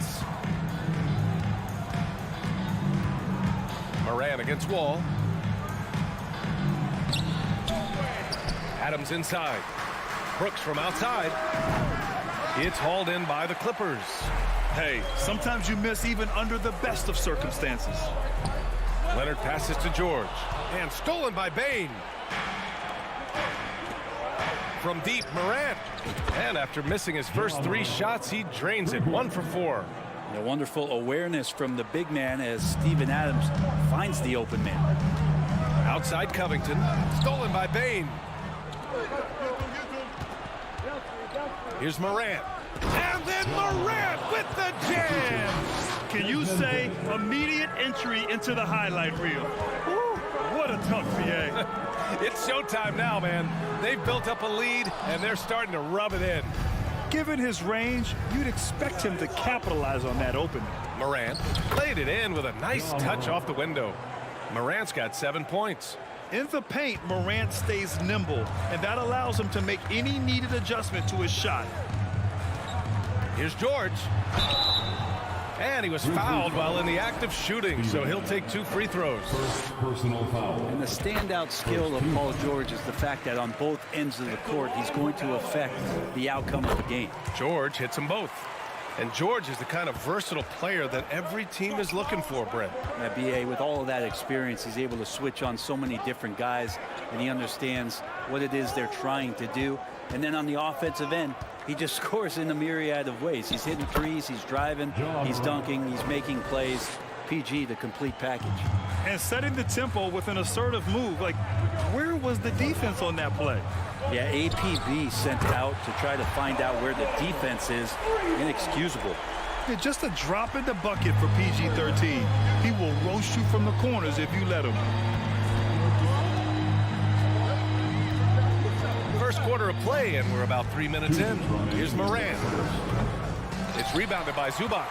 Morant against Wall. Adams inside. Brooks from outside. It's hauled in by the Clippers. Hey, sometimes you miss even under the best of circumstances. Leonard passes to George. And stolen by Bain. From deep, Morant. And after missing his first 3 shots, he drains it. 1 for 4. A wonderful awareness from the big man as Steven Adams finds the open man. Outside Covington. Stolen by Bain. Here's Morant. And then Morant with the jam. Can you say immediate entry into the highlight reel? Woo, what a dunk, BA. It's showtime now, man. They've built up a lead, and they're starting to rub it in. Given his range, you'd expect him to capitalize on that opening. Morant laid it in with a nice touch off the window. Morant's got 7 points. In the paint, Morant stays nimble, and that allows him to make any needed adjustment to his shot. Here's George. And he was fouled while in the act of shooting, so he'll take 2 free throws. First personal foul. And the standout skill of Paul George is the fact that on both ends of the court, he's going to affect the outcome of the game. George hits them both. And George is the kind of versatile player that every team is looking for, Brent. BA, with all of that experience, he's able to switch on so many different guys, and he understands what it is they're trying to do. And then on the offensive end, he just scores in a myriad of ways. He's hitting threes, he's driving, he's dunking, he's making plays. PG, the complete package. And setting the tempo with an assertive move. Like, where was the defense on that play? Yeah, APB sent out to try to find out where the defense is. Inexcusable. Yeah, just a drop in the bucket for PG-13. He will roast you from the corners if you let him. First quarter of play, and we're about 3 minutes in. Here's Morant. It's rebounded by Zubac.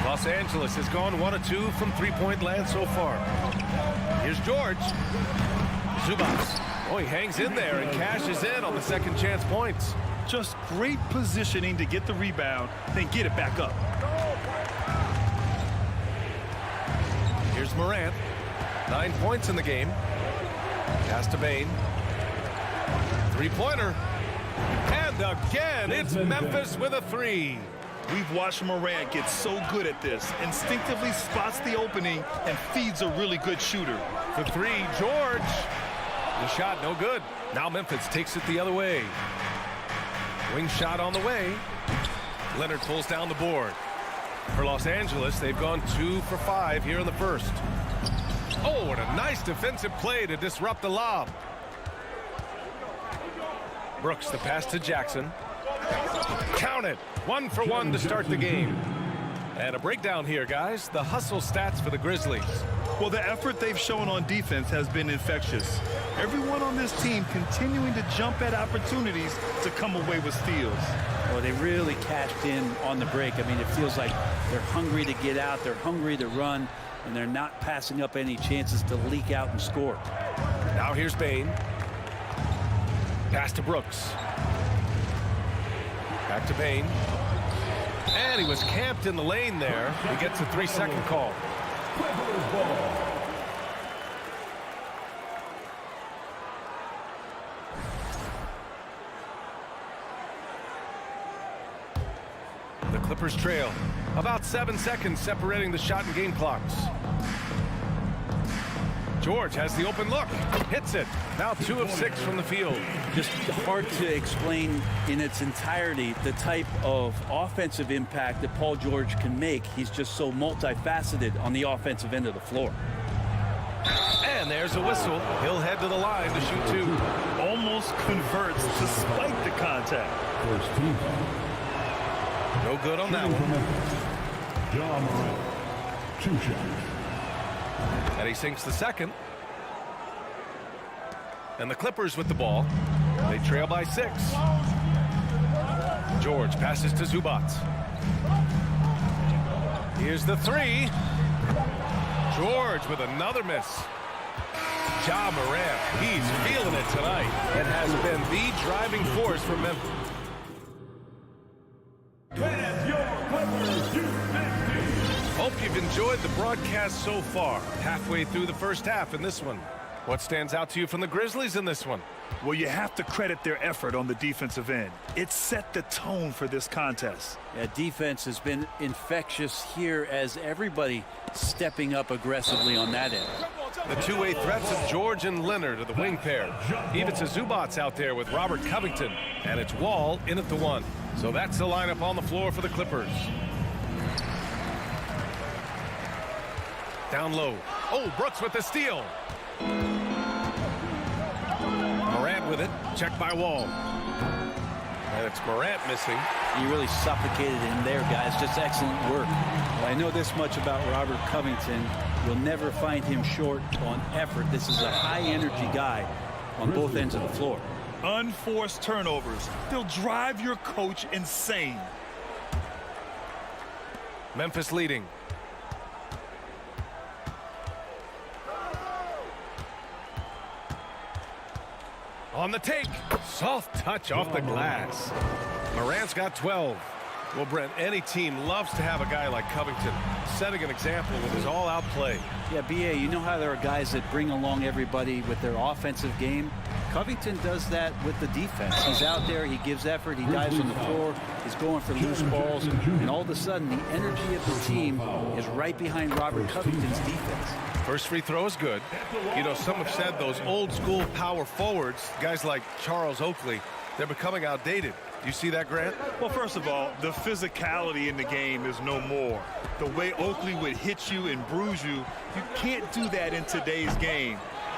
Los Angeles has gone 1 of 2 from 3-point land so far. Here's George. Zubac. Oh, he hangs in there and cashes in on the second chance points. Just great positioning to get the rebound, then get it back up. Here's Morant. 9 points in the game. Pass to Bain. 3-pointer. And again, it's Memphis with a 3. We've watched Morant get so good at this. Instinctively spots the opening and feeds a really good shooter. The 3, George. The shot no good. Now Memphis takes it the other way. Wing shot on the way. Leonard pulls down the board. For Los Angeles, they've gone 2 for 5 here in the first. Oh, what a nice defensive play to disrupt the lob. Brooks, the pass to Jackson. Count it. 1 for 1 to start the game. And a breakdown here, guys. The hustle stats for the Grizzlies. Well, the effort they've shown on defense has been infectious. Everyone on this team continuing to jump at opportunities to come away with steals. Well, they really cashed in on the break. I mean, it feels like they're hungry to get out. They're hungry to run, and they're not passing up any chances to leak out and score. Now here's Bane. Pass to Brooks. Back to Bane. And he was camped in the lane there. He gets a 3-second call. The Clippers trail. About 7 seconds separating the shot and game clocks. George has the open look. Hits it. Now 2 of 6 from the field. Just hard to explain in its entirety the type of offensive impact that Paul George can make. He's just so multifaceted on the offensive end of the floor. And there's a whistle. He'll head to the line to shoot 2. Almost converts despite the contact. First team. No good on that one. John Morant. 2 shots. And he sinks the second. And the Clippers with the ball. They trail by 6. George passes to Zubac. Here's the 3. George with another miss. Ja Morant, he's feeling it tonight and has been the driving force for Memphis. Hope you've enjoyed the broadcast so far. Halfway through the first half in this one. What stands out to you from the Grizzlies in this one? Well, you have to credit their effort on the defensive end. It set the tone for this contest. Yeah, defense has been infectious here as everybody stepping up aggressively on that end. The two-way threats of George and Leonard are the wing pair. Even Zubac out there with Robert Covington. And it's Wall in at the 1. So that's the lineup on the floor for the Clippers. Down low. Oh, Brooks with the steal. Morant with it. Checked by Wall. And it's Morant missing. You really suffocated him there, guys. Just excellent work. Well, I know this much about Robert Covington. You'll never find him short on effort. This is a high-energy guy on both ends of the floor. Unforced turnovers. They'll drive your coach insane. Memphis leading. On the take. Soft touch off the glass. Morant's got 12. Well, Brent, any team loves to have a guy like Covington setting an example with his all-out play. Yeah, B.A., you know how there are guys that bring along everybody with their offensive game? Covington does that with the defense. He's out there, he gives effort, he dives on the floor, he's going for loose balls, and all of a sudden the energy of the team is right behind Robert Covington's defense. First free throw is good. You know, some have said those old-school power forwards, guys like Charles Oakley, they're becoming outdated. You see that, Grant? Well, first of all, the physicality in the game is no more. The way Oakley would hit you and bruise you, you can't do that in today's game.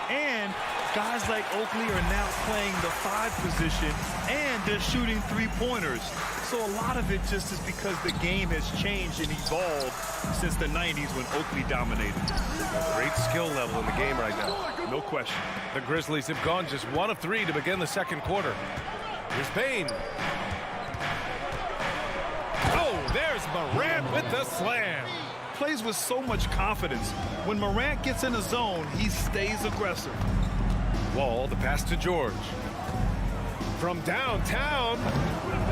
And guys like Oakley are now playing the 5 position, and they're shooting 3-pointers. So a lot of it just is because the game has changed and evolved since the 90s when Oakley dominated. Great skill level in the game right now. No question. The Grizzlies have gone just 1 of 3 to begin the second quarter. Here's Bane. Oh, there's Morant with the slam. Plays with so much confidence. When Morant gets in the zone, he stays aggressive. Wall, the pass to George. From downtown,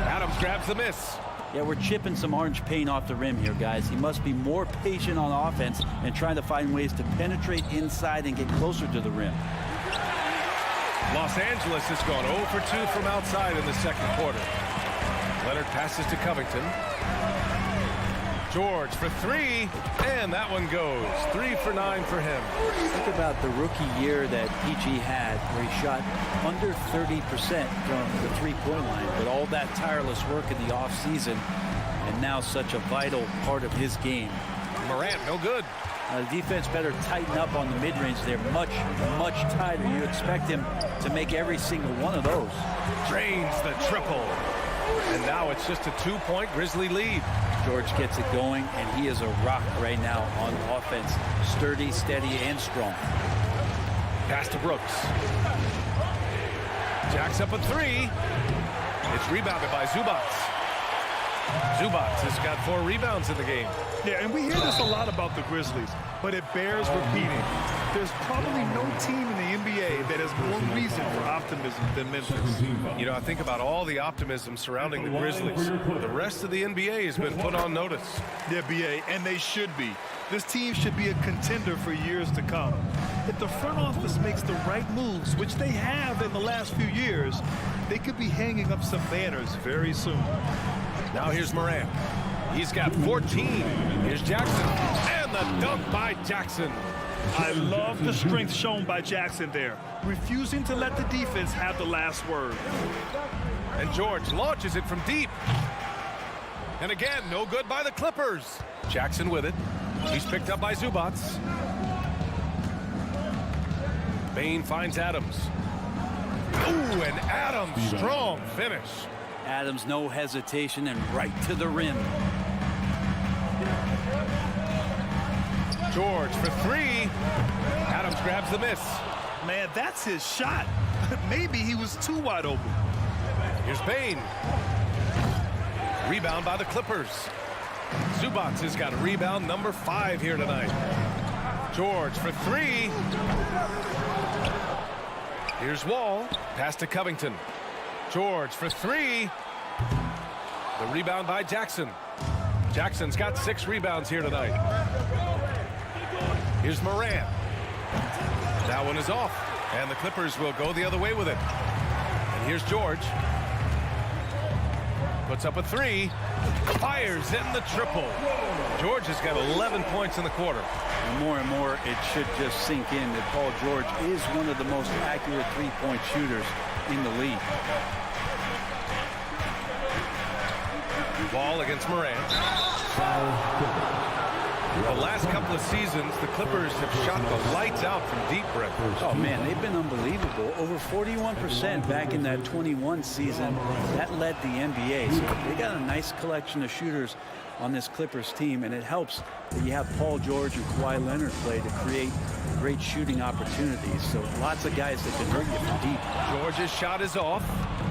Adams grabs the miss. Yeah, we're chipping some orange paint off the rim here, guys. He must be more patient on offense and trying to find ways to penetrate inside and get closer to the rim. Los Angeles has gone 0 for 2 from outside in the second quarter. Leonard passes to Covington. George for 3, and that one goes. 3 for 9 for him. Think about the rookie year that PG had, where he shot under 30% from the three-point line, but all that tireless work in the offseason, and now such a vital part of his game. Morant, no good. The defense better tighten up on the mid-range. They're much, much tighter. You expect him to make every single one of those. Drains the triple. And now it's just a 2-point Grizzly lead. George gets it going, and he is a rock right now on offense. Sturdy, steady, and strong. Pass to Brooks. Jacks up a 3. It's rebounded by Zubats. Zubats has got 4 rebounds in the game. Yeah, and we hear this a lot about the Grizzlies, but it bears repeating. There's probably no team in the NBA that has more reason for optimism than Memphis. You know, I think about all the optimism surrounding the Grizzlies. The rest of the NBA has been put on notice. Yeah, BA, and they should be. This team should be a contender for years to come. If the front office makes the right moves, which they have in the last few years, they could be hanging up some banners very soon. Now here's Moran. He's got 14. Here's Jackson. And the dunk by Jackson. I love the strength shown by Jackson there, refusing to let the defense have the last word. And George launches it from deep. And again, no good by the Clippers. Jackson with it. He's picked up by Zubats. Bain finds Adams. Ooh, and Adams, strong finish. Adams, no hesitation, and right to the rim. George for 3. Adams grabs the miss. Man, that's his shot. Maybe he was too wide open. Here's Bain. Rebound by the Clippers. Zubats has got a rebound number 5 here tonight. George for 3. Here's Wall. Pass to Covington. George for 3. The rebound by Jackson. Jackson's got 6 rebounds here tonight. Here's Moran. That one is off. And the Clippers will go the other way with it. And here's George. Puts up a 3. Fires in the triple. George has got 11 points in the quarter. And more, it should just sink in that Paul George is one of the most accurate three-point shooters in the league. Ball against Moran. The last couple of seasons, the Clippers have shot the lights out from deep, Brett. Oh, man, they've been unbelievable. Over 41% back in that 21 season. That led the NBA. So they got a nice collection of shooters on this Clippers team, and it helps that you have Paul George and Kawhi Leonard play to create great shooting opportunities. So lots of guys that can hurt you from deep. George's shot is off.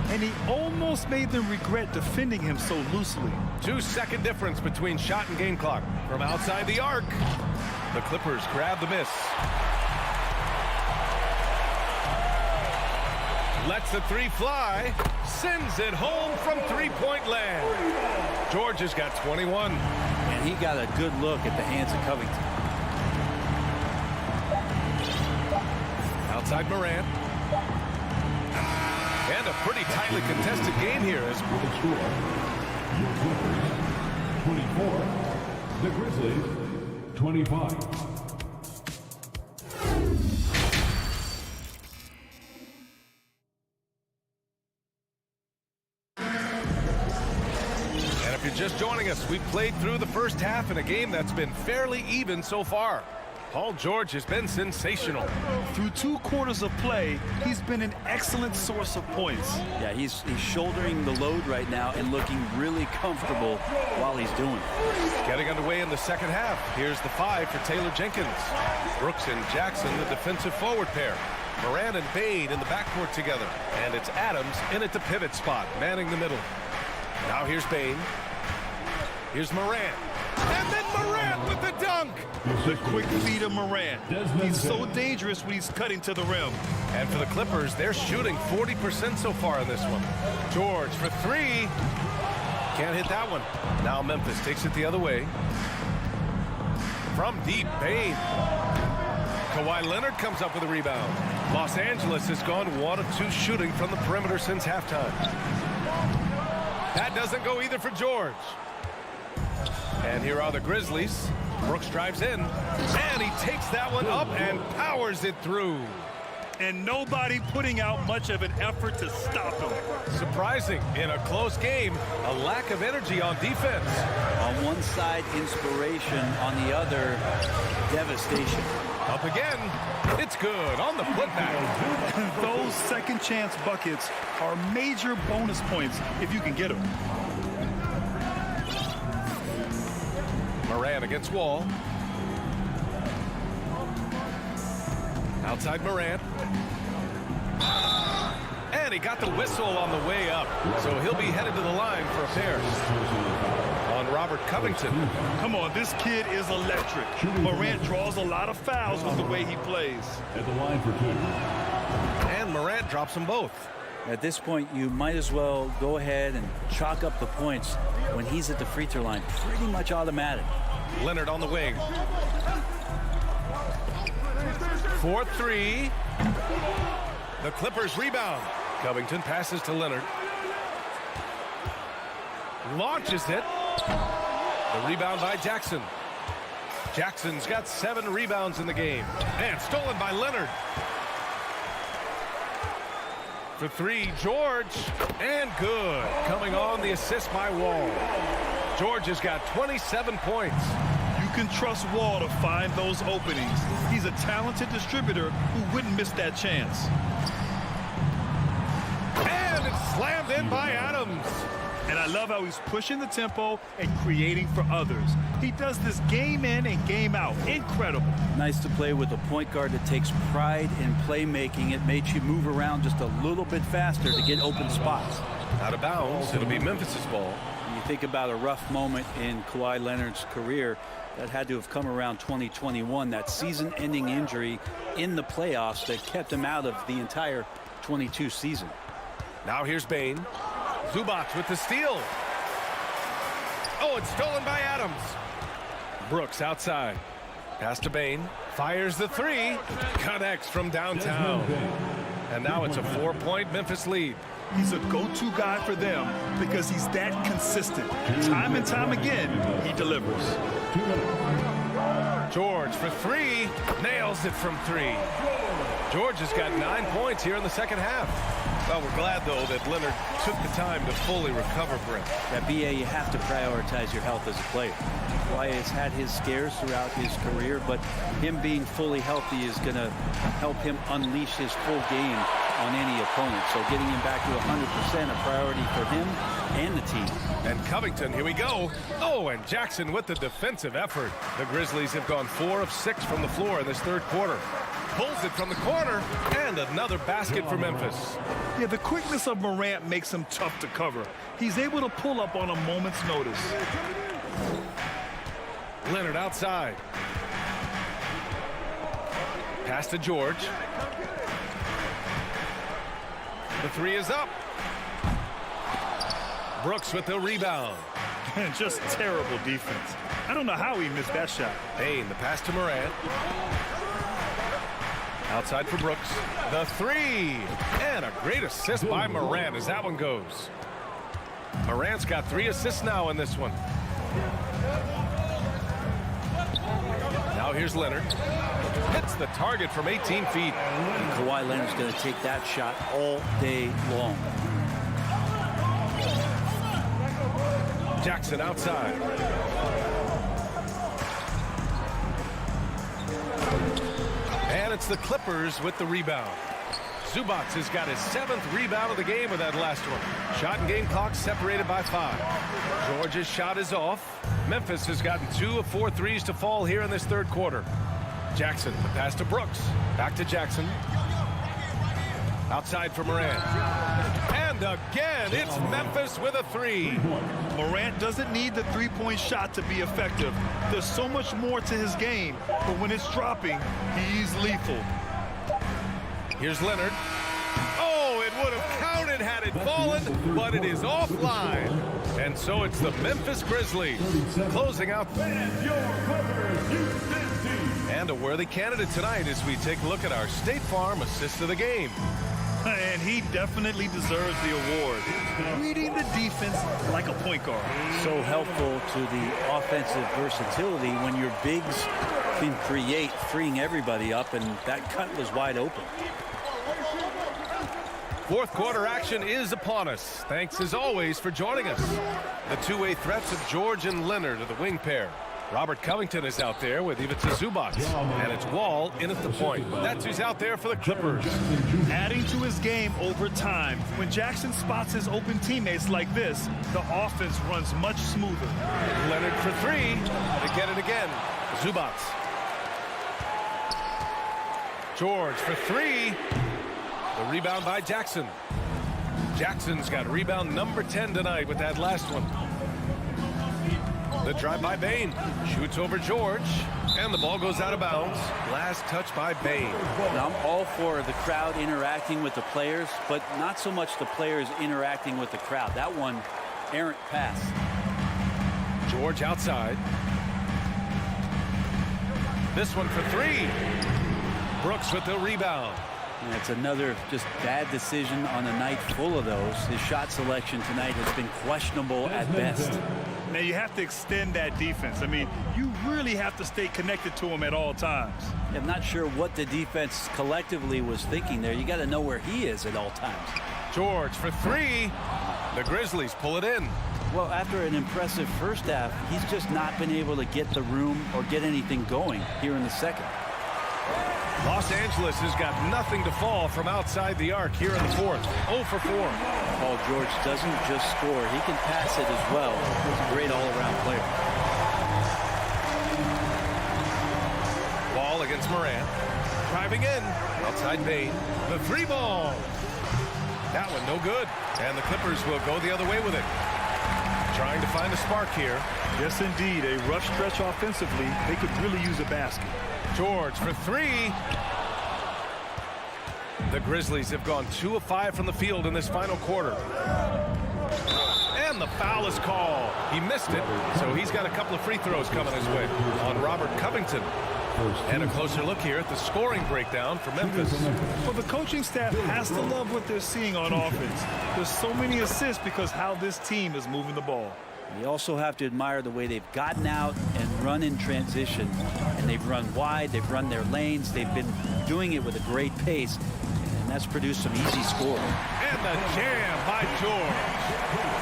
And he almost made them regret defending him so loosely. 2-second difference between shot and game clock. From outside the arc, the Clippers grab the miss. Lets the 3 fly. Sends it home from three-point land. George has got 21. And he got a good look at the hands of Covington. Outside Moran. And a pretty tightly contested game here. As Your Clippers, 24. The Grizzlies, 25. And if you're just joining us, we've played through the first half in a game that's been fairly even so far. Paul George has been sensational. Through 2 quarters of play, he's been an excellent source of points. Yeah, he's shouldering the load right now and looking really comfortable while he's doing it. Getting underway in the second half. Here's the 5 for Taylor Jenkins. Brooks and Jackson, the defensive forward pair. Moran and Bain in the backcourt together. And it's Adams in at the pivot spot, manning the middle. Now here's Bain. Here's Moran. And then Moran with the dunk. The quick feed of Moran. He's so dangerous when he's cutting to the rim. And for the Clippers, they're shooting 40% so far in this one. George for 3. Can't hit that one. Now Memphis takes it the other way. From deep, Bain. Kawhi Leonard comes up with a rebound. Los Angeles has gone 1 of 2 shooting from the perimeter since halftime. That doesn't go either for George. And here are the Grizzlies. Brooks drives in, and he takes that one up and powers it through. And nobody putting out much of an effort to stop him. Surprising in a close game, a lack of energy on defense. On one side, inspiration. On the other, devastation. Up again. It's good on the putback. Those second chance buckets are major bonus points if you can get them. Morant against Wall. Outside Morant. And he got the whistle on the way up. So he'll be headed to the line for a pair. On Robert Covington. Come on, this kid is electric. Morant draws a lot of fouls with the way he plays. At the line for 2. And Morant drops them both. At this point, you might as well go ahead and chalk up the points when he's at the free throw line. Pretty much automatic. Leonard on the wing. 4-3. The Clippers rebound. Covington passes to Leonard. Launches it. The rebound by Jackson. Jackson's got 7 rebounds in the game. And stolen by Leonard. For 3, George. And good. Coming on the assist by Wall. George has got 27 points. You can trust Wall to find those openings. He's a talented distributor who wouldn't miss that chance. And it's slammed in by Adams. And I love how he's pushing the tempo and creating for others. He does this game in and game out. Incredible. Nice to play with a point guard that takes pride in playmaking. It makes you move around just a little bit faster to get open spots. Out of bounds. It'll be Memphis's ball. When you think about a rough moment in Kawhi Leonard's career, that had to have come around 2021, that season-ending injury in the playoffs that kept him out of the entire 22 season. Now here's Bane. Zubac with the steal. Oh, it's stolen by Adams. Brooks outside. Pass to Bane. Fires the 3. Connects from downtown. And now it's a 4-point Memphis lead. He's a go-to guy for them because he's that consistent. Time and time again, he delivers. George for 3. Nails it from 3. George has got 9 points here in the second half. Well, we're glad, though, that Leonard took the time to fully recover, Brent. That BA, you have to prioritize your health as a player. Kawhi has had his scares throughout his career, but him being fully healthy is going to help him unleash his full game on any opponent. So getting him back to 100% a priority for him and the team. And Covington, here we go. Oh, and Jackson with the defensive effort. The Grizzlies have gone 4 of 6 from the floor in this third quarter. Pulls it from the corner, and another basket for Memphis. Yeah, the quickness of Morant makes him tough to cover. He's able to pull up on a moment's notice. Leonard outside. Pass to George. The 3 is up. Brooks with the rebound. Just terrible defense. I don't know how he missed that shot. Payne, the pass to Morant. Outside for Brooks. The 3. And a great assist by Morant as that one goes. Morant's got 3 assists now in this one. Now here's Leonard. Hits the target from 18 feet. And Kawhi Leonard's going to take that shot all day long. Jackson outside. And it's the Clippers with the rebound. Zubac has got his 7th rebound of the game with that last one. Shot and game clock separated by 5. George's shot is off. Memphis has gotten 2 of 4 threes to fall here in this third quarter. Jackson, the pass to Brooks. Back to Jackson. Outside for Morant. And again, it's Memphis with a 3. Morant doesn't need the three-point shot to be effective. There's so much more to his game, but when it's dropping, he's lethal. Here's Leonard. Oh, it would have counted had it fallen, but it is offline. And so it's the Memphis Grizzlies closing out. And a worthy candidate tonight as we take a look at our State Farm assist of the game. And he definitely deserves the award. Reading the defense like a point guard. So helpful to the offensive versatility when your bigs can create, freeing everybody up, and that cut was wide open. Fourth quarter action is upon us. Thanks as always for joining us. The two-way threats of George and Leonard are the wing pair. Robert Covington is out there with Ivica Zubac, and it's Wall in at the point. That's who's out there for the Clippers. Adding to his game over time. When Jackson spots his open teammates like this, the offense runs much smoother. Leonard for three. They get it again. Zubac. George for three. The rebound by Jackson. Jackson's got rebound number 10 tonight with that last one. The drive by Bane. Shoots over George. And the ball goes out of bounds. Last touch by Bane. Now, I'm all for the crowd interacting with the players, but not so much the players interacting with the crowd. That one, errant pass. George outside. This one for three. Brooks with the rebound. And it's another just bad decision on a night full of those. His shot selection tonight has been questionable at best. Now you have to extend that defense. I mean, you really have to stay connected to him at all times. I'm not sure what the defense collectively was thinking there. You got to know where he is at all times. George for three. The Grizzlies pull it in. Well, after an impressive first half, he's just not been able to get the room or get anything going here in the second. Los Angeles has got nothing to fall from outside the arc here in the fourth. 0 for 4. Paul George doesn't just score. He can pass it as well. He's a great all-around player. Wall against Morant. Driving in. Outside Bane. The three ball. That one no good. And the Clippers will go the other way with it. Trying to find a spark here. Yes, indeed. A rough stretch offensively. They could really use a basket. George for three. The Grizzlies have gone 2 of 5 from the field in this final quarter. And the foul is called. He missed it, so he's got a couple of free throws coming his way on Robert Covington. And a closer look here at the scoring breakdown for Memphis. Well, the coaching staff has to love what they're seeing on offense. There's so many assists because how this team is moving the ball. You also have to admire the way they've gotten out and run in transition. And they've run wide, they've run their lanes, they've been doing it with a great pace. And that's produced some easy scoring. And the jam by George.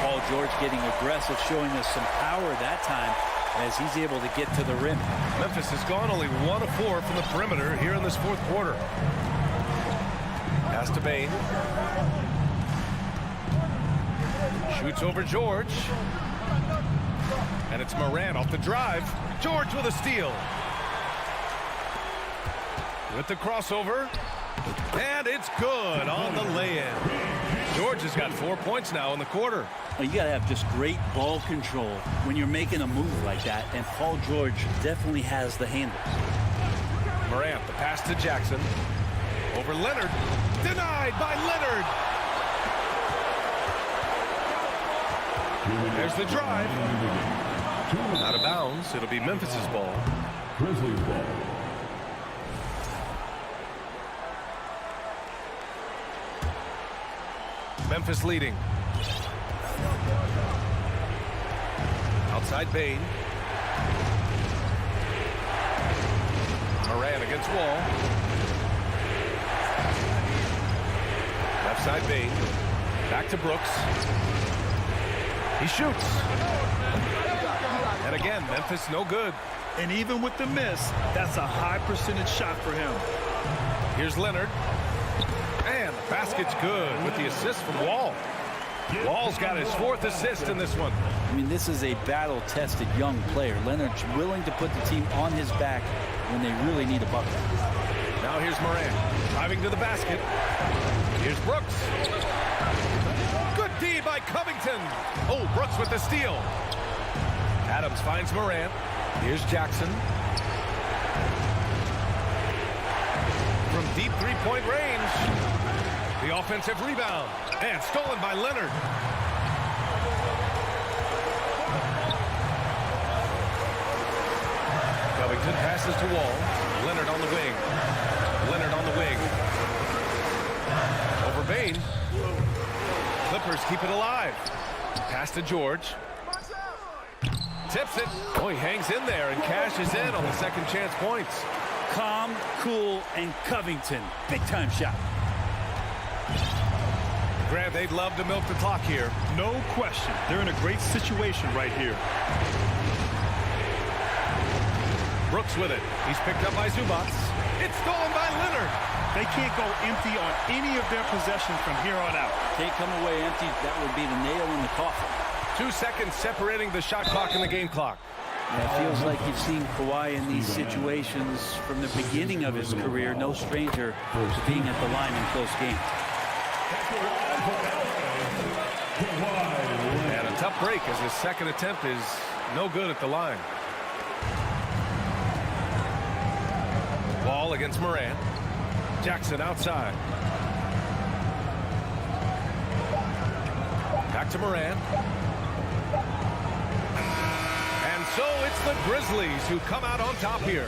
Paul George getting aggressive, showing us some power that time as he's able to get to the rim. Memphis has gone only 1 of 4 from the perimeter here in this fourth quarter. Pass to Bane. Shoots over George. And it's Morant off the drive. George with a steal. With the crossover. And it's good on the lay-in. George has got 4 points now in the quarter. Well, you got to have just great ball control when you're making a move like that. And Paul George definitely has the handle. Morant, the pass to Jackson. Over Leonard. Denied by Leonard. There's the drive. Out of bounds. It'll be Memphis's ball. Grizzlies ball. Memphis leading. Outside Bane. Morant against Wall. Left side Bane. Back to Brooks. He shoots. And again, Memphis no good. And even with the miss, that's a high percentage shot for him. Here's Leonard. And the basket's good with the assist from Wall. Wall's got his 4th assist in this one. I mean, this is a battle-tested young player. Leonard's willing to put the team on his back when they really need a bucket. Now here's Morant driving to the basket. Here's Brooks. Good D by Covington. Oh, Brooks with the steal. Adams finds Morant. Here's Jackson. From deep three-point range. The offensive rebound. And stolen by Leonard. Covington passes to Wall. Leonard on the wing. Leonard on the wing. Over Bane. Clippers keep it alive. Pass to George. Tips it. Oh, he hangs in there and cashes in on the second chance points. Calm, cool, and Covington. Big-time shot. Grant, they'd love to milk the clock here. No question. They're in a great situation right here. Brooks with it. He's picked up by Zubac. It's stolen by Leonard. They can't go empty on any of their possessions from here on out. Can't come away empty. That would be the nail in the coffin. 2 seconds separating the shot clock and the game clock. Yeah, it feels like you've seen Kawhi in these situations from the beginning of his career. No stranger to being at the line in close games. And a tough break as his second attempt is no good at the line. Ball against Morant. Jackson outside. Back to Morant. And so it's the Grizzlies who come out on top here.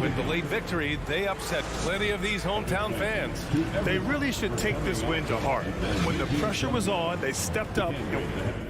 With the late victory, they upset plenty of these hometown fans. They really should take this win to heart. When the pressure was on, they stepped up and